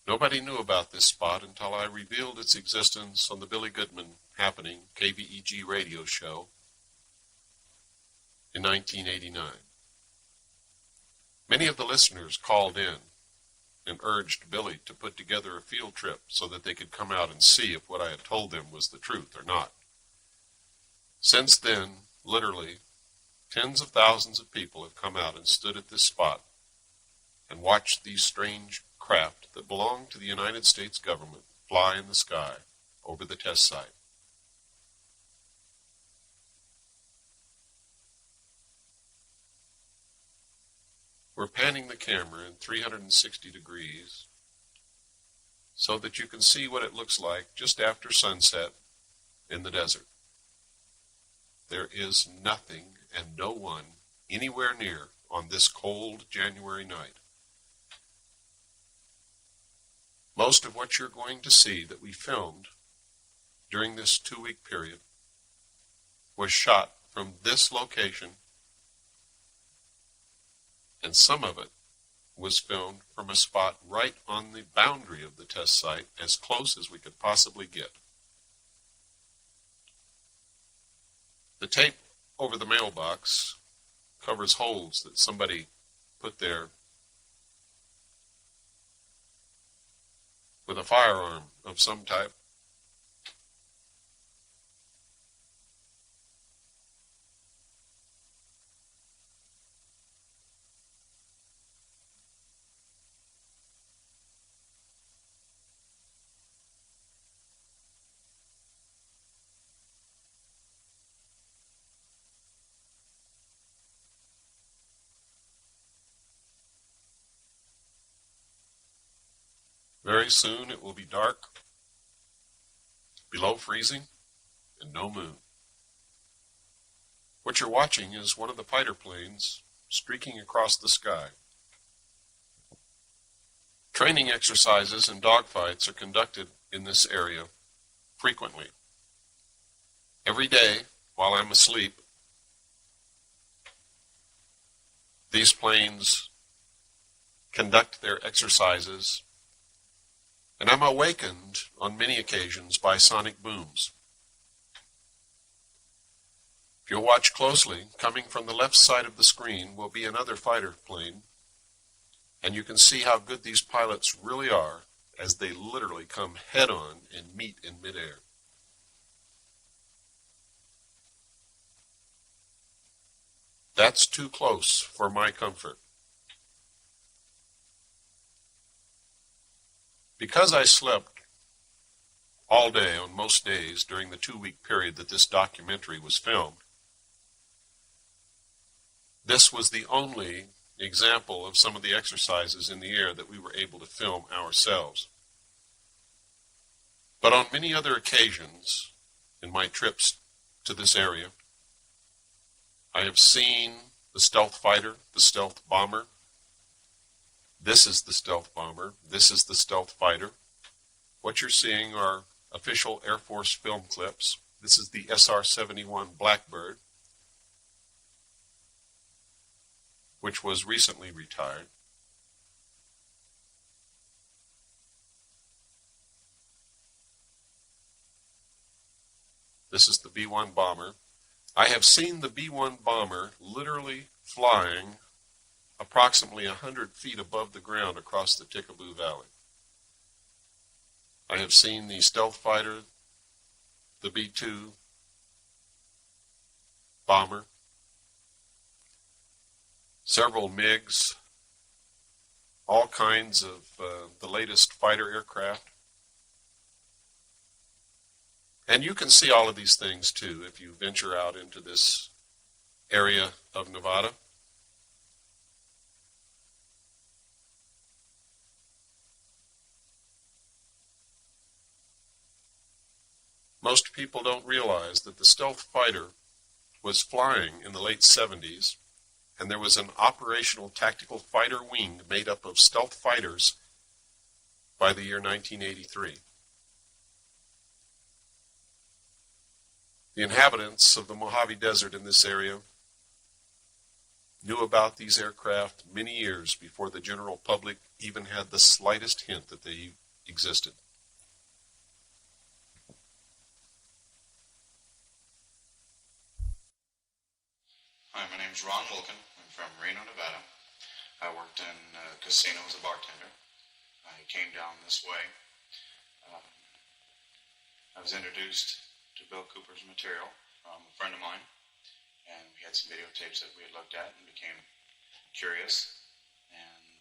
Nobody knew about this spot until I revealed its existence on the Billy Goodman Happening KVEG radio show in 1989. Many of the listeners called in and urged Billy to put together a field trip so that they could come out and see if what I had told them was the truth or not. Since then, literally, Tens of thousands of people have come out and stood at this spot and watched these strange craft that belong to the United States government fly in the sky over the test site. We're panning the camera in 360 degrees so that you can see what it looks like just after sunset in the desert. There is nothing and no one anywhere near on this cold January night. Most of what you're going to see that we filmed during this 2-week period was shot from this location, and some of it was filmed from a spot right on the boundary of the test site, as close as we could possibly get. The tape over the mailbox covers holes that somebody put there with a firearm of some type. Very soon it will be dark, below freezing, and no moon. What you're watching is one of the fighter planes streaking across the sky. Training exercises and dogfights are conducted in this area frequently. Every day, while I'm asleep, these planes conduct their exercises, and I'm awakened on many occasions by sonic booms. If you'll watch closely, coming from the left side of the screen will be another fighter plane, and you can see how good these pilots really are as they literally come head-on and meet in midair. That's too close for my comfort. Because I slept all day on most days during the 2-week period that this documentary was filmed, this was the only example of some of the exercises in the air that we were able to film ourselves. But on many other occasions in my trips to this area, I have seen the stealth fighter, the stealth bomber. This is the stealth bomber. This is the stealth fighter. What you're seeing are official Air Force film clips. This is the SR-71 Blackbird, which was recently retired. This is the B-1 bomber. I have seen the B-1 bomber literally flying approximately 100 feet above the ground across the Tickaboo Valley. I have seen the stealth fighter, the B-2 bomber, several MiGs, all kinds of the latest fighter aircraft. And you can see all of these things too if you venture out into this area of Nevada. Most people don't realize that the stealth fighter was flying in the late 70s, and there was an operational tactical fighter wing made up of stealth fighters by the year 1983. The inhabitants of the Mojave Desert in this area knew about these aircraft many years before the general public even had the slightest hint that they existed. Hi, my name is Ron Wilkin. I'm from Reno, Nevada. I worked in a casino as a bartender. I came down this way. I was introduced to Bill Cooper's material from a friend of mine, and we had some videotapes that we had looked at and became curious, and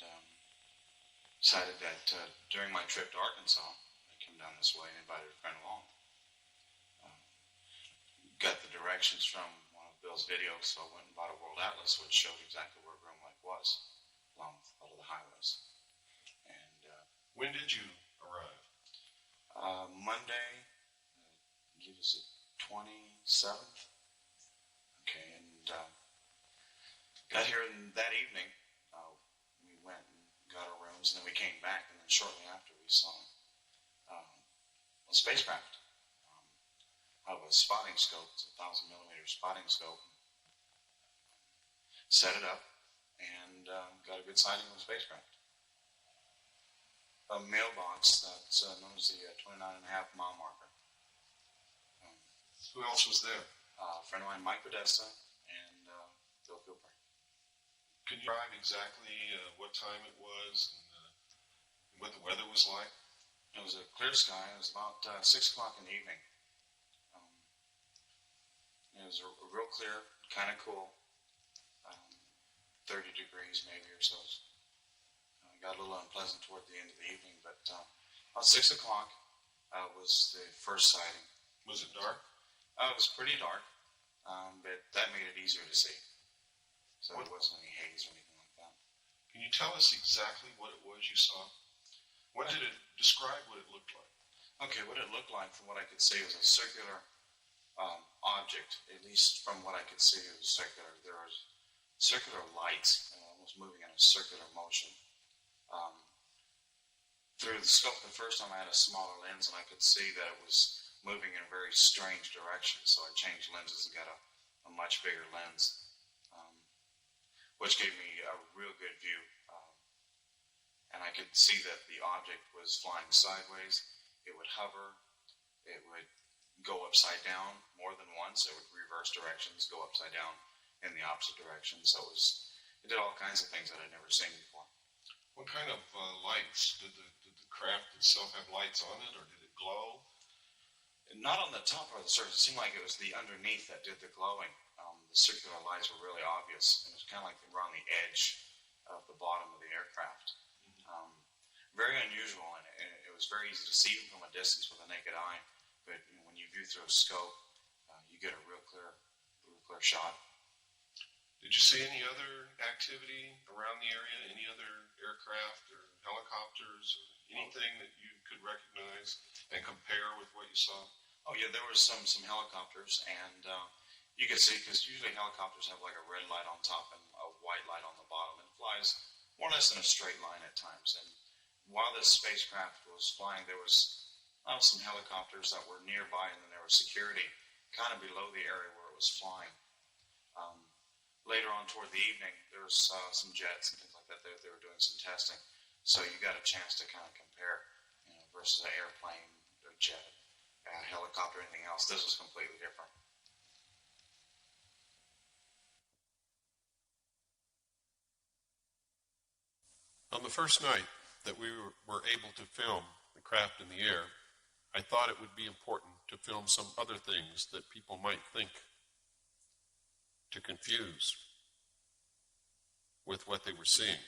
decided that during my trip to Arkansas, I came down this way and invited a friend along. Got the directions from one of Bill's videos, so I went and bought a World Atlas, which showed exactly where Groom Lake was, along with all of the highways. And when did you arrive? Monday, I believe it was the 27th. Okay, and got here that evening. We went and got our rooms, and then we came back, and then shortly after we saw a spacecraft out of a spotting scope. It's a 1,000mm spotting scope. Set it up, and got a good sighting of the spacecraft. A mailbox that's known as the 29.5-mile marker. Who else was there? A friend of mine, Mike Podesta, and Bill Cooper. Can you describe exactly what time it was and what the weather was like? It was a clear sky. It was about 6 o'clock in the evening. It was a real clear, kind of cool, 30 degrees maybe or so. It got a little unpleasant toward the end of the evening, but about 6 o'clock was the first sighting. Was it dark? It was pretty dark, but that made it easier to see. So there wasn't any haze or anything like that. Can you tell us exactly what it was you saw? What did it describe what it looked like? Okay, what it looked like, from what I could see, was a circular object. At least from what I could see, it was circular. There was circular lights, almost moving in a circular motion. Through the scope the first time, I had a smaller lens, and I could see that it was moving in a very strange direction. So I changed lenses and got a much bigger lens, which gave me a real good view. And I could see that the object was flying sideways. It would hover. It would go upside down more than once. It would reverse directions, go upside down in the opposite direction. So it did all kinds of things that I'd never seen before. What kind of lights? Did the craft itself have lights on it, or did it glow? Not on the top part of the surface. It seemed like it was the underneath that did the glowing. The circular lights were really obvious. It was kind of like they were on the edge of the bottom of the aircraft. Very unusual, and it was very easy to see from a distance with a naked eye. But when you view through a scope, you get a real clear shot. Did you see any other activity around the area? Any other aircraft or helicopters or anything that you could recognize and compare with what you saw? Oh yeah, there was some helicopters, and you could see, because usually helicopters have like a red light on top and a white light on the bottom, and it flies more or less in a straight line at times. And while this spacecraft was flying, there was some helicopters that were nearby, and then there was security kind of below the area where it was flying. Later on toward the evening, there was some jets and things like that. They were doing some testing. So you got a chance to kind of compare, versus an airplane, a jet, a helicopter, anything else. This was completely different. On the first night that we were able to film the craft in the air, I thought it would be important to film some other things that people might think to confuse with what they were seeing.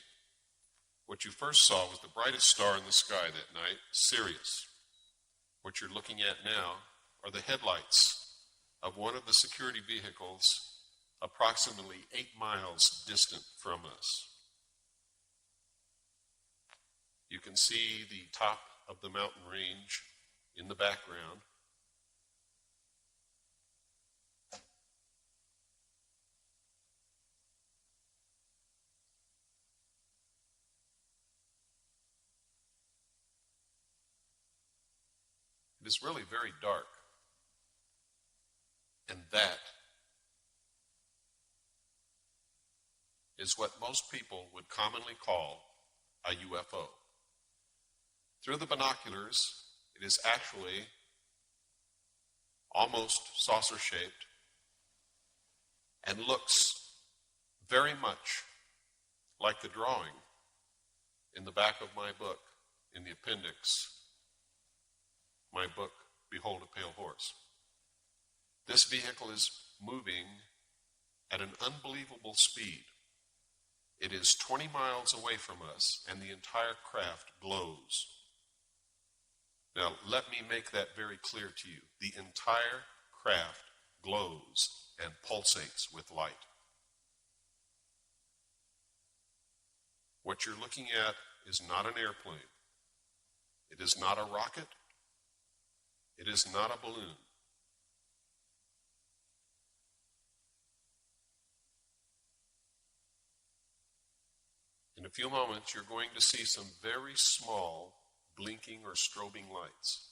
What you first saw was the brightest star in the sky that night, Sirius. What you're looking at now are the headlights of one of the security vehicles approximately 8 miles distant from us. You can see the top of the mountain range in the background. It is really very dark. And that is what most people would commonly call a UFO. Through the binoculars, it is actually almost saucer-shaped and looks very much like the drawing in the back of my book, in the appendix, my book, Behold a Pale Horse. This vehicle is moving at an unbelievable speed. It is 20 miles away from us, and the entire craft glows. Now, let me make that very clear to you. The entire craft glows and pulsates with light. What you're looking at is not an airplane. It is not a rocket. It is not a balloon. In a few moments, you're going to see some very small blinking or strobing lights.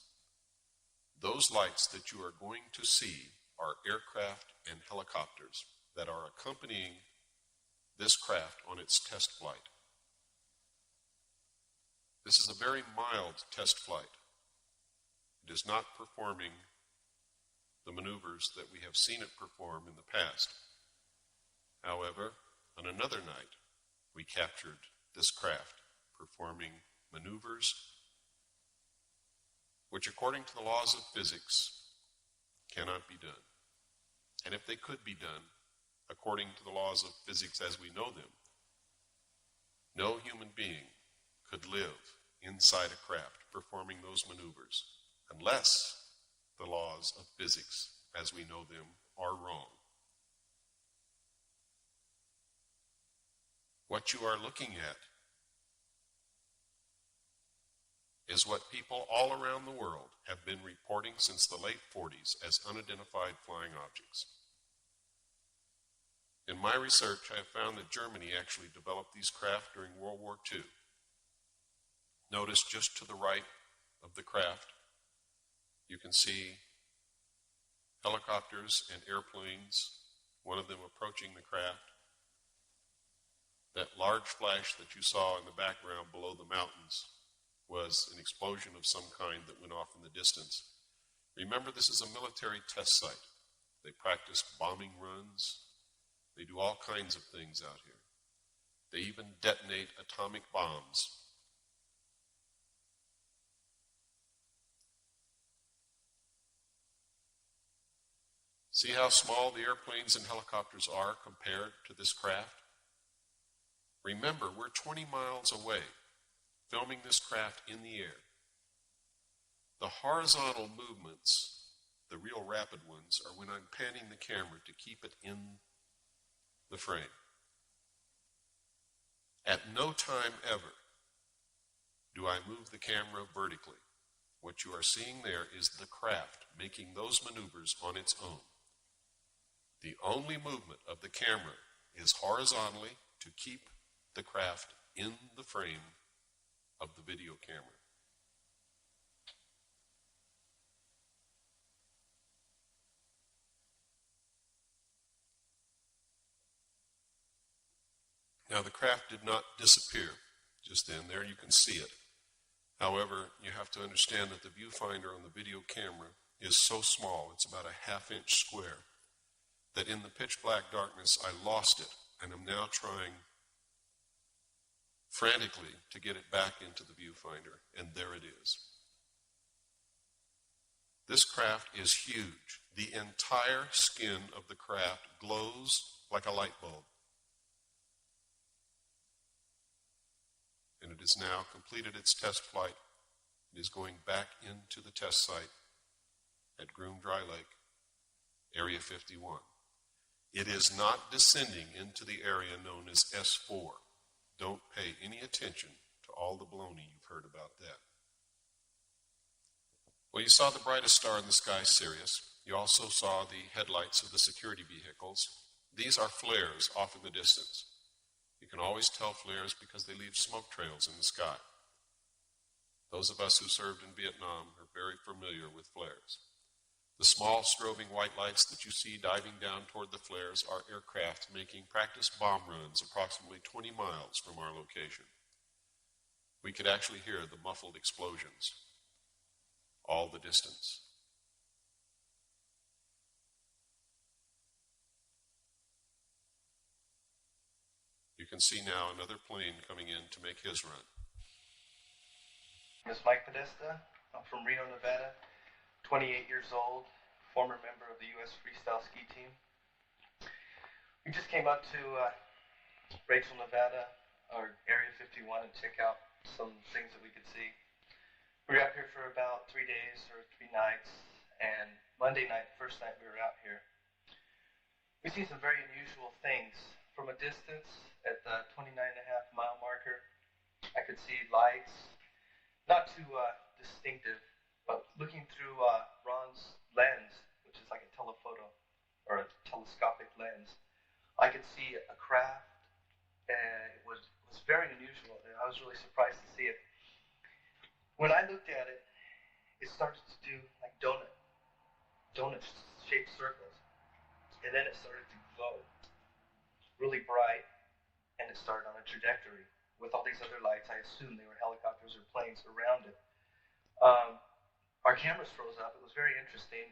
Those lights that you are going to see are aircraft and helicopters that are accompanying this craft on its test flight. This is a very mild test flight. It is not performing the maneuvers that we have seen it perform in the past. However, on another night, we captured this craft performing maneuvers which, according to the laws of physics, cannot be done. And if they could be done, according to the laws of physics as we know them, no human being could live inside a craft performing those maneuvers unless the laws of physics as we know them are wrong. What you are looking at is what people all around the world have been reporting since the late 40s as unidentified flying objects. In my research, I have found that Germany actually developed these craft during World War II. Notice just to the right of the craft, you can see helicopters and airplanes, one of them approaching the craft. That large flash that you saw in the background below the mountains was an explosion of some kind that went off in the distance. Remember, this is a military test site. They practice bombing runs. They do all kinds of things out here. They even detonate atomic bombs. See how small the airplanes and helicopters are compared to this craft? Remember, we're 20 miles away, filming this craft in the air. The horizontal movements, the real rapid ones, are when I'm panning the camera to keep it in the frame. At no time ever do I move the camera vertically. What you are seeing there is the craft making those maneuvers on its own. The only movement of the camera is horizontally to keep the craft in the frame of the video camera. Now, the craft did not disappear just then. There you can see it. However, you have to understand that the viewfinder on the video camera is so small, it's about a half-inch square, that in the pitch black darkness I lost it, and I'm now trying frantically to get it back into the viewfinder, and there it is. This craft is huge. The entire skin of the craft glows like a light bulb. And it has now completed its test flight. It is going back into the test site at Groom Dry Lake, Area 51. It is not descending into the area known as S4. Don't pay any attention to all the baloney you've heard about that. Well, you saw the brightest star in the sky, Sirius. You also saw the headlights of the security vehicles. These are flares off in the distance. You can always tell flares because they leave smoke trails in the sky. Those of us who served in Vietnam are very familiar with flares. The small strobing white lights that you see diving down toward the flares are aircraft making practice bomb runs approximately 20 miles from our location. We could actually hear the muffled explosions all the distance. You can see now another plane coming in to make his run. My name is Mike Podesta. I'm from Reno, Nevada, 28 years old, former member of the U.S. Freestyle Ski Team. We just came up to Rachel, Nevada, or Area 51, and check out some things that we could see. We were out here for about 3 days or 3 nights, and Monday night, first night we were out here, we see some very unusual things. From a distance, at the 29.5-mile marker, I could see lights, not too distinctive, but looking through Ron's lens, which is like a telephoto, or a telescopic lens, I could see a craft, and it was very unusual, and I was really surprised to see it. When I looked at it, it started to do like donut-shaped circles, and then it started to glow really bright, and it started on a trajectory with all these other lights. I assumed they were helicopters or planes around it. Our cameras froze up. It was very interesting.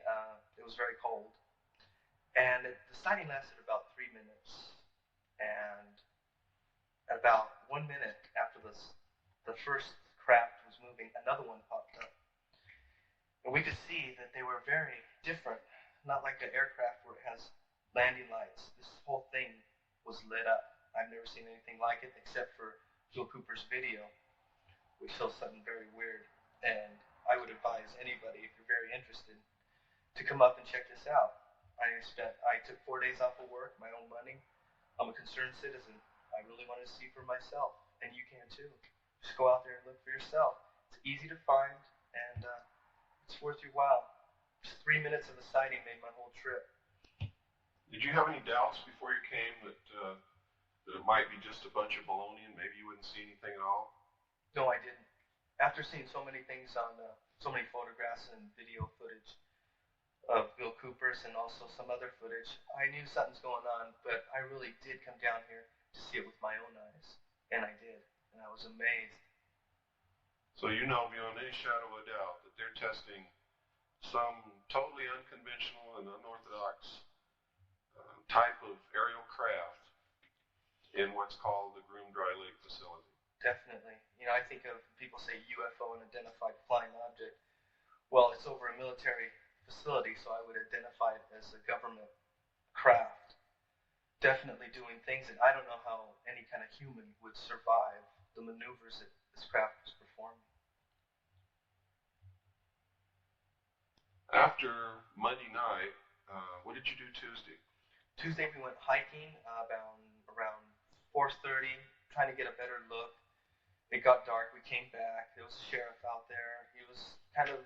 It was very cold, and the sighting lasted about 3 minutes, and about 1 minute after the first craft was moving, another one popped up. And we could see that they were very different, not like an aircraft where it has landing lights. This whole thing was lit up. I've never seen anything like it except for Bill Cooper's video, which shows something very weird. And I would advise anybody, if you're very interested, to come up and check this out. I took 4 days off of work, my own money. I'm a concerned citizen. I really wanted to see for myself, and you can too. Just go out there and look for yourself. It's easy to find, and it's worth your while. Just 3 minutes of a sighting made my whole trip. Did you have any doubts before you came that it might be just a bunch of baloney and maybe you wouldn't see anything at all? No, I didn't. After seeing so many things on so many photographs and video footage of Bill Cooper's and also some other footage, I knew something's going on, but I really did come down here to see it with my own eyes, and I did, and I was amazed. So you know beyond any shadow of a doubt that they're testing some totally unconventional and unorthodox type of aerial craft in what's called the Groom Dry Lake facility. Definitely. You know, I think of people say UFO, unidentified flying object. Well, it's over a military facility, so I would identify it as a government craft. Definitely doing things that I don't know how any kind of human would survive the maneuvers that this craft was performing. After Monday night, what did you do Tuesday? Tuesday we went hiking around 4:30, trying to get a better look. It got dark. We came back. There was a sheriff out there. He was kind of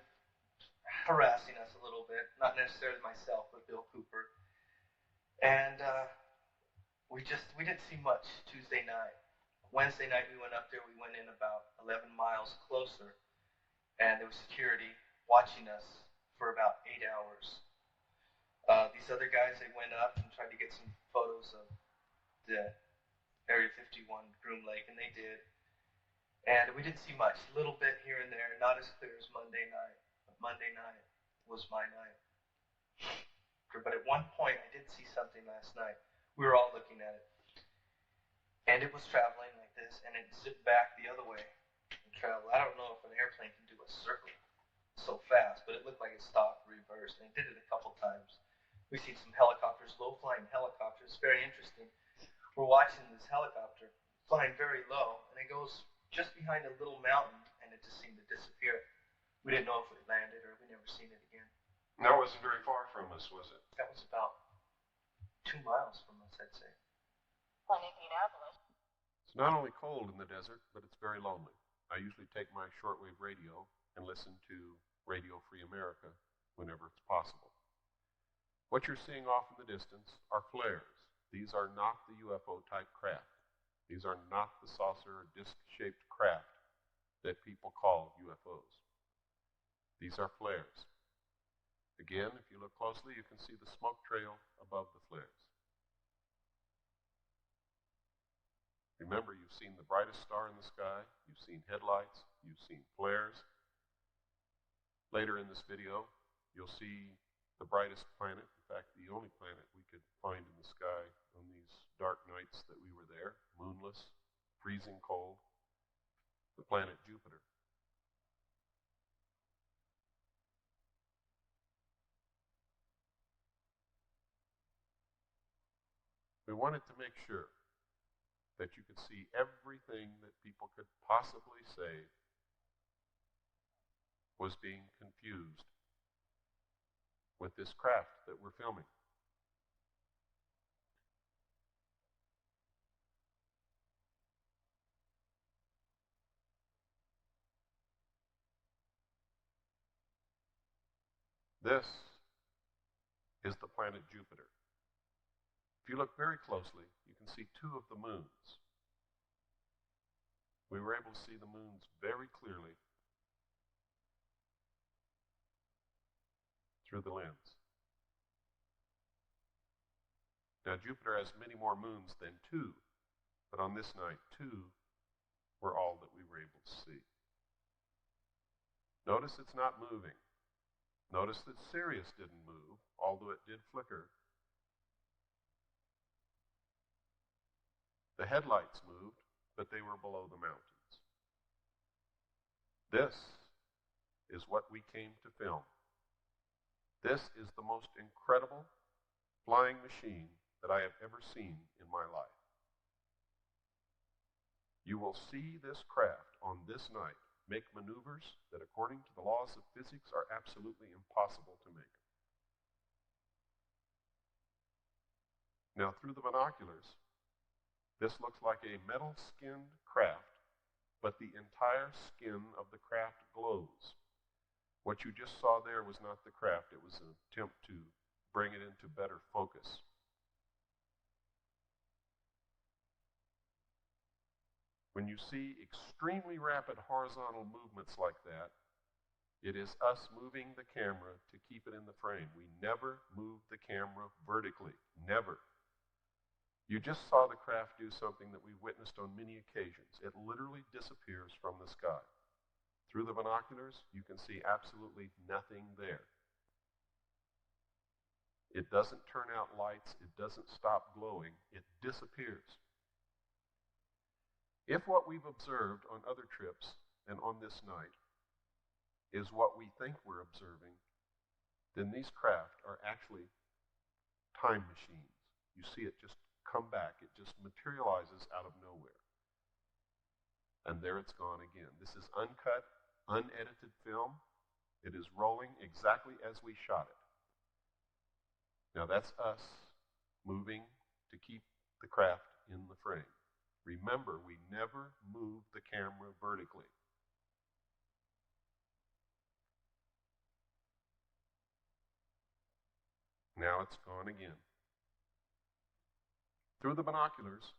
harassing us a little bit, not necessarily myself, but Bill Cooper. And we didn't see much Tuesday night. Wednesday night we went up there. We went in about 11 miles closer, and there was security watching us for about 8 hours. These other guys, they went up and tried to get some photos of the Area 51 Groom Lake, and they did. And we didn't see much, a little bit here and there, not as clear as Monday night. But Monday night was my night. But at one point, I did see something last night. We were all looking at it. And it was traveling like this, and it zipped back the other way and traveled. I don't know if an airplane can do a circle so fast, but it looked like it stopped, reversed, and it did it a couple times. We've seen some helicopters, low-flying helicopters. Very interesting. We're watching this helicopter flying very low, and it goes just behind a little mountain, and it just seemed to disappear. We didn't know if it landed or we never seen it again. That wasn't very far from us, was it? That was about 2 miles from us, I'd say. Indianapolis. It's not only cold in the desert, but it's very lonely. I usually take my shortwave radio and listen to Radio Free America whenever it's possible. What you're seeing off in the distance are flares. These are not the UFO-type craft. These are not the saucer or disc-shaped craft that people call UFOs. These are flares. Again, if you look closely, you can see the smoke trail above the flares. Remember, you've seen the brightest star in the sky, you've seen headlights, you've seen flares. Later in this video, you'll see the brightest planet, in fact, the only planet we could find in the sky on these dark nights that we were there, moonless, freezing cold, the planet Jupiter. We wanted to make sure that you could see everything that people could possibly say was being confused with this craft that we're filming. This is the planet Jupiter. If you look very closely, you can see two of the moons. We were able to see the moons very clearly through the lens. Now, Jupiter has many more moons than two, but on this night, two were all that we were able to see. Notice it's not moving. Notice that Sirius didn't move, although it did flicker. The headlights moved, but they were below the mountains. This is what we came to film. This is the most incredible flying machine that I have ever seen in my life. You will see this craft on this night make maneuvers that, according to the laws of physics, are absolutely impossible to make. Now, through the binoculars, this looks like a metal-skinned craft, but the entire skin of the craft glows. What you just saw there was not the craft. It was an attempt to bring it into better focus. When you see extremely rapid horizontal movements like that, it is us moving the camera to keep it in the frame. We never move the camera vertically. Never. You just saw the craft do something that we witnessed on many occasions. It literally disappears from the sky. Through the binoculars, you can see absolutely nothing there. It doesn't turn out lights. It doesn't stop glowing. It disappears. If what we've observed on other trips and on this night is what we think we're observing, then these craft are actually time machines. You see it just come back. It just materializes out of nowhere. And there it's gone again. This is uncut, unedited film. It is rolling exactly as we shot it. Now that's us moving to keep the craft in the frame. Remember, we never move the camera vertically. Now it's gone again. Through the binoculars,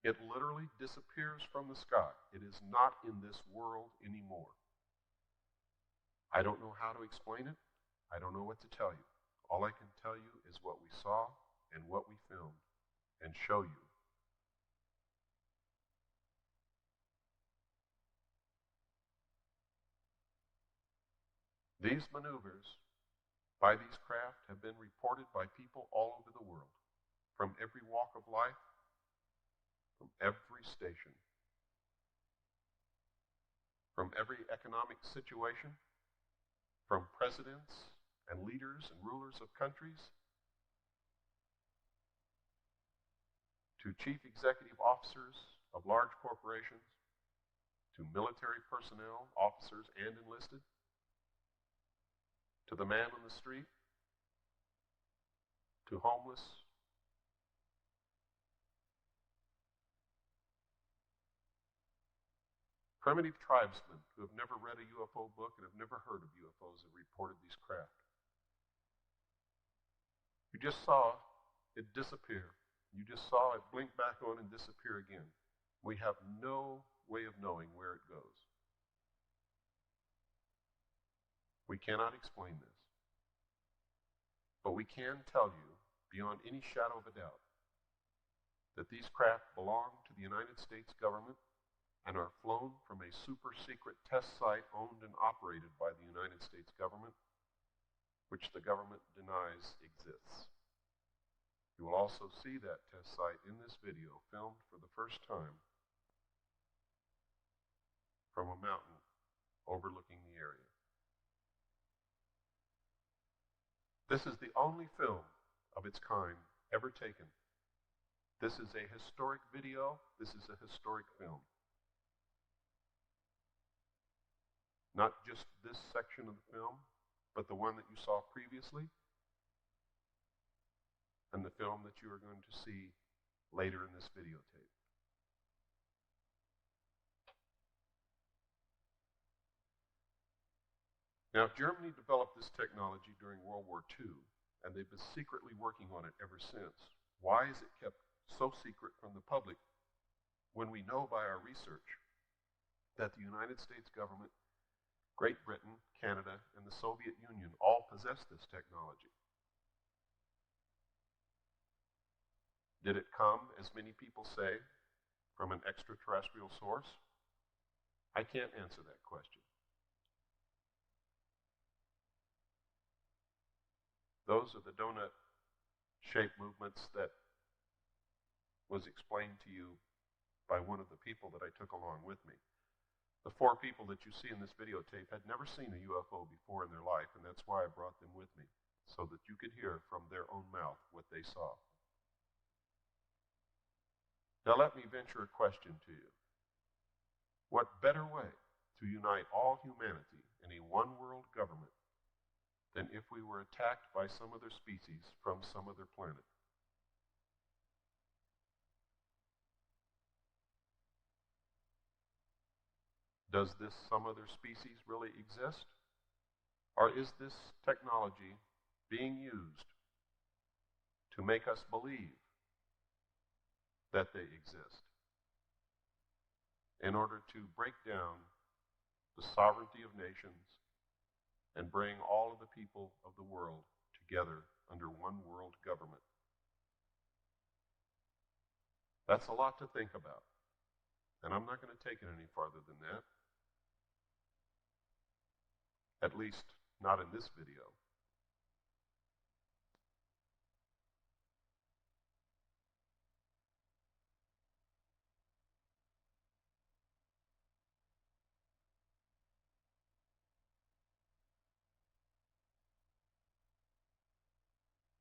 it literally disappears from the sky. It is not in this world anymore. I don't know how to explain it. I don't know what to tell you. All I can tell you is what we saw and what we filmed and show you. These maneuvers by these craft have been reported by people all over the world, from every walk of life, from every station, from every economic situation, from presidents and leaders and rulers of countries, to chief executive officers of large corporations, to military personnel, officers and enlisted, to the man on the street, to homeless, primitive tribesmen who have never read a UFO book and have never heard of UFOs have reported these craft. You just saw it disappear. You just saw it blink back on and disappear again. We have no way of knowing where it goes. We cannot explain this. But we can tell you, beyond any shadow of a doubt, that these craft belong to the United States government and are flown from a super secret test site owned and operated by the United States government, which the government denies exists. You will also see that test site in this video, filmed for the first time from a mountain overlooking the area. This is the only film of its kind ever taken This is a historic video. This is a historic film. Not just this section of the film, but the one that you saw previously, and the film that you are going to see later in this videotape. Now, Germany developed this technology during World War II, and they've been secretly working on it ever since. Why is it kept so secret from the public when we know by our research that the United States government, Great Britain, Canada, and the Soviet Union all possess this technology? Did it come, as many people say, from an extraterrestrial source? I can't answer that question. Those are the donut-shaped movements that was explained to you by one of the people that I took along with me. The 4 people that you see in this videotape had never seen a UFO before in their life, and that's why I brought them with me, so that you could hear from their own mouth what they saw. Now let me venture a question to you. What better way to unite all humanity in a one-world government than if we were attacked by some other species from some other planet? Does this some other species really exist? Or is this technology being used to make us believe that they exist in order to break down the sovereignty of nations and bring all of the people of the world together under one world government? That's a lot to think about, and I'm not going to take it any farther than that. At least, not in this video.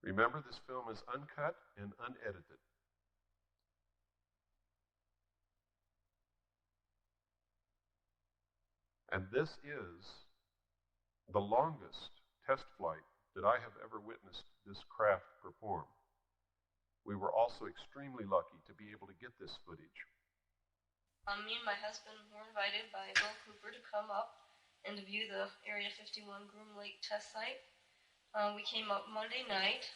Remember, this film is uncut and unedited. And this is the longest test flight that I have ever witnessed this craft perform. We were also extremely lucky to be able to get this footage. Me and my husband were invited by Bill Cooper to come up and to view the Area 51 Groom Lake test site. We came up Monday night.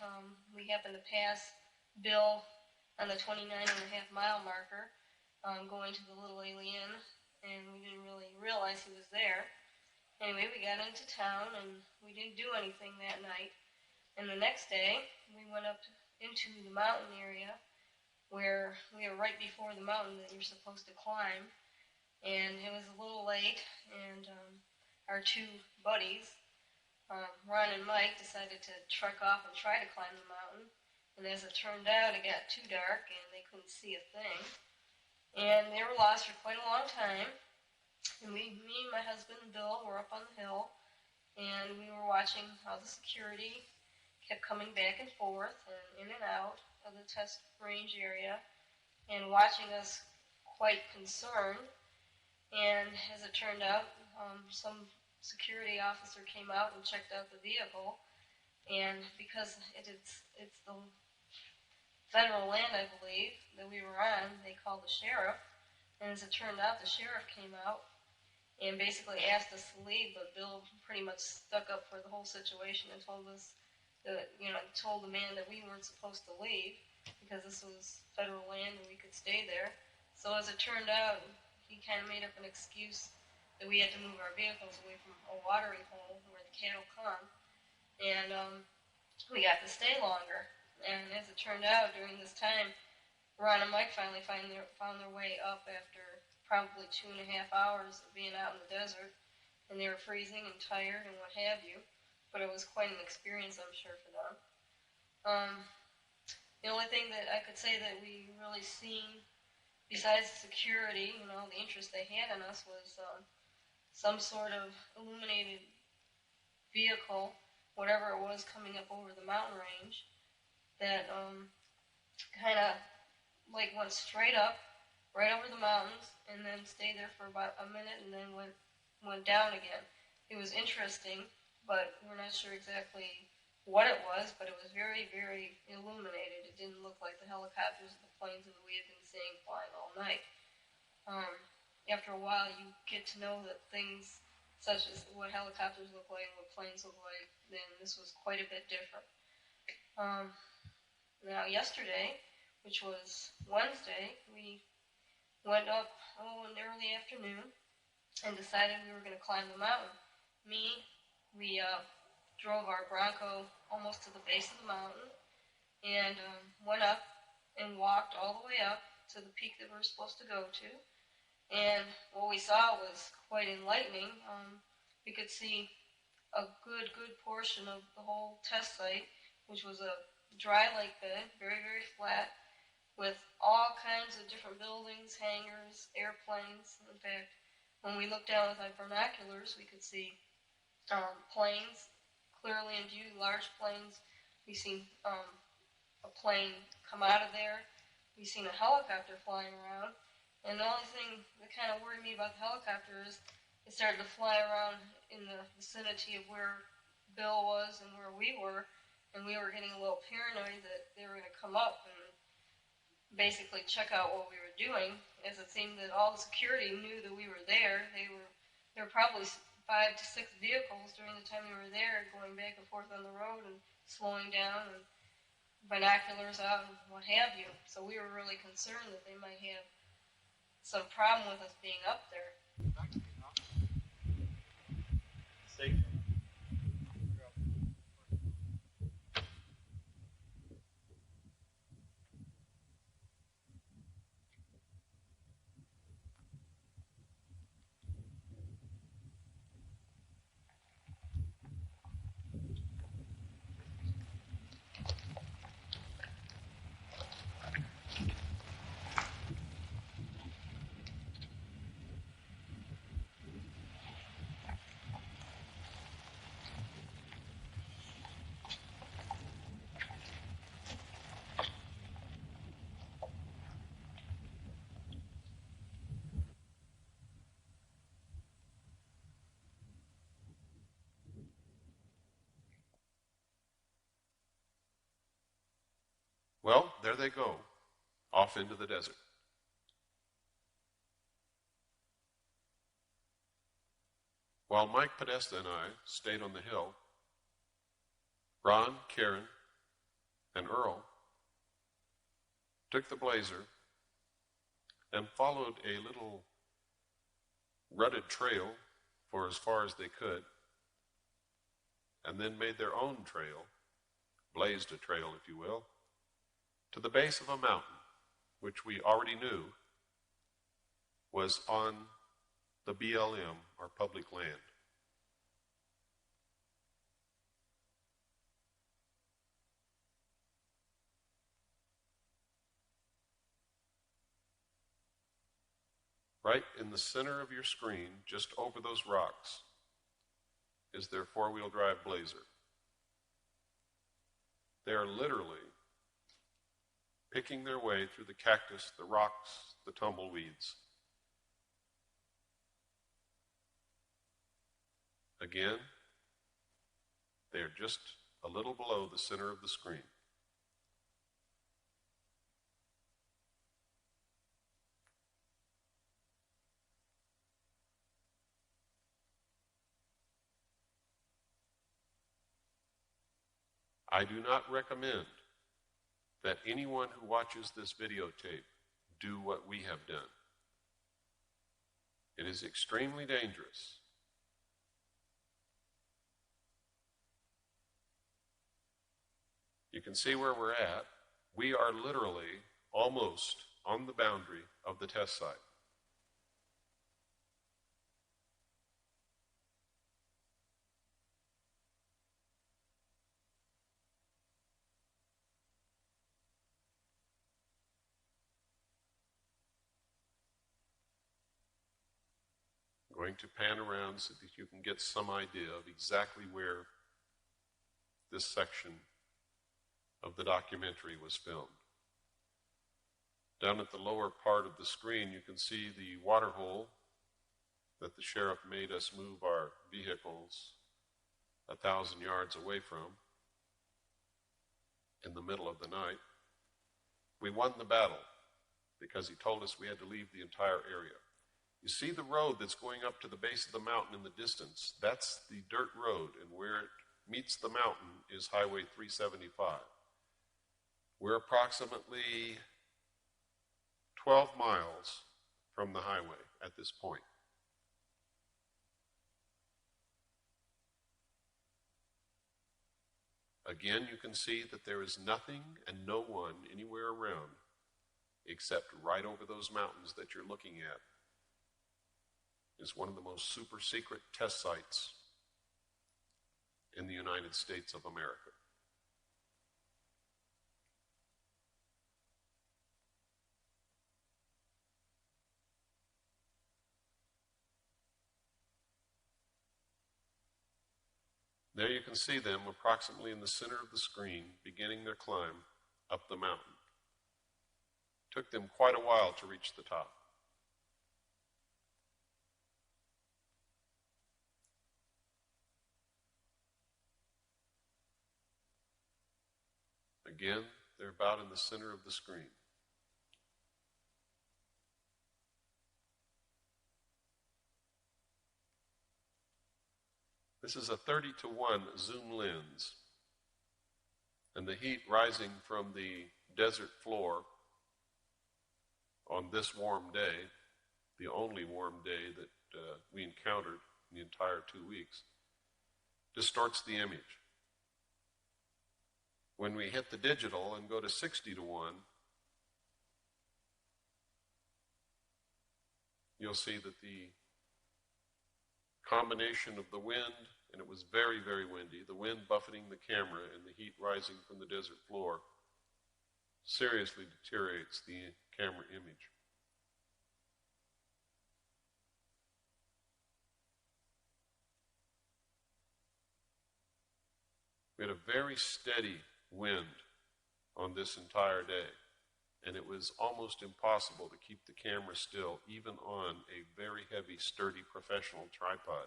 We happened to pass Bill on the 29.5-mile marker going to the Little Alien, and we didn't really realize he was there. Anyway, we got into town, and we didn't do anything that night. And the next day, we went up into the mountain area where we were right before the mountain that you're supposed to climb. And it was a little late, and our 2 buddies, Ron and Mike, decided to trek off and try to climb the mountain. And as it turned out, it got too dark, and they couldn't see a thing. And they were lost for quite a long time. And me and my husband, Bill, were up on the hill, and we were watching how the security kept coming back and forth and in and out of the test range area, and watching us quite concerned. And as it turned out, some security officer came out and checked out the vehicle, and because it's the federal land, I believe, that we were on, they called the sheriff. And as it turned out, the sheriff came out and basically asked us to leave, but Bill pretty much stuck up for the whole situation and told us that, told the man that we weren't supposed to leave because this was federal land and we could stay there. So as it turned out, he kind of made up an excuse that we had to move our vehicles away from a watering hole where the cattle come, and we got to stay longer. And as it turned out, during this time, Ron and Mike finally found their way up after probably 2.5 hours of being out in the desert, and they were freezing and tired and what have you, but it was quite an experience, I'm sure, for them. The only thing that I could say that we really seen, besides security, the interest they had in us, was some sort of illuminated vehicle, whatever it was, coming up over the mountain range, that kind of like went straight up, right over the mountains, and then stayed there for about a minute, and then went down again. It was interesting, but we're not sure exactly what it was, but it was very, very illuminated. It didn't look like the helicopters and the planes that we had been seeing flying all night. After a while, you get to know that things such as what helicopters look like and what planes look like, then this was quite a bit different. Now, yesterday, which was Wednesday, we went up in the early afternoon and decided we were going to climb the mountain. We drove our Bronco almost to the base of the mountain and went up and walked all the way up to the peak that we were supposed to go to. And what we saw was quite enlightening. We could see a good portion of the whole test site, which was a dry lake bed, very, very flat, with all kinds of different buildings, hangars, airplanes. In fact, when we looked down with our binoculars, we could see planes clearly in view, large planes. We seen a plane come out of there. We seen a helicopter flying around. And the only thing that kind of worried me about the helicopter is it started to fly around in the vicinity of where Bill was and where we were, and we were getting a little paranoid that they were going to come up and basically check out what we were doing, as it seemed that all the security knew that we were there. There were probably 5 to 6 vehicles during the time we were there, going back and forth on the road and slowing down and binoculars out and what have you. So we were really concerned that they might have some problem with us being up there. Well, there they go, off into the desert. While Mike Podesta and I stayed on the hill, Ron, Karen, and Earl took the Blazer and followed a little rutted trail for as far as they could, and then made their own trail, blazed a trail, if you will, to the base of a mountain, which we already knew was on the BLM, or public land. Right in the center of your screen, just over those rocks, is their four-wheel drive Blazer. They are literally picking their way through the cactus, the rocks, the tumbleweeds. Again, they are just a little below the center of the screen. I do not recommend that anyone who watches this videotape do what we have done. It is extremely dangerous. You can see where we're at. We are literally almost on the boundary of the test site. I'm going to pan around so that you can get some idea of exactly where this section of the documentary was filmed. Down at the lower part of the screen, you can see the water hole that the sheriff made us move our vehicles 1,000 yards away from in the middle of the night. We won the battle because he told us we had to leave the entire area. You see the road that's going up to the base of the mountain in the distance? That's the dirt road, and where it meets the mountain is Highway 375. We're approximately 12 miles from the highway at this point. Again, you can see that there is nothing and no one anywhere around except right over those mountains that you're looking at. It's one of the most super secret test sites in the United States of America. There you can see them approximately in the center of the screen, beginning their climb up the mountain. Took them quite a while to reach the top. Again, they're about in the center of the screen. This is a 30-to-1 zoom lens, and the heat rising from the desert floor on this warm day, the only warm day that we encountered in the entire 2 weeks, distorts the image. When we hit the digital and go to 60-to-1, you'll see that the combination of the wind, and it was very, very windy, the wind buffeting the camera and the heat rising from the desert floor seriously deteriorates the camera image. We had a very steady wind on this entire day, and it was almost impossible to keep the camera still, even on a very heavy, sturdy, professional tripod.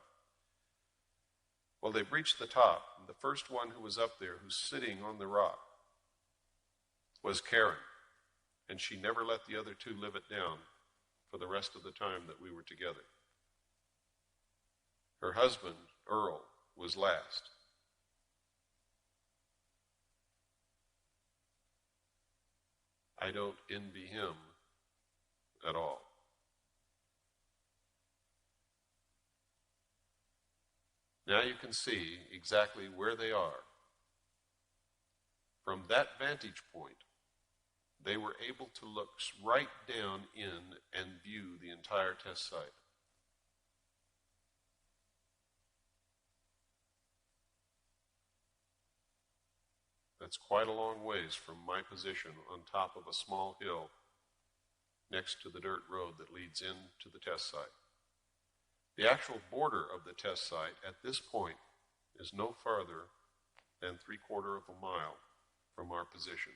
Well, they've reached the top, and the first one who was up there, who's sitting on the rock, was Karen, and she never let the other two live it down for the rest of the time that we were together. Her husband, Earl, was last. I don't envy him at all. Now you can see exactly where they are. From that vantage point, they were able to look right down in and view the entire test site. That's quite a long ways from my position on top of a small hill next to the dirt road that leads into the test site. The actual border of the test site at this point is no farther than 3/4 of a mile from our position.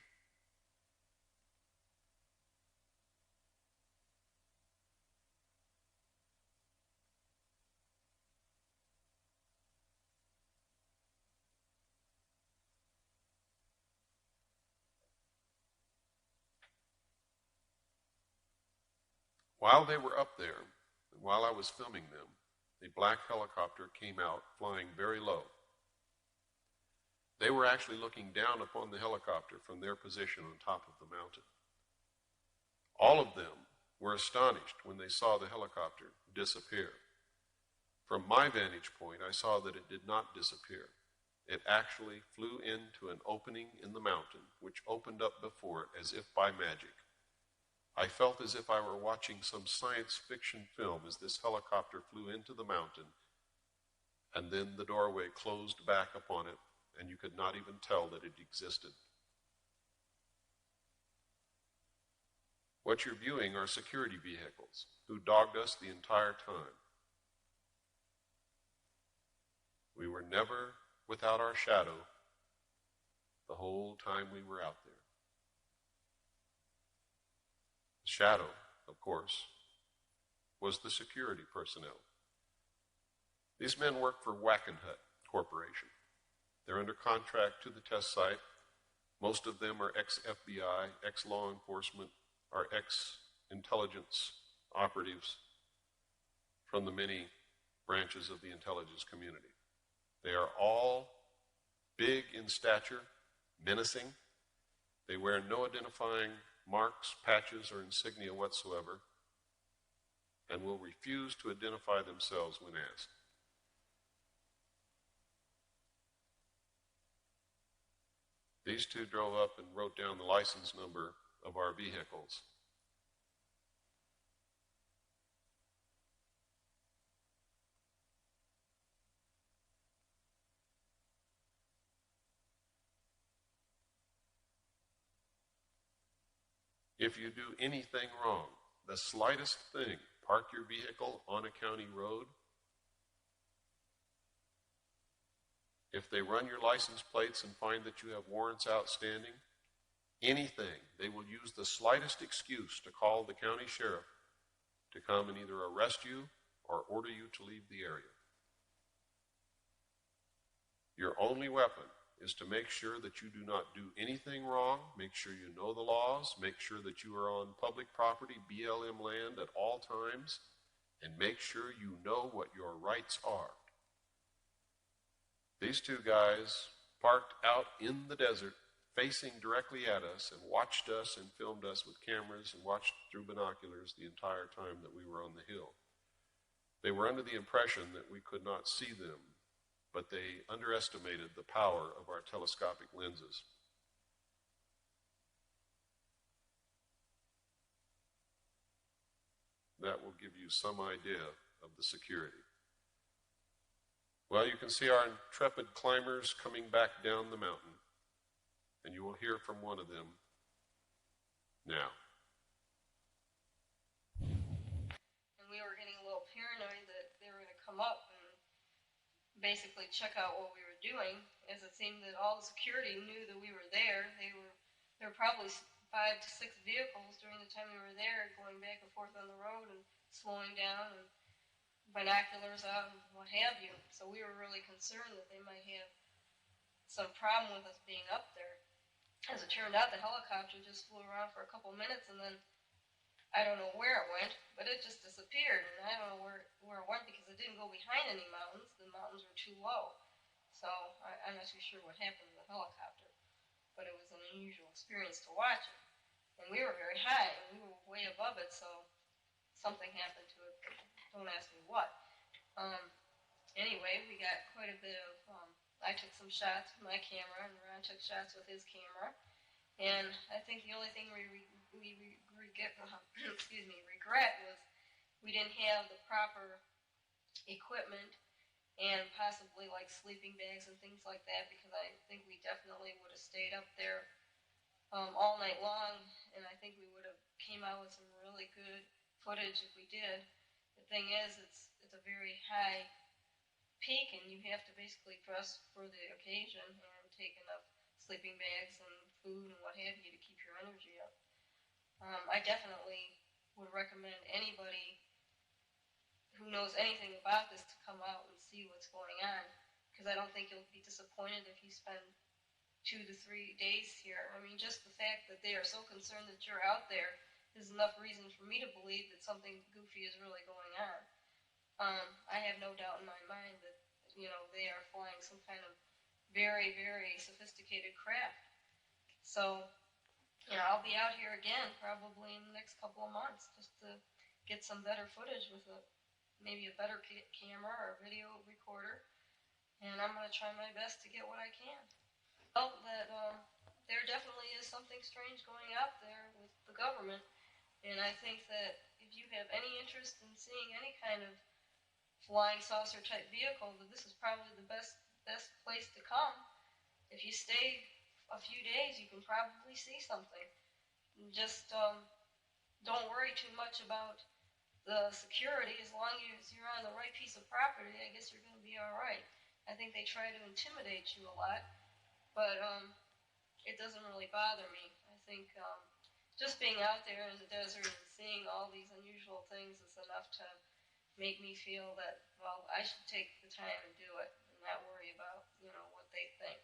While they were up there, and while I was filming them, a black helicopter came out flying very low. They were actually looking down upon the helicopter from their position on top of the mountain. All of them were astonished when they saw the helicopter disappear. From my vantage point, I saw that it did not disappear. It actually flew into an opening in the mountain, which opened up before it as if by magic. I felt as if I were watching some science fiction film as this helicopter flew into the mountain, and then the doorway closed back upon it, and you could not even tell that it existed. What you're viewing are security vehicles who dogged us the entire time. We were never without our shadow the whole time we were out there. shadow, of course, was the security personnel. These men work for Wackenhut Corporation. They're under contract to the test site. Most of them are ex-FBI, ex-law enforcement, or ex-intelligence operatives from the many branches of the intelligence community. They are all big in stature, menacing. They wear no identifying marks, patches, or insignia whatsoever, and will refuse to identify themselves when asked. These two drove up and wrote down the license number of our vehicles. If you do anything wrong, the slightest thing, park your vehicle on a county road, if they run your license plates and find that you have warrants outstanding, anything, they will use the slightest excuse to call the county sheriff to come and either arrest you or order you to leave the area. Your only weapon is to make sure that you do not do anything wrong, make sure you know the laws, make sure that you are on public property, BLM land at all times, and make sure you know what your rights are. These two guys parked out in the desert, facing directly at us, and watched us and filmed us with cameras and watched through binoculars the entire time that we were on the hill. They were under the impression that we could not see them, but they underestimated the power of our telescopic lenses. That will give you some idea of the security. Well, you can see our intrepid climbers coming back down the mountain, and you will hear from one of them now. And we were getting a little paranoid that they were going to come up and basically check out what we were doing, as it seemed that all the security knew that we were there. There were probably 5 to 6 vehicles during the time we were there, going back and forth on the road and slowing down, and binoculars out and what have you. So we were really concerned that they might have some problem with us being up there. As it turned out, the helicopter just flew around for a couple minutes, and then I don't know where it went, but it just disappeared. And I don't know where it went because it didn't go behind any mountains. The mountains were too low. So I'm not too sure what happened to the helicopter, but it was an unusual experience to watch it. And we were very high, and we were way above it, so something happened to it. Don't ask me what. Anyway, we got quite a bit of, I took some shots with my camera, and Ron took shots with his camera. And I think the only thing we regret was we didn't have the proper equipment and possibly like sleeping bags and things like that, because I think we definitely would have stayed up there all night long, and I think we would have came out with some really good footage if we did. The thing is, it's a very high peak, and you have to basically dress for the occasion and take enough sleeping bags and food and what have you to keep your energy up. I definitely would recommend anybody who knows anything about this to come out and see what's going on, because I don't think you'll be disappointed if you spend 2 to 3 days here. I mean, just the fact that they are so concerned that you're out there is enough reason for me to believe that something goofy is really going on. I have no doubt in my mind that, they are flying some kind of very, very sophisticated craft. So, I'll be out here again probably in the next couple of months just to get some better footage with maybe a better camera or video recorder, and I'm going to try my best to get what I can. Well, there definitely is something strange going out there with the government, and I think that if you have any interest in seeing any kind of flying saucer type vehicle, that this is probably the best place to come. If you stay a few days, you can probably see something. Just don't worry too much about the security. As long as you're on the right piece of property, I guess you're going to be all right. I think they try to intimidate you a lot, but it doesn't really bother me. I think just being out there in the desert and seeing all these unusual things is enough to make me feel that, well, I should take the time and do it and not worry about, what they think.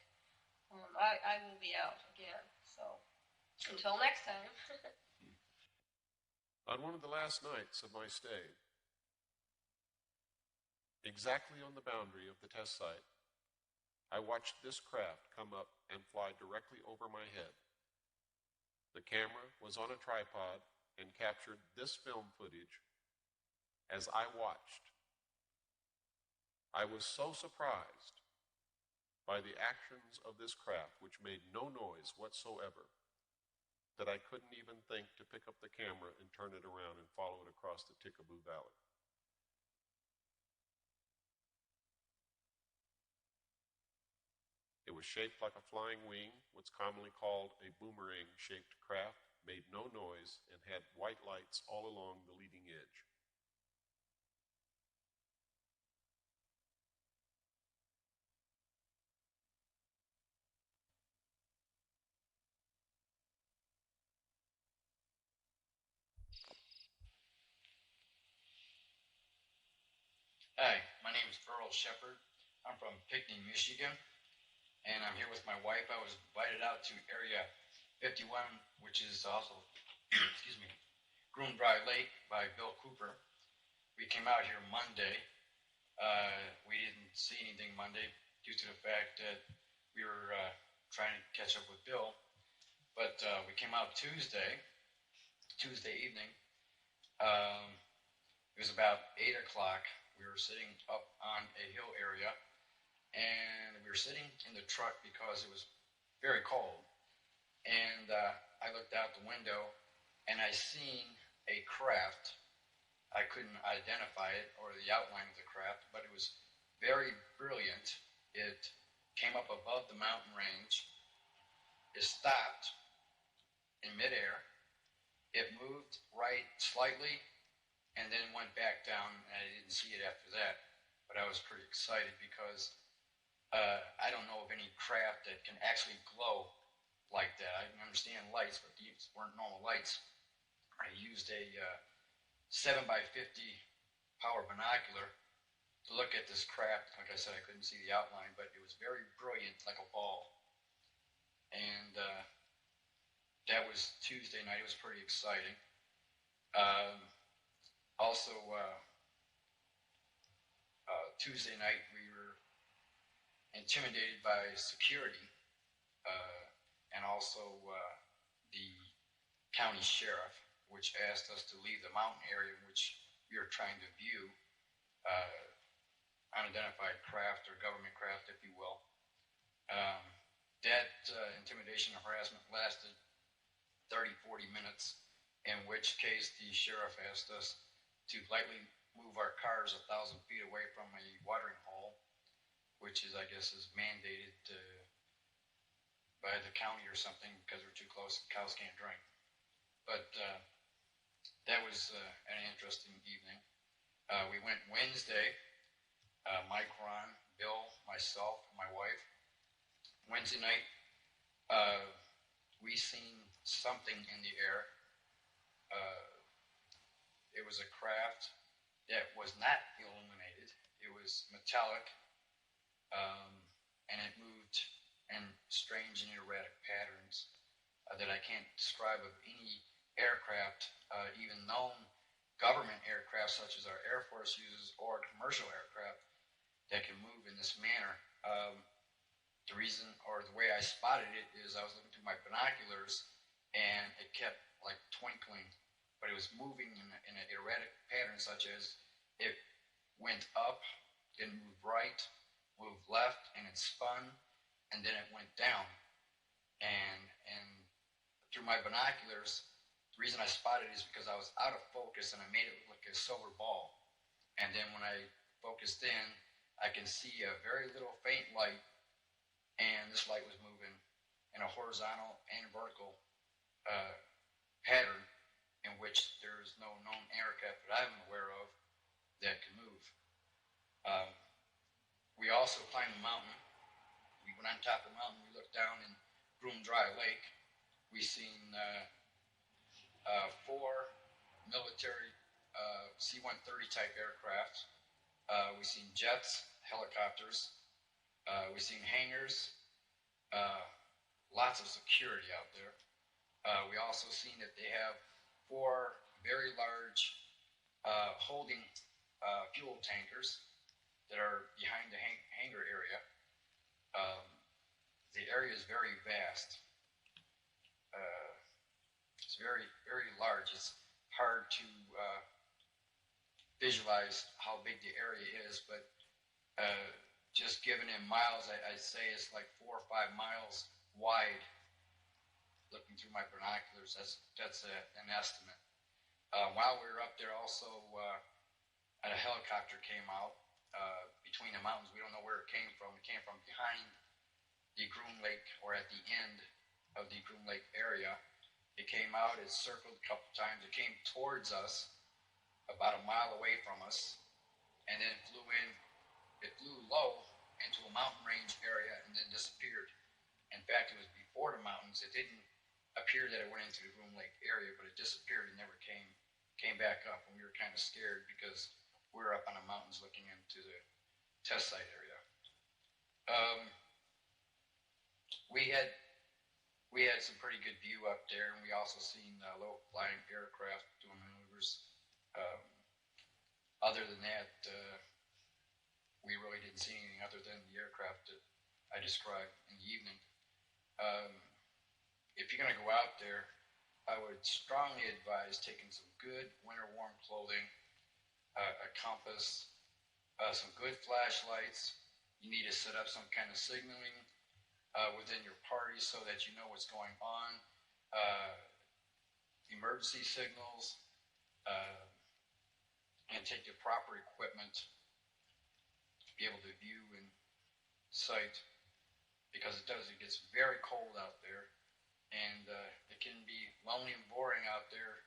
I will be out again, so until next time. On one of the last nights of my stay, exactly on the boundary of the test site, I watched this craft come up and fly directly over my head. The camera was on a tripod and captured this film footage as I watched. I was so surprised by the actions of this craft, which made no noise whatsoever, that I couldn't even think to pick up the camera and turn it around and follow it across the Tickaboo Valley. It was shaped like a flying wing, what's commonly called a boomerang-shaped craft, made no noise, and had white lights all along the leading edge. Hi, my name is Earl Shepard. I'm from Pinckney, Michigan, and I'm here with my wife. I was invited out to Area 51, which is also, excuse me, Groom Dry Lake by Bill Cooper. We came out here Monday. We didn't see anything Monday due to the fact that we were trying to catch up with Bill. But we came out Tuesday evening. It was about 8 o'clock. We were sitting up on a hill area, and we were sitting in the truck because it was very cold. And I looked out the window, and I seen a craft. I couldn't identify it or the outline of the craft, but it was very brilliant. It came up above the mountain range. It stopped in midair. It moved right slightly and then went back down, and I didn't see it after that. But I was pretty excited because I don't know of any craft that can actually glow like that. I can understand lights, but these weren't normal lights. I used a 7x50 power binocular to look at this craft. Like I said, I couldn't see the outline, but it was very brilliant, like a ball. And that was Tuesday night. It was pretty exciting. Also, Tuesday night we were intimidated by security and also the county sheriff, which asked us to leave the mountain area in which we were trying to view unidentified craft or government craft, if you will. That intimidation and harassment lasted 30-40 minutes, in which case the sheriff asked us to lightly move our cars 1,000 feet away from a watering hole, which is, I guess, is mandated by the county or something because we're too close, cows can't drink. But that was an interesting evening. We went Wednesday, Mike, Ron, Bill, myself, and my wife. Wednesday night, we seen something in the air. It was a craft that was not illuminated. It was metallic, and it moved in strange and erratic patterns that I can't describe of any aircraft, even known government aircraft such as our Air Force uses or commercial aircraft that can move in this manner. The reason or the way I spotted it is I was looking through my binoculars and it kept like twinkling, but it was moving in an erratic pattern such as it went up, then moved right, moved left, and it spun, and then it went down. And through my binoculars, the reason I spotted it is because I was out of focus and I made it look like a silver ball. And then when I focused in, I can see a very little faint light, and this light was moving in a horizontal and vertical pattern in which there is no known aircraft that I'm aware of that can move. We also climbed the mountain. We went on top of the mountain. We looked down in Groom Dry Lake. We seen 4 military C-130 type aircraft. We've seen jets, helicopters. We've seen hangars, lots of security out there. We also seen that they have 4 very large holding fuel tankers that are behind the hangar area. The area is very vast. It's very, very large. It's hard to visualize how big the area is, but just given in miles, I'd say it's like 4 or 5 miles wide. Looking through my binoculars, that's an estimate. While we were up there, also a helicopter came out between the mountains. We don't know where it came from. It came from behind the Groom Lake, or at the end of the Groom Lake area. It came out, it circled a couple times. It came towards us, about a mile away from us, and then flew in. It flew low into a mountain range area and then disappeared. In fact, it was before the mountains. It didn't appear that it went into the Groom Lake area, but it disappeared and never came back up. And we were kind of scared because we were up on the mountains looking into the test site area. We had some pretty good view up there, and we also seen low flying aircraft doing maneuvers. Other than that, we really didn't see anything other than the aircraft that I described in the evening. If you're going to go out there, I would strongly advise taking some good winter warm clothing, a compass, some good flashlights. You need to set up some kind of signaling within your party so that you know what's going on. Emergency signals, and take the proper equipment to be able to view and sight, because it gets very cold out there, and it can be lonely and boring out there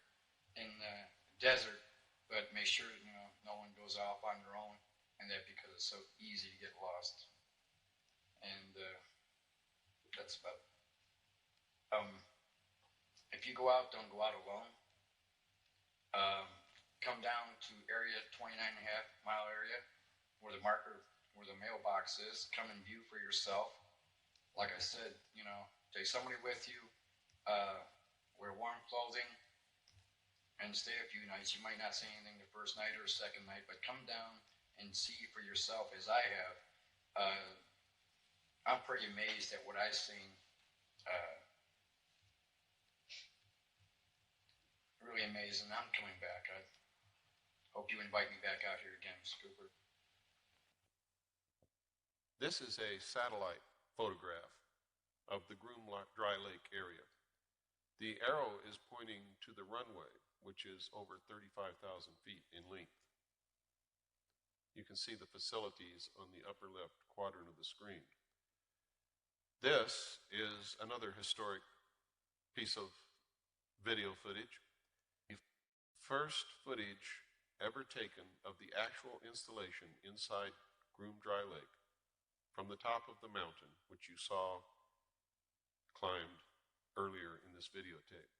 in the desert, but make sure no one goes off on their own, and that because it's so easy to get lost. And that's about it. If you go out, don't go out alone. Come down to area 29.5-mile area where the marker, where the mailbox is. Come and view for yourself. Like I said, take somebody with you. Wear warm clothing and stay a few nights. You might not see anything the first night or second night, but come down and see for yourself, as I have. I'm pretty amazed at what I've seen. Really amazing. I'm coming back. I hope you invite me back out here again, Mr. Cooper. This is a satellite photograph of the Groom Dry Lake area. The arrow is pointing to the runway, which is over 35,000 feet in length. You can see the facilities on the upper left quadrant of the screen. This is another historic piece of video footage. The first footage ever taken of the actual installation inside Groom Dry Lake from the top of the mountain, which you saw climbed earlier in this videotape.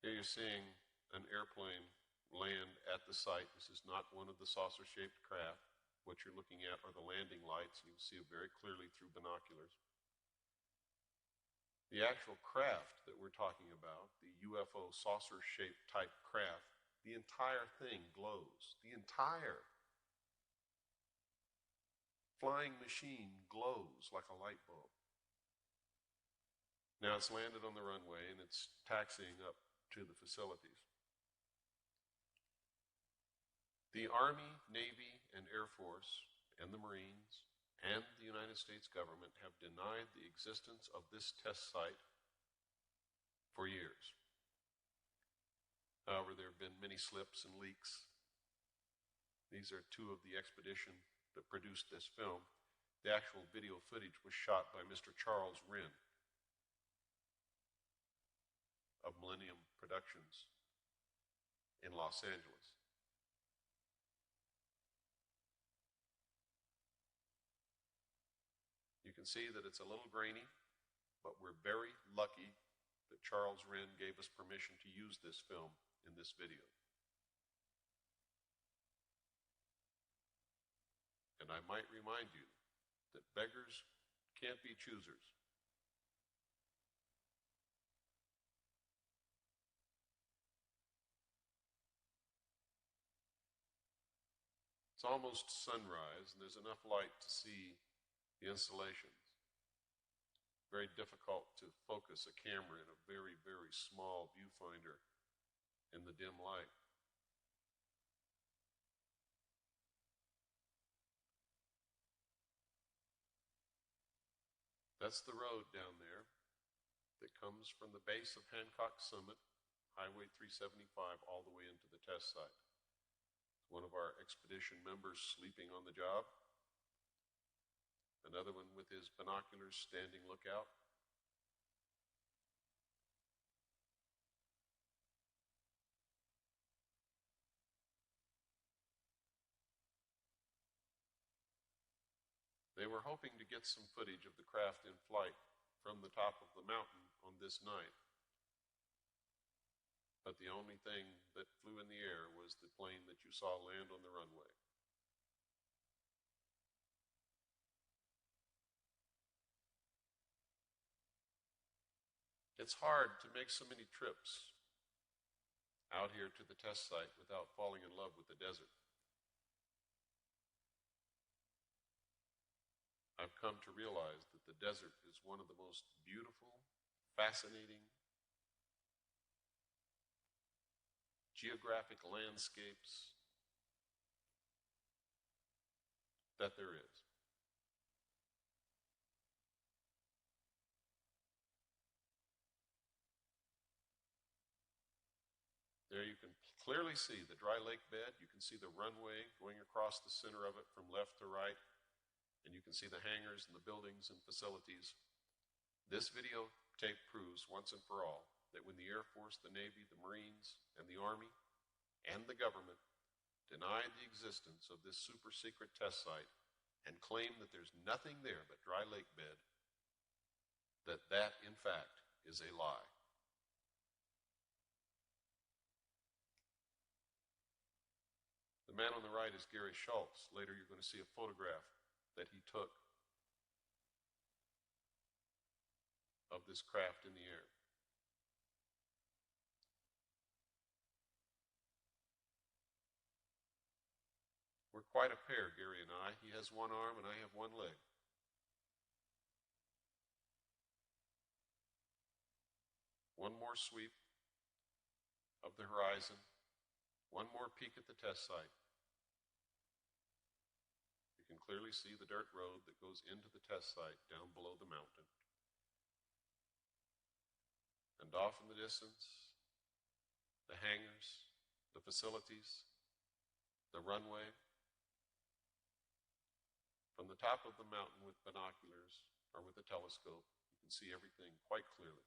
Here you're seeing an airplane land at the site. This is not one of the saucer-shaped craft. What you're looking at are the landing lights. You can see it very clearly through binoculars. The actual craft that we're talking about, the UFO saucer-shaped type craft, the entire thing glows. The entire flying machine glows like a light bulb. Now it's landed on the runway and it's taxiing up to the facilities. The Army, Navy, and Air Force, and the Marines, and the United States government have denied the existence of this test site for years. However, there have been many slips and leaks. These are two of the expedition that produced this film. The actual video footage was shot by Mr. Charles Wren of Millennium Productions in Los Angeles. You can see that it's a little grainy, but we're very lucky that Charles Wren gave us permission to use this film in this video. And I might remind you that beggars can't be choosers. It's almost sunrise, and there's enough light to see the installations. Very difficult to focus a camera in a very, very small viewfinder in the dim light. That's the road down there that comes from the base of Hancock Summit, Highway 375, all the way into the test site. One of our expedition members sleeping on the job. Another one with his binoculars standing lookout. They were hoping to get some footage of the craft in flight from the top of the mountain on this night. But the only thing that flew in the air was the plane that you saw land on the runway. It's hard to make so many trips out here to the test site without falling in love with the desert. I've come to realize that the desert is one of the most beautiful, fascinating, geographic landscapes that there is. There you can clearly see the dry lake bed. You can see the runway going across the center of it from left to right. And you can see the hangars and the buildings and facilities. This videotape proves once and for all that when the Air Force, the Navy, the Marines, and the Army, and the government denied the existence of this super secret test site and claim that there's nothing there but dry lake bed, that in fact is a lie. The man on the right is Gary Schultz. Later you're going to see a photograph that he took of this craft in the air. We're quite a pair, Gary and I. He has one arm and I have one leg. One more sweep of the horizon, one more peek at the test site. You can clearly see the dirt road that goes into the test site down below the mountain. And off in the distance, the hangars, the facilities, the runway. From the top of the mountain with binoculars or with a telescope, you can see everything quite clearly.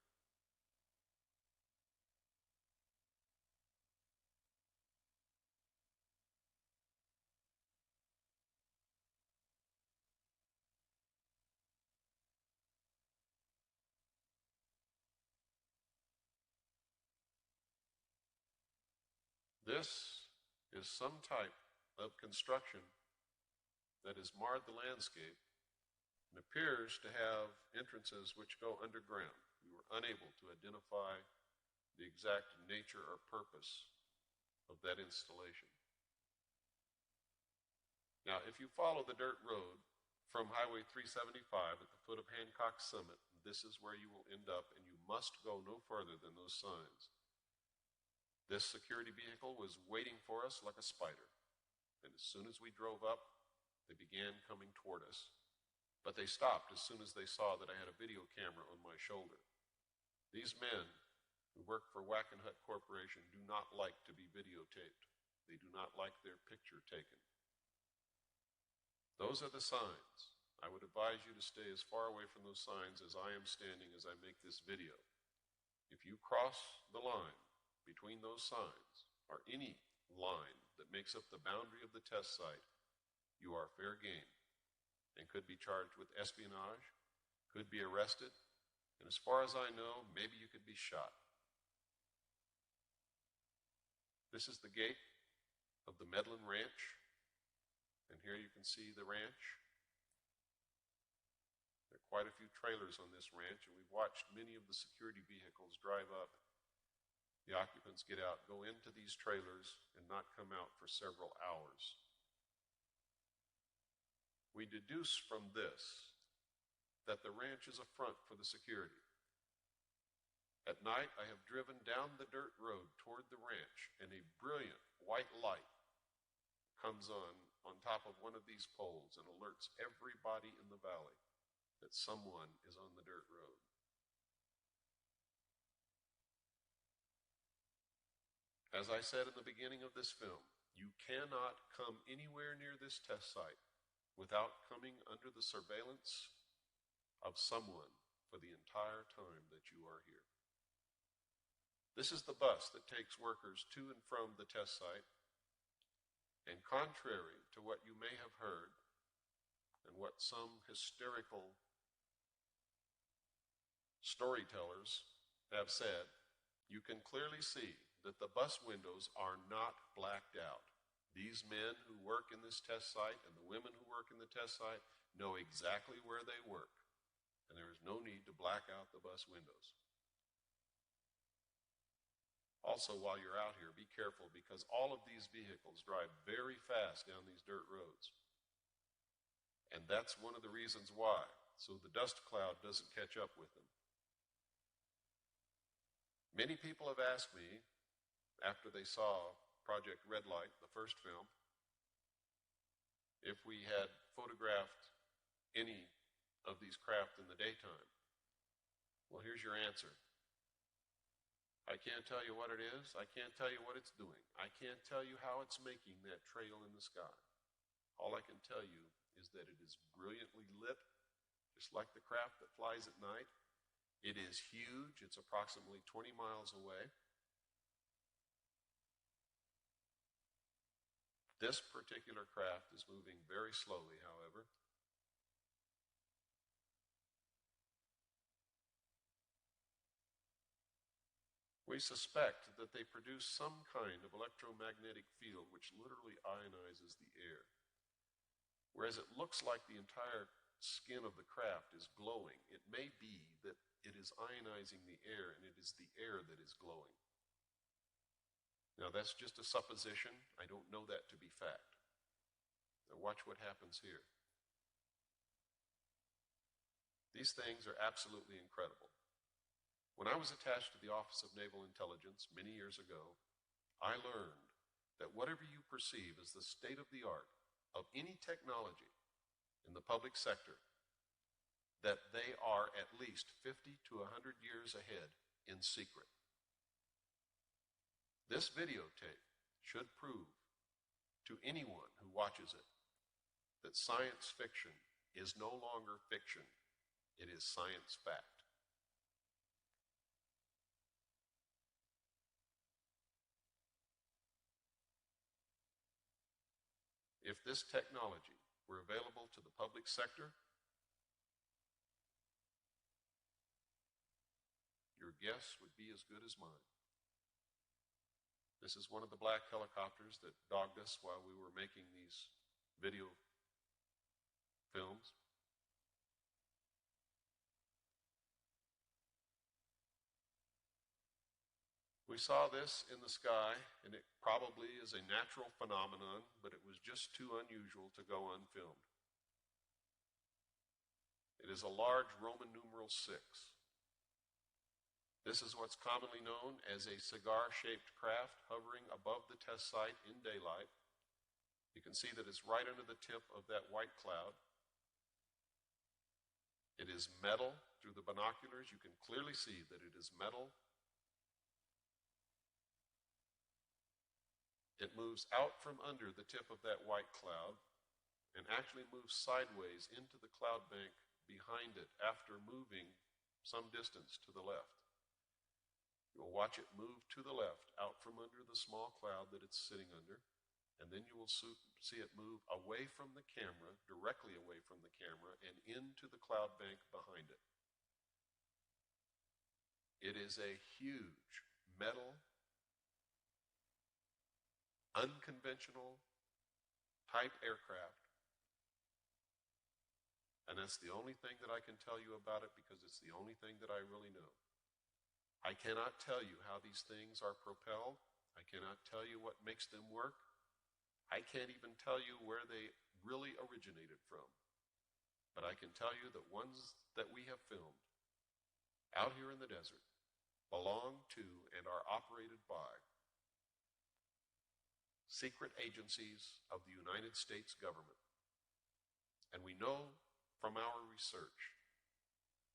This is some type of construction that has marred the landscape and appears to have entrances which go underground. We were unable to identify the exact nature or purpose of that installation. Now, if you follow the dirt road from Highway 375 at the foot of Hancock Summit, this is where you will end up, and you must go no further than those signs. This security vehicle was waiting for us like a spider, and as soon as we drove up, they began coming toward us. But they stopped as soon as they saw that I had a video camera on my shoulder. These men who work for Wackenhut Corporation do not like to be videotaped. They do not like their picture taken. Those are the signs. I would advise you to stay as far away from those signs as I am standing as I make this video. If you cross the line between those signs, or any line that makes up the boundary of the test site, you are fair game and could be charged with espionage, could be arrested, And as far as I know, maybe you could be shot. This is the gate of the Medlin Ranch. And here you can see the ranch. There are quite a few trailers on this ranch, and we've watched many of the security vehicles drive up. The occupants get out, go into these trailers, and not come out for several hours. We deduce from this that the ranch is a front for the security. At night, I have driven down the dirt road toward the ranch, and a brilliant white light comes on top of one of these poles and alerts everybody in the valley that someone is on the dirt road. As I said in the beginning of this film, you cannot come anywhere near this test site without coming under the surveillance of someone for the entire time that you are here. This is the bus that takes workers to and from the test site, and contrary to what you may have heard and what some hysterical storytellers have said, you can clearly see that the bus windows are not blacked out. These men who work in this test site and the women who work in the test site know exactly where they work, and there is no need to black out the bus windows. Also, while you're out here, be careful, because all of these vehicles drive very fast down these dirt roads. And that's one of the reasons why, so the dust cloud doesn't catch up with them. Many people have asked me, after they saw Project Redlight, the first film, if we had photographed any of these craft in the daytime. Well, here's your answer. I can't tell you what it is. I can't tell you what it's doing. I can't tell you how it's making that trail in the sky. All I can tell you is that it is brilliantly lit, just like the craft that flies at night. It is huge. It's approximately 20 miles away. This particular craft is moving very slowly, however. We suspect that they produce some kind of electromagnetic field which literally ionizes the air. Whereas it looks like the entire skin of the craft is glowing, it may be that it is ionizing the air, and it is the air that is glowing. Now, that's just a supposition. I don't know that to be fact. Now, watch what happens here. These things are absolutely incredible. When I was attached to the Office of Naval Intelligence many years ago, I learned that whatever you perceive as the state of the art of any technology in the public sector, that they are at least 50 to 100 years ahead in secret. This videotape should prove to anyone who watches it that science fiction is no longer fiction. It is science fact. If this technology were available to the public sector, your guess would be as good as mine. This is one of the black helicopters that dogged us while we were making these video films. We saw this in the sky, and it probably is a natural phenomenon, but it was just too unusual to go unfilmed. It is a large Roman numeral 6. This is what's commonly known as a cigar-shaped craft hovering above the test site in daylight. You can see that it's right under the tip of that white cloud. It is metal. Through the binoculars, you can clearly see that it is metal. It moves out from under the tip of that white cloud and actually moves sideways into the cloud bank behind it after moving some distance to the left. You'll watch it move to the left, out from under the small cloud that it's sitting under, and then you will see it move away from the camera, directly away from the camera, and into the cloud bank behind it. It is a huge metal, unconventional type aircraft. And that's the only thing that I can tell you about it because it's the only thing that I really know. I cannot tell you how these things are propelled. I cannot tell you what makes them work. I can't even tell you where they really originated from. But I can tell you that ones that we have filmed out here in the desert belong to and are operated by secret agencies of the United States government. And we know from our research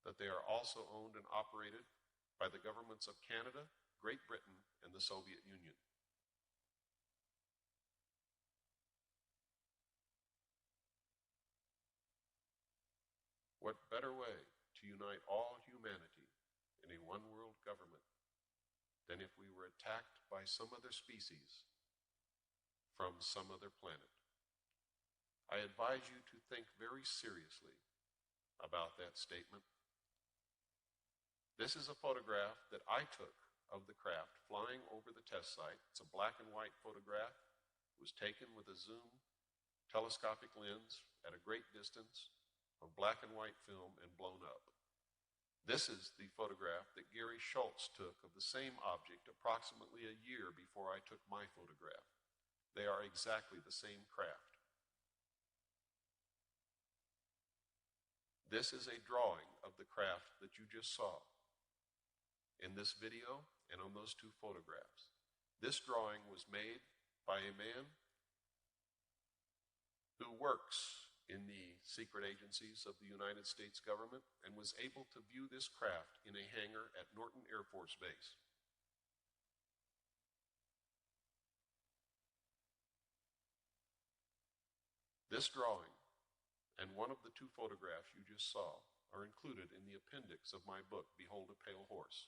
that they are also owned and operated by the governments of Canada, Great Britain, and the Soviet Union. What better way to unite all humanity in a one-world government than if we were attacked by some other species from some other planet? I advise you to think very seriously about that statement. This is a photograph that I took of the craft flying over the test site. It's a black and white photograph. It was taken with a zoom telescopic lens at a great distance of black and white film and blown up. This is the photograph that Gary Schultz took of the same object approximately a year before I took my photograph. They are exactly the same craft. This is a drawing of the craft that you just saw in this video and on those two photographs. This drawing was made by a man who works in the secret agencies of the United States government and was able to view this craft in a hangar at Norton Air Force Base. This drawing and one of the two photographs you just saw are included in the appendix of my book, Behold a Pale Horse.